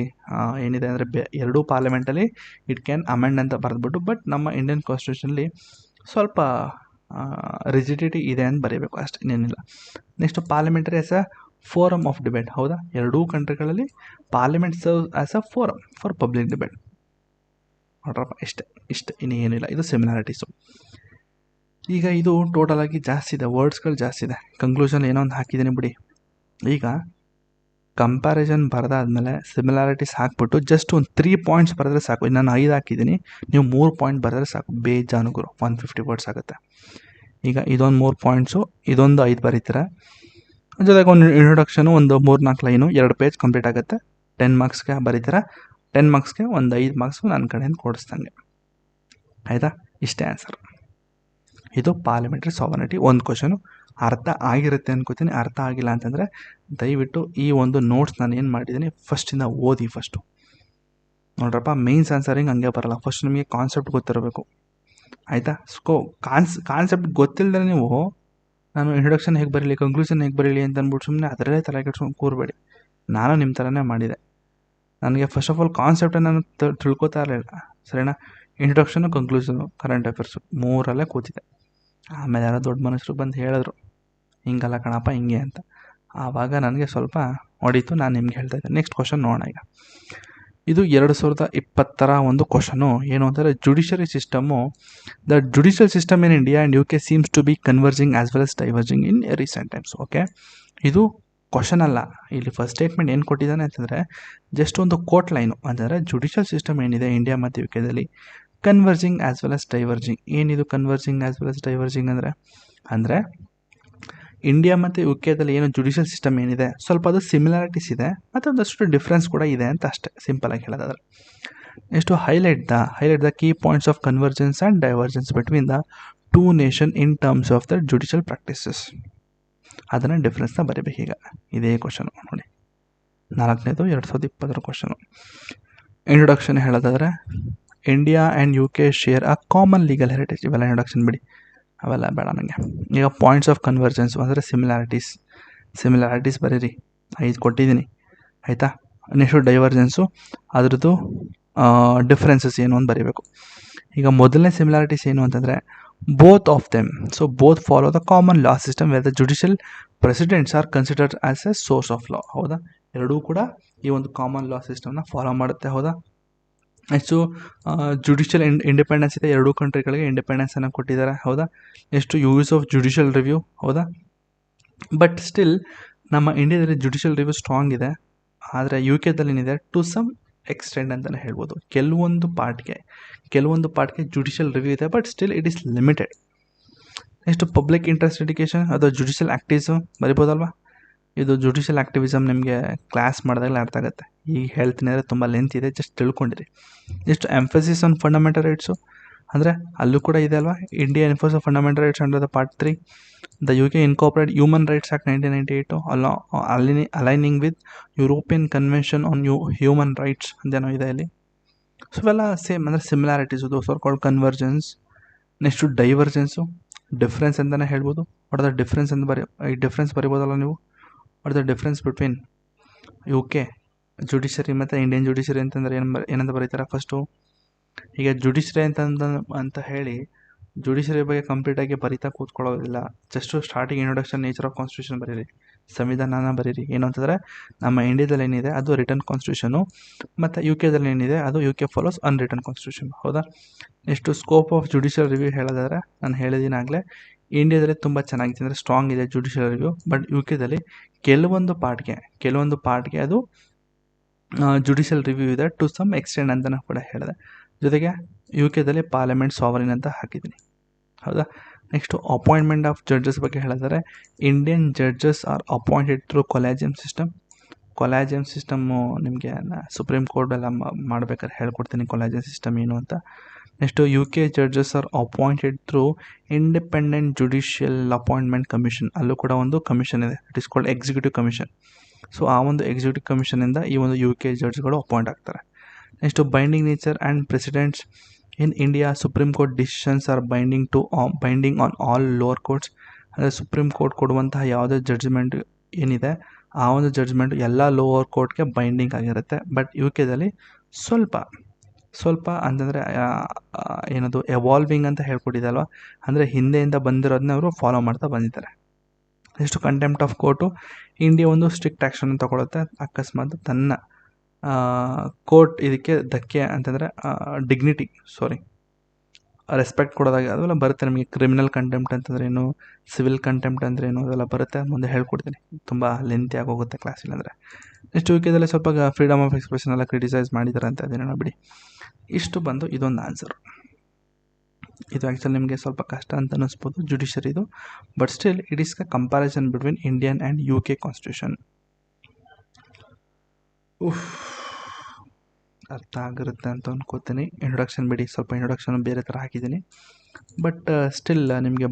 ಏನಿದೆ ಅಂದರೆ ಎರಡೂ ಪಾರ್ಲಿಮೆಂಟಲ್ಲಿ ಇಟ್ ಕ್ಯಾನ್ ಅಮೆಂಡ್ ಅಂತ ಬರೆದ್ಬಿಟ್ಟು, ಬಟ್ ನಮ್ಮ ಇಂಡಿಯನ್ ಕಾನ್ಸ್ಟಿಟ್ಯೂಷನಲ್ಲಿ ಸ್ವಲ್ಪ ರಿಜಿಡಿಟಿ ಇದೆ ಅಂತ ಬರೀಬೇಕು ಅಷ್ಟೇ, ಇನ್ನೇನಿಲ್ಲ. Next parliamentary as a forum of debate, ಹೌದಾ, ಎರಡೂ ಕಂಟ್ರಿಗಳಲ್ಲಿ parliament serve as a forum for public debate. ನೋಡ್ರಪ್ಪ, ಇಷ್ಟೇ ಇನ್ನೇನಿಲ್ಲ. ಇದು ಸಿಮಿಲಾರಿಟೀಸು. ಈಗ ಇದು ಟೋಟಲಾಗಿ ಜಾಸ್ತಿ ಇದೆ, ವರ್ಡ್ಸ್ಗಳು ಜಾಸ್ತಿ ಇದೆ. ಕಂಕ್ಲೂಷನ್ ಏನೋ ಒಂದು ಹಾಕಿದ್ದೀನಿ ಬಿಡಿ. ಈಗ ಕಂಪ್ಯಾರಿಸನ್ ಬರೆದಾದ್ಮೇಲೆ ಸಿಮಿಲಾರಿಟೀಸ್ ಹಾಕ್ಬಿಟ್ಟು ಜಸ್ಟ್ ಒಂದು 3 ಪಾಯಿಂಟ್ಸ್ ಬರೆದ್ರೆ ಸಾಕು. ನಾನು 5 ಹಾಕಿದ್ದೀನಿ, ನೀವು 3 ಪಾಯಿಂಟ್ ಬರೆದ್ರೆ ಸಾಕು, ಬೇಜಾನುಗುರು 150 ವರ್ಡ್ಸ್ ಆಗುತ್ತೆ. ಈಗ ಇದೊಂದು 3 ಪಾಯಿಂಟ್ಸು, ಇದೊಂದು 5 ಬರೀತೀರ, ಜೊತೆಗೆ ಒಂದು ಇಂಟ್ರೊಡಕ್ಷನು, ಒಂದು 3-4 ಲೈನು, 2 ಪೇಜ್ ಕಂಪ್ಲೀಟ್ ಆಗುತ್ತೆ. 10 ಮಾರ್ಕ್ಸ್ಗೆ ಬರೀತೀರ. 10 ಮಾರ್ಕ್ಸ್ಗೆ ಒಂದು 5 ಮಾರ್ಕ್ಸು ನನ್ನ ಕಡೆಯಿಂದ ಕೊಡಿಸ್ದಂಗೆ, ಆಯಿತಾ. ಇಷ್ಟೇ ಆನ್ಸರ್. ಇದು ಪಾರ್ಲಿಮೆಂಟ್ರಿ ಸಾವರ್ನಿಟಿ. ಒಂದು ಕ್ವಶನು ಅರ್ಥ ಆಗಿರುತ್ತೆ ಅನ್ಕೋತೀನಿ. ಅರ್ಥ ಆಗಿಲ್ಲ ಅಂತಂದರೆ ದಯವಿಟ್ಟು ಈ ಒಂದು ನೋಟ್ಸ್ ನಾನು ಏನು ಮಾಡಿದ್ದೀನಿ ಫಸ್ಟಿಂದ ಓದಿ. ಫಸ್ಟು ನೋಡ್ರಪ್ಪ, ಮೇನ್ಸ್ ಆನ್ಸರಿಂಗ್ ಹಂಗೆ ಬರಲ್ಲ. ಫಸ್ಟ್ ನಿಮಗೆ ಕಾನ್ಸೆಪ್ಟ್ ಗೊತ್ತಿರಬೇಕು, ಆಯಿತಾ. ಕಾನ್ಸೆಪ್ಟ್ ಗೊತ್ತಿಲ್ಲದೆ ನೀವು ನಾನು ಇಂಟ್ರೊಡಕ್ಷನ್ ಹೇಗೆ ಬರೀಲಿ, ಕಂಕ್ಲೂಷನ್ ಹೇಗೆ ಬರೀಲಿ ಅಂತ ಅಂದ್ಬಿಟ್ಟು ಸುಮ್ಮನೆ ಅದರಲ್ಲೇ ತಲೆ ಕೆಡ್ಸ್ಕೊಂಡು ಕೂರಬೇಡಿ. ನಾನು ನಿಮ್ಮ ಥರನೇ ಮಾಡಿದೆ. ನನಗೆ ಫಸ್ಟ್ ಆಫ್ ಆಲ್ ಕಾನ್ಸೆಪ್ಟೇ ನಾನು ತಿಳ್ಕೊತಾ ಇರಲಿಲ್ಲ, ಸರಿನಾ. ಇಂಟ್ರೊಡಕ್ಷನು, ಕಂಕ್ಲೂಷನು, ಕರೆಂಟ್ ಅಫೇರ್ಸು 3ರಲ್ಲೇ ಕೂತಿದೆ. ಆಮೇಲೆ ಯಾರೋ ದೊಡ್ಡ ಮನುಷ್ಯರು ಬಂದು ಹೇಳಿದ್ರು, ಹಿಂಗಲ್ಲ ಕಣಪ್ಪ ಹಿಂಗೆ ಅಂತ. ಆವಾಗ ನನಗೆ ಸ್ವಲ್ಪ ಹೊಡೀತು, ನಾನು ನಿಮ್ಗೆ ಹೇಳ್ತಾ ಇದ್ದೆ. ನೆಕ್ಸ್ಟ್ ಕ್ವಶನ್ ನೋಡೋಣ. ಈಗ ಇದು 2020 ಒಂದು ಕ್ವಶನು. ಏನು ಅಂತಂದರೆ judiciary system, the judicial system in India and UK seems to be converging as well as diverging in recent times. Okay, ಇದು ಕ್ವಶನ್ ಅಲ್ಲ. ಇಲ್ಲಿ ಫಸ್ಟ್ ಸ್ಟೇಟ್ಮೆಂಟ್ ಏನು ಕೊಟ್ಟಿದ್ದಾನೆ ಅಂತಂದರೆ ಜಸ್ಟ್ ಒಂದು ಕೋಟ್ ಲೈನು. ಅಂದರೆ ಜುಡಿಷಿಯಲ್ ಸಿಸ್ಟಮ್ ಏನಿದೆ ಇಂಡಿಯಾ ಮತ್ತು UKದಲ್ಲಿ converging as well as diverging. ಏನಿದು converging as well as diverging ಅಂದರೆ ಇಂಡಿಯಾ ಮತ್ತು UKದಲ್ಲಿ ಏನು ಜುಡಿಷಿಯಲ್ ಸಿಸ್ಟಮ್ ಏನಿದೆ ಸ್ವಲ್ಪ ಅದು ಸಿಮಿಲಾರಿಟೀಸ್ ಇದೆ ಮತ್ತು ಒಂದಷ್ಟು ಡಿಫ್ರೆನ್ಸ್ ಕೂಡ ಇದೆ ಅಂತ ಅಷ್ಟೇ, ಸಿಂಪಲಾಗಿ ಹೇಳೋದಾದ್ರೆ. Next highlight the key points of convergence and divergence between the two nation in terms of the judicial practices. ಅದನ್ನು ಡಿಫ್ರೆನ್ಸ್ನ ಬರೀಬೇಕು. ಈಗ ಇದೇ ಕ್ವಶನು ನೋಡಿ, 4ನೇದು 2020 ಕ್ವಶನು. ಇಂಟ್ರೊಡಕ್ಷನ್ ಹೇಳೋದಾದರೆ India and UK share a common legal heritage. ಇವೆಲ್ಲ ಇಂಟ್ರೊಡಕ್ಷನ್ ಬಿಡಿ, ಅವೆಲ್ಲ ಬೇಡ ನನಗೆ. ಈಗ ಪಾಯಿಂಟ್ಸ್ ಆಫ್ ಕನ್ವರ್ಜೆನ್ಸ್ ಅಂದರೆ ಸಿಮಿಲಾರಿಟೀಸ್ ಬರೀರಿ, 5 ಕೊಟ್ಟಿದ್ದೀನಿ ಆಯಿತಾ. ನೆಕ್ಸ್ಟು ಡೈವರ್ಜೆನ್ಸು, ಅದರದ್ದು ಡಿಫ್ರೆನ್ಸಸ್ ಏನು ಅಂತ ಬರೀಬೇಕು. ಈಗ ಮೊದಲನೇ ಸಿಮಿಲಾರಿಟೀಸ್ ಏನು ಅಂತಂದರೆ both of them, so both follow the common law system wear the judicial presidents are considered as A source of law. ಹೌದಾ, ಎರಡೂ ಕೂಡ ಈ ಒಂದು ಕಾಮನ್ ಲಾ ಸಿಸ್ಟಮ್ನ ಫಾಲೋ ಮಾಡುತ್ತೆ. ಹೌದಾ, ನೆಕ್ಸ್ಟು ಜುಡಿಷಿಯಲ್ ಇಂಡಿಪೆಂಡೆನ್ಸ್ ಇದೆ, ಎರಡೂ ಕಂಟ್ರಿಗಳಿಗೆ ಇಂಡಿಪೆಂಡೆನ್ಸನ್ನು ಕೊಟ್ಟಿದ್ದಾರೆ. ಹೌದಾ, next use of judicial review. ಹೌದಾ, ಬಟ್ ಸ್ಟಿಲ್ ನಮ್ಮ ಇಂಡಿಯಾದಲ್ಲಿ ಜುಡಿಷಿಯಲ್ ರಿವ್ಯೂ ಸ್ಟ್ರಾಂಗ್ ಇದೆ. ಆದರೆ UKದಲ್ಲಿ ಏನಿದೆ ಟು ಸಮ್ ಎಕ್ಸ್ಟೆಂಡ್ ಅಂತಲೇ ಹೇಳ್ಬೋದು. ಕೆಲವೊಂದು ಪಾರ್ಟ್ಗೆ ಜುಡಿಷಿಯಲ್ ರಿವ್ಯೂ ಇದೆ, but still it is limited. Next public interest education, ಅದು ಜುಡಿಷಿಯಲ್ ಆ್ಯಕ್ಟಿವಿಸಮ್ ಬರಿಬೋದಲ್ವಾ. ಇದು ಜುಡಿಷಿಯಲ್ ಆ್ಯಕ್ಟಿವಿಸಮ್ ನಿಮಗೆ ಕ್ಲಾಸ್ ಮಾಡಿದಾಗಲೇ ಅರ್ಥ ಆಗುತ್ತೆ. ಈಗ ಹೇಳ್ತೀನಿ ಅಂದರೆ ತುಂಬ ಲೆಂತ್ ಇದೆ, ಜಸ್ಟ್ ತಿಳ್ಕೊಂಡಿರಿ. Next emphasis on fundamental rights, ಅಂದರೆ ಅಲ್ಲೂ ಕೂಡ ಇದೆ ಅಲ್ವಾ, India enforce of fundamental rights under the part 3. The UK incorporate human rights act 1998 aligning with European convention on human rights ಅಂತೇನೋ ಇದೆ ಇಲ್ಲಿ. ಸೊ ಇವೆಲ್ಲ ಸೇಮ್, ಅಂದರೆ ಸಿಮಿಲಾರಿಟೀಸ್. ಇದು ಕಾಲ್ಡ್ ಕನ್ವರ್ಜೆನ್ಸ್. ನೆಕ್ಸ್ಟು ಡೈವರ್ಜೆನ್ಸು, ಡಿಫ್ರೆನ್ಸ್ ಅಂತಲೇ ಹೇಳ್ಬೋದು. ವಾಟ್ ಆರ್ ದ ಡಿಫ್ರೆನ್ಸ್ ಅಂತ ಈ difference ಬರಿಬೋದಲ್ಲ ನೀವು. What are the difference between UK judiciary ಮತ್ತು ಇಂಡಿಯನ್ ಜುಡಿಷರಿ ಅಂತಂದರೆ ಏನಂತ ಬರೀತಾರೆ ಫಸ್ಟು. ಈಗ ಜುಡಿಷರಿ ಅಂತ ಹೇಳಿ ಜುಡಿಷರಿ ಬಗ್ಗೆ ಕಂಪ್ಲೀಟಾಗಿ ಬರಿತಾ ಕೂತ್ಕೊಳ್ಳೋದಿಲ್ಲ. Just starting introduction, nature of constitution ಬರೀರಿ, ಸಂವಿಧಾನನ ಬರೀರಿ. ಏನು ಅಂತಂದರೆ ನಮ್ಮ ಇಂಡಿಯಾದಲ್ಲಿ ಏನಿದೆ ಅದು ರಿಟರ್ನ್ ಕಾನ್ಸ್ಟಿಟ್ಯೂಷನು, ಮತ್ತು UKದಲ್ಲಿ ಏನಿದೆ ಅದು UK ಫಾಲೋಸ್ ಅನ್ರಿಟರ್ನ್ ಕಾನ್ಸ್ಟಿಟ್ಯೂಷನ್. ಹೌದಾ, next scope of judicial review ಹೇಳೋದಾದ್ರೆ ನಾನು ಹೇಳಿದ್ದೀನಿ ಆಗಲೇ, ಇಂಡಿಯಾದಲ್ಲಿ ತುಂಬ ಚೆನ್ನಾಗಿದೆ, ಅಂದರೆ ಸ್ಟ್ರಾಂಗ್ ಇದೆ ಜುಡಿಷಿಯಲ್ ರಿವ್ಯೂ. ಬಟ್ UKದಲ್ಲಿ ಕೆಲವೊಂದು ಪಾರ್ಟ್ಗೆ ಅದು ಜುಡಿಷಿಯಲ್ ರಿವ್ಯೂ ಇದೆ ಟು ಸಮ್ ಎಕ್ಸ್ಟೆಂಡ್ ಅಂತ ನಾನು ಕೂಡ ಹೇಳಿದೆ. ಜೊತೆಗೆ UKದಲ್ಲಿ ಪಾರ್ಲಿಮೆಂಟ್ ಸಾವರಿನ್ ಅಂತ ಹಾಕಿದ್ದೀನಿ. ಹೌದಾ, ನೆಕ್ಸ್ಟು ಅಪಾಯಿಂಟ್ಮೆಂಟ್ ಆಫ್ ಜಡ್ಜಸ್ ಬಗ್ಗೆ ಹೇಳಿದರೆ Indian judges are appointed through collegium system ನಿಮಗೆ ಸುಪ್ರೀಂ ಕೋರ್ಟ್ ಎಲ್ಲ ಮಾಡ್ಬೇಕಾದ್ರೆ ಹೇಳ್ಕೊಡ್ತೀನಿ ಕೊಲಾಜಿಯಂ ಸಿಸ್ಟಮ್ ಏನು ಅಂತ. Next UK judges are appointed through independent judicial appointment commission. ಅಲ್ಲೂ ಕೂಡ ಒಂದು ಕಮಿಷನ್ ಇದೆ, it is called executive commission. So ಆ ಒಂದು ಎಕ್ಸಿಕ್ಯೂಟಿವ್ ಕಮಿಷನಿಂದ ಈ ಒಂದು UK ಜಡ್ಜ್ಗಳು ಅಪಾಯಿಂಟ್ ಆಗ್ತಾರೆ. Next binding nature and presidents in India supreme court decisions are binding on all lower courts. ಅಂದರೆ ಸುಪ್ರೀಂ ಕೋರ್ಟ್ ಕೊಡುವಂತಹ ಯಾವುದೇ ಜಡ್ಜ್ಮೆಂಟ್ ಏನಿದೆ ಆ ಒಂದು ಜಡ್ಜ್ಮೆಂಟ್ ಎಲ್ಲ ಲೋವರ್ ಕೋರ್ಟ್ಗೆ ಬೈಂಡಿಂಗ್ ಆಗಿರುತ್ತೆ. ಬಟ್ UKದಲ್ಲಿ ಸ್ವಲ್ಪ ಅಂತಂದರೆ ಏನದು ಎವಾಲ್ವಿಂಗ್ ಅಂತ ಹೇಳ್ಕೊಟ್ಟಿದೆ ಅಲ್ವಾ, ಅಂದರೆ ಹಿಂದೆಯಿಂದ ಬಂದಿರೋದನ್ನ ಅವರು ಫಾಲೋ ಮಾಡ್ತಾ ಬಂದಿದ್ದಾರೆ. Next contempt of court, India ಒಂದು ಸ್ಟ್ರಿಕ್ಟ್ ಆ್ಯಕ್ಷನ್ ತಗೊಳುತ್ತೆ ಅಕಸ್ಮಾತ್ ತನ್ನ ಕೋರ್ಟ್ ಇದಕ್ಕೆ ಧಕ್ಕೆ ಅಂತಂದರೆ ರೆಸ್ಪೆಕ್ಟ್ ಕೊಡೋದಾಗಿ ಅದೆಲ್ಲ ಬರುತ್ತೆ ನಿಮಗೆ. ಕ್ರಿಮಿನಲ್ ಕಂಟೆಂಪ್ಟ್ ಅಂತಂದ್ರೆ ಏನು, ಸಿವಿಲ್ ಕಂಟೆಂಪ್ಟ್ ಅಂದರೆ ಏನು, ಅದೆಲ್ಲ ಬರುತ್ತೆ, ಮುಂದೆ ಹೇಳ್ಕೊಡ್ತೀನಿ. ತುಂಬ ಲೆಂತಿ ಆಗೋಗುತ್ತೆ ಕ್ಲಾಸ್ ಇಲ್ಲಾಂದರೆ. ನೆಕ್ಸ್ಟ್ UKದಲ್ಲಿ ಸ್ವಲ್ಪ ಫ್ರೀಡಮ್ ಆಫ್ ಎಕ್ಸ್ಪ್ರೆಷನ್ ಎಲ್ಲ ಕ್ರಿಟಿಸೈಸ್ ಮಾಡಿದ್ದಾರೆ ಅಂತ ಅದೇನೋ ಬಿಡಿ. ಇಷ್ಟು ಬಂದು ಇದೊಂದು ಆನ್ಸರ್. ಇದು ಆ್ಯಕ್ಚುಲಿ ನಿಮಗೆ ಸ್ವಲ್ಪ ಕಷ್ಟ ಅಂತ ಅನ್ನಿಸ್ಬೋದು ಜುಡಿಷರಿದು, but still it is the comparison between Indian and UK constitution. ಅರ್ಥ ಆಗಿರುತ್ತೆ ಅಂತ ಅಂದ್ಕೋತೀನಿ. ಇಂಟ್ರೊಡಕ್ಷನ್ ಬಿಡಿ, ಸ್ವಲ್ಪ ಇಂಟ್ರೊಡಕ್ಷನ್ ಬೇರೆ ಥರ ಹಾಕಿದ್ದೀನಿ, ಬಟ್ ಸ್ಟಿಲ್ ನಿಮಗೆ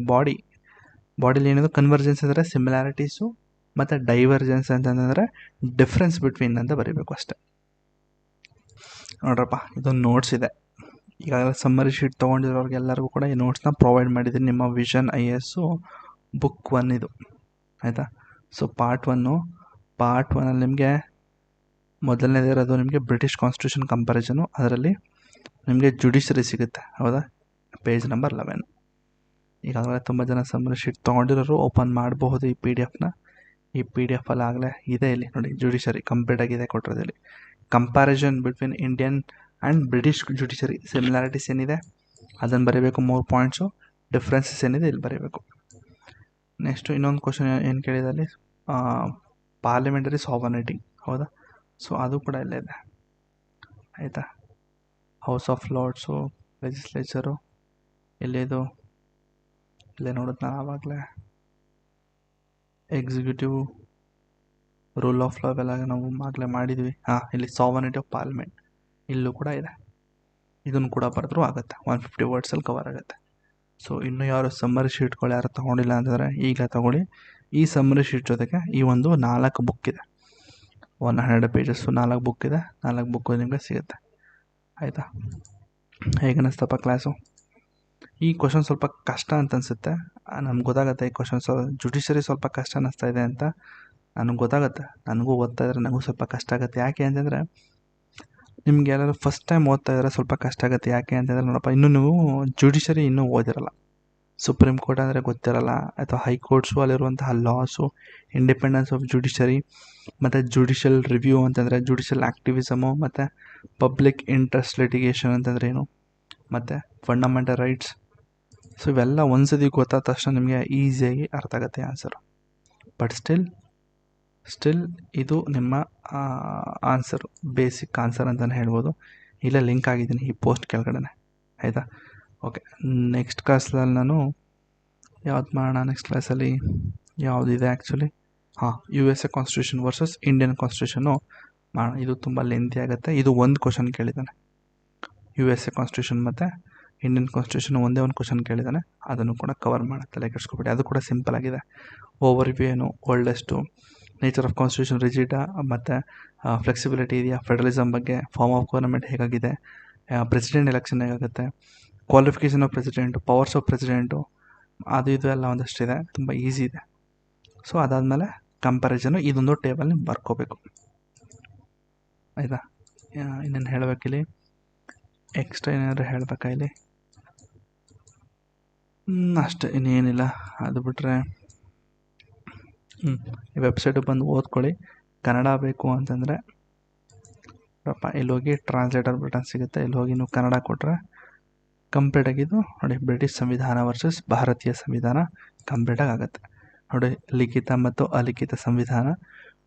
ಬಾಡಿಲಿ ಏನಿದೆ ಕನ್ವರ್ಜೆನ್ಸ್ ಅಂದರೆ ಸಿಮಿಲಾರಿಟೀಸು, ಮತ್ತು ಡೈವರ್ಜೆನ್ಸ್ ಅಂತಂದರೆ ಡಿಫ್ರೆನ್ಸ್ ಬಿಟ್ವೀನ್ ಅಂತ ಬರೀಬೇಕು ಅಷ್ಟೆ. ನೋಡ್ರಪ್ಪ, ಇದೊಂದು ನೋಟ್ಸ್ ಇದೆ. ಈಗಾಗಲೇ ಸಮ್ಮರಿ ಶೀಟ್ ತೊಗೊಂಡಿರೋರಿಗೆಲ್ಲರಿಗೂ ಕೂಡ ಈ ನೋಟ್ಸ್ನ ಪ್ರೊವೈಡ್ ಮಾಡಿದ್ದೀನಿ. ನಿಮ್ಮ ವಿಷನ್ IAS ಬುಕ್ 1 ಇದು, ಆಯಿತಾ. ಸೊ ಪಾರ್ಟ್ 1ಅಲ್ಲಿ ನಿಮಗೆ ಮೊದಲನೇದೇ ಇರೋದು ನಿಮಗೆ ಬ್ರಿಟಿಷ್ ಕಾನ್ಸ್ಟಿಟ್ಯೂಷನ್ ಕಂಪ್ಯಾರಿಸನು. ಅದರಲ್ಲಿ ನಿಮಗೆ ಜುಡಿಷರಿ ಸಿಗುತ್ತೆ. ಹೌದಾ, ಪೇಜ್ ನಂಬರ್ 11. ಈಗಾಗಲೇ ತುಂಬ ಜನ ಸಮ್ಮರಿ ಶೀಟ್ ತೊಗೊಂಡಿರೋರು ಓಪನ್ ಮಾಡಬಹುದು ಈ PDF ಅಲ್ಲಿ ಆಗಲೇ ಇದೆ. ಇಲ್ಲಿ ನೋಡಿ, ಜುಡಿಷರಿ ಕಂಪ್ಲೀಟ್ ಆಗಿದೆ ಕೊಟ್ಟಿರೋದಲ್ಲಿ. Comparison between Indian and British judiciary similarities ಏನಿದೆ ಅದನ್ನು ಬರೀಬೇಕು 3 ಪಾಯಿಂಟ್ಸು. ಡಿಫ್ರೆನ್ಸಸ್ ಏನಿದೆ ಇಲ್ಲಿ ಬರೀಬೇಕು. ನೆಕ್ಸ್ಟು ಇನ್ನೊಂದು ಕ್ವಶನ್ ಏನು ಕೇಳಿದೆ ಅಲ್ಲಿ, ಪಾರ್ಲಿಮೆಂಟರಿ ಸಾವರ್ನಿಟಿ, ಹೌದಾ? ಸೊ ಅದು ಕೂಡ ಇಲ್ಲೇ ಇದೆ, ಆಯಿತಾ? ಹೌಸ್ ಆಫ್ ಲಾರ್ಡ್ಸು, ಲೆಜಿಸ್ಲೇಚರು, ಎಲ್ಲಿದು ಇಲ್ಲೇ ನೋಡಿದ್ ನಾನು ಆವಾಗಲೇ. ಎಕ್ಸಿಕ್ಯೂಟಿವ್, ರೂಲ್ ಆಫ್ ಲಾ ಎಲ್ಲ ನಾವು ಆಗಲೇ ಮಾಡಿದ್ವಿ. ಇಲ್ಲಿ ಸಾವರ್ನಿಟಿ ಆಫ್ ಪಾರ್ಲಿಮೆಂಟ್ ಇಲ್ಲೂ ಕೂಡ ಇದೆ. ಇದನ್ನು ಕೂಡ ಬರೆದ್ರೂ ಆಗುತ್ತೆ, 150 ವರ್ಡ್ಸಲ್ಲಿ ಕವರ್ ಆಗುತ್ತೆ. ಸೊ ಇನ್ನೂ ಯಾರು ಸಮ್ಮರಿ ಶೀಟ್ಗಳು ಯಾರು ತೊಗೊಂಡಿಲ್ಲ ಅಂತಂದರೆ ಈಗ ತೊಗೊಳ್ಳಿ. ಈ ಸಮ್ಮರಿ ಶೀಟ್ ಜೊತೆಗೆ ಈ ಒಂದು 4 ಬುಕ್ ಇದೆ, 100 ಪೇಜಸ್ಸು 4 ಬುಕ್ ಇದೆ. 4 ಬುಕ್ಕು ನಿಮಗೆ ಸಿಗುತ್ತೆ, ಆಯಿತಾ? ಹೇಗೆ ಅನ್ನಿಸ್ತಪ್ಪ ಕ್ಲಾಸು? ಈ ಕ್ವಶನ್ ಸ್ವಲ್ಪ ಕಷ್ಟ ಅಂತ ಅನಿಸುತ್ತೆ, ನಮ್ಗೆ ಗೊತ್ತಾಗುತ್ತೆ. ಈ ಕ್ವಶನ್ಸ್ ಜುಡಿಷರಿ ಸ್ವಲ್ಪ ಕಷ್ಟ ಅನ್ನಿಸ್ತಾ ಇದೆ ಅಂತ ನನಗೆ ಗೊತ್ತಾಗುತ್ತೆ. ನನಗೂ ಓದ್ತಾ ಇದ್ರೆ ನನಗೂ ಸ್ವಲ್ಪ ಕಷ್ಟ ಆಗುತ್ತೆ. ಯಾಕೆ ಅಂತಂದರೆ ನಿಮ್ಗೆ ಯಾರಾದ್ರು ಫಸ್ಟ್ ಟೈಮ್ ಓದ್ತಾ ಇದ್ರೆ ಸ್ವಲ್ಪ ಕಷ್ಟ ಆಗುತ್ತೆ. ಯಾಕೆ ಅಂತಂದರೆ ನೋಡಪ್ಪ, ಇನ್ನೂ ನೀವು ಜುಡಿಷರಿ ಇನ್ನೂ ಓದಿರಲ್ಲ, ಸುಪ್ರೀಂ ಕೋರ್ಟ್ ಅಂದರೆ ಗೊತ್ತಿರಲ್ಲ, ಅಥವಾ ಹೈಕೋರ್ಟ್ಸು ಅಲ್ಲಿರುವಂತಹ ಲಾಸು, ಇಂಡಿಪೆಂಡೆನ್ಸ್ ಆಫ್ ಜುಡಿಷರಿ, ಮತ್ತು ಜುಡಿಷಿಯಲ್ ರಿವ್ಯೂ ಅಂತಂದರೆ ಜುಡಿಷಿಯಲ್ ಆ್ಯಕ್ಟಿವಿಸಮು, ಮತ್ತು ಪಬ್ಲಿಕ್ ಇಂಟ್ರೆಸ್ಟ್ ಲಿಟಿಗೇಷನ್ ಅಂತಂದರೆ ಏನು, ಮತ್ತು ಫಂಡಮೆಂಟಲ್ ರೈಟ್ಸ್. ಸೊ ಇವೆಲ್ಲ ಒಂದ್ಸತಿ ಗೊತ್ತಾದ ತಕ್ಷಣ ನಿಮಗೆ ಈಸಿಯಾಗಿ ಅರ್ಥ ಆಗುತ್ತೆ ಆನ್ಸರು. ಬಟ್ ಸ್ಟಿಲ್ ಇದು ನಿಮ್ಮ ಆನ್ಸರು, ಬೇಸಿಕ್ ಆನ್ಸರ್ ಅಂತಲೇ ಹೇಳ್ಬೋದು. ಇಲ್ಲೇ ಲಿಂಕ್ ಆಗಿದ್ದೀನಿ ಈ ಪೋಸ್ಟ್ ಕೆಳಗಡೆ, ಆಯಿತಾ? ಓಕೆ, ನೆಕ್ಸ್ಟ್ ಕ್ಲಾಸಲ್ಲಿ ನಾನು ಯಾವ್ದು ಮಾಡೋಣ? ನೆಕ್ಸ್ಟ್ ಕ್ಲಾಸಲ್ಲಿ ಯಾವುದಿದೆ actually, USA constitution versus Indian constitution ಮಾಡೋಣ. ಇದು ತುಂಬ ಲೆಂತಿ ಆಗುತ್ತೆ. ಇದು ಒಂದು ಕ್ವಶನ್ ಕೇಳಿದ್ದಾನೆ, USA ಕಾನ್ಸ್ಟಿಟ್ಯೂಷನ್ ಮತ್ತು ಇಂಡಿಯನ್ ಕಾನ್ಸ್ಟಿಟ್ಯೂಷನ್ ಒಂದೇ ಒಂದು ಕ್ವಶನ್ ಕೇಳಿದ್ದಾನೆ. ಅದನ್ನು ಕೂಡ ಕವರ್ ಮಾಡುತ್ತೆ, ತಲೆ ಕೆಡಿಸ್ಕೊಬೇಡಿ. ಅದು ಕೂಡ ಸಿಂಪಲ್ ಆಗಿದೆ. ಓವರ್ವ್ಯೂ ಏನು, ಓಲ್ಡೆಸ್ಟು, ನೇಚರ್ ಆಫ್ ಕಾನ್ಸ್ಟಿಟ್ಯೂಷನ್ ರಿಜಿಡಾ, ಮತ್ತು ಫ್ಲೆಕ್ಸಿಬಿಲಿಟಿ ಇದೆಯಾ, ಫೆಡರಲಿಸಮ್ ಬಗ್ಗೆ, ಫಾರ್ಮ್ ಆಫ್ ಗವರ್ನಮೆಂಟ್ ಹೇಗಾಗಿದೆ, ಪ್ರೆಸಿಡೆಂಟ್ ಎಲೆಕ್ಷನ್ ಹೇಗಾಗುತ್ತೆ, qualification of president, powers of president, ಅದು ಇದು ಎಲ್ಲ ಒಂದಷ್ಟಿದೆ, ತುಂಬ ಈಸಿ ಇದೆ. ಸೊ ಅದಾದಮೇಲೆ ಕಂಪ್ಯಾರಿಸನು, ಇದೊಂದು ಟೇಬಲ್ ನೀವು ಬರ್ಕೋಬೇಕು, ಆಯಿತಾ? ಇನ್ನೇನು ಹೇಳಬೇಕಿಲ್ಲಿ, ಎಕ್ಸ್ಟ್ರಾ ಏನಾದರೂ ಹೇಳಬೇಕಾ ಇಲ್ಲಿ? ಅಷ್ಟೇ, ಇನ್ನೇನಿಲ್ಲ. ಅದು ಬಿಟ್ಟರೆ ಈ ವೆಬ್ಸೈಟಿಗೆ ಬಂದು ಓದ್ಕೊಳ್ಳಿ. ಕನ್ನಡ ಬೇಕು ಅಂತಂದರೆ ಇಲ್ಲಿ ಹೋಗಿ ಟ್ರಾನ್ಸ್ಲೇಟರ್ ಬಟನ್ ಸಿಗುತ್ತೆ, ಇಲ್ಲಿ ಹೋಗಿ ನೀವು ಕನ್ನಡ ಕೊಟ್ಟರೆ ಕಂಪ್ಲೀಟಾಗಿದ್ದು ನೋಡಿ, ಬ್ರಿಟಿಷ್ ಸಂವಿಧಾನ ವರ್ಸಸ್ ಭಾರತೀಯ ಸಂವಿಧಾನ ಕಂಪ್ಲೀಟಾಗಿ ಆಗುತ್ತೆ ನೋಡಿ. ಲಿಖಿತ ಮತ್ತು ಅಲಿಖಿತ ಸಂವಿಧಾನ.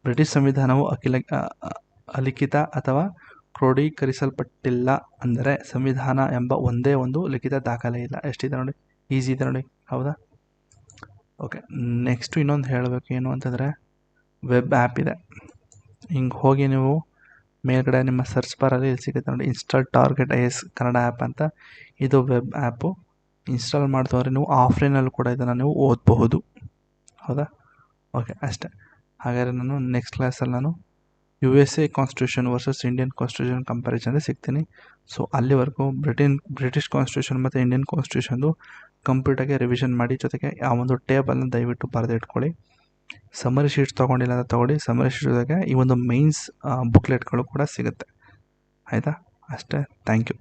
ಬ್ರಿಟಿಷ್ ಸಂವಿಧಾನವು ಅಲಿಖಿತ ಅಥವಾ ಕ್ರೋಢೀಕರಿಸಲ್ಪಟ್ಟಿಲ್ಲ, ಅಂದರೆ ಸಂವಿಧಾನ ಎಂಬ ಒಂದೇ ಒಂದು ಲಿಖಿತ ದಾಖಲೆ ಇಲ್ಲ. ಎಷ್ಟಿದೆ ನೋಡಿ, ಈಸಿ ಇದೆ ನೋಡಿ, ಹೌದಾ? ಓಕೆ, ನೆಕ್ಸ್ಟು ಇನ್ನೊಂದು ಹೇಳಬೇಕು ಏನು ಅಂತಂದರೆ, ವೆಬ್ ಆ್ಯಪ್ ಇದೆ. ಹಿಂಗೆ ಹೋಗಿ ನೀವು ಮೇಲ್ಗಡೆ ನಿಮ್ಮ ಸರ್ಚ್ ಬಾರಲ್ಲಿ ಇಲ್ಲಿ ಸಿಗುತ್ತೆ ನೋಡಿ, install target IAS Kannada app ಅಂತ. ಇದು ವೆಬ್ ಆ್ಯಪು. ಇನ್ಸ್ಟಾಲ್ ಮಾಡಿದವ್ರೆ ನೀವು ಆಫ್ಲೈನಲ್ಲಿ ಕೂಡ ಇದನ್ನು ನೀವು ಓದಬಹುದು, ಹೌದಾ? ಓಕೆ, ಅಷ್ಟೇ. ಹಾಗಾದರೆ ನಾನು ನೆಕ್ಸ್ಟ್ ಕ್ಲಾಸಲ್ಲಿ ನಾನು USA constitution versus Indian constitution ಕಂಪ್ಯಾರಿಸನ್ಗೆ ಸಿಗ್ತೀನಿ. ಸೊ ಅಲ್ಲಿವರೆಗೂ ಬ್ರಿಟಿಷ್ ಕಾನ್ಸ್ಟಿಟ್ಯೂಷನ್ ಮತ್ತು ಇಂಡಿಯನ್ ಕಾನ್ಸ್ಟಿಟ್ಯೂಷನ್ದು ಕಂಪ್ಲೀಟಾಗಿ ರಿವಿಷನ್ ಮಾಡಿ, ಜೊತೆಗೆ ಆ ಒಂದು ಟೇಬಲ್ನ ದಯವಿಟ್ಟು ಬರೆದಿಟ್ಕೊಳ್ಳಿ. ಸಮರಿ ಶೀಟ್ಸ್ ತೊಗೊಂಡಿಲ್ಲ ಅಂತ ತೊಗೊಳ್ಳಿ. ಸಮರಿ ಶೀಟ್ ಜೊತೆಗೆ ಈ ಒಂದು ಮೈನ್ಸ್ ಬುಕ್ಲೆಟ್ಗಳು ಕೂಡ ಸಿಗುತ್ತೆ, ಆಯಿತಾ? ಅಷ್ಟೇ. Thank you.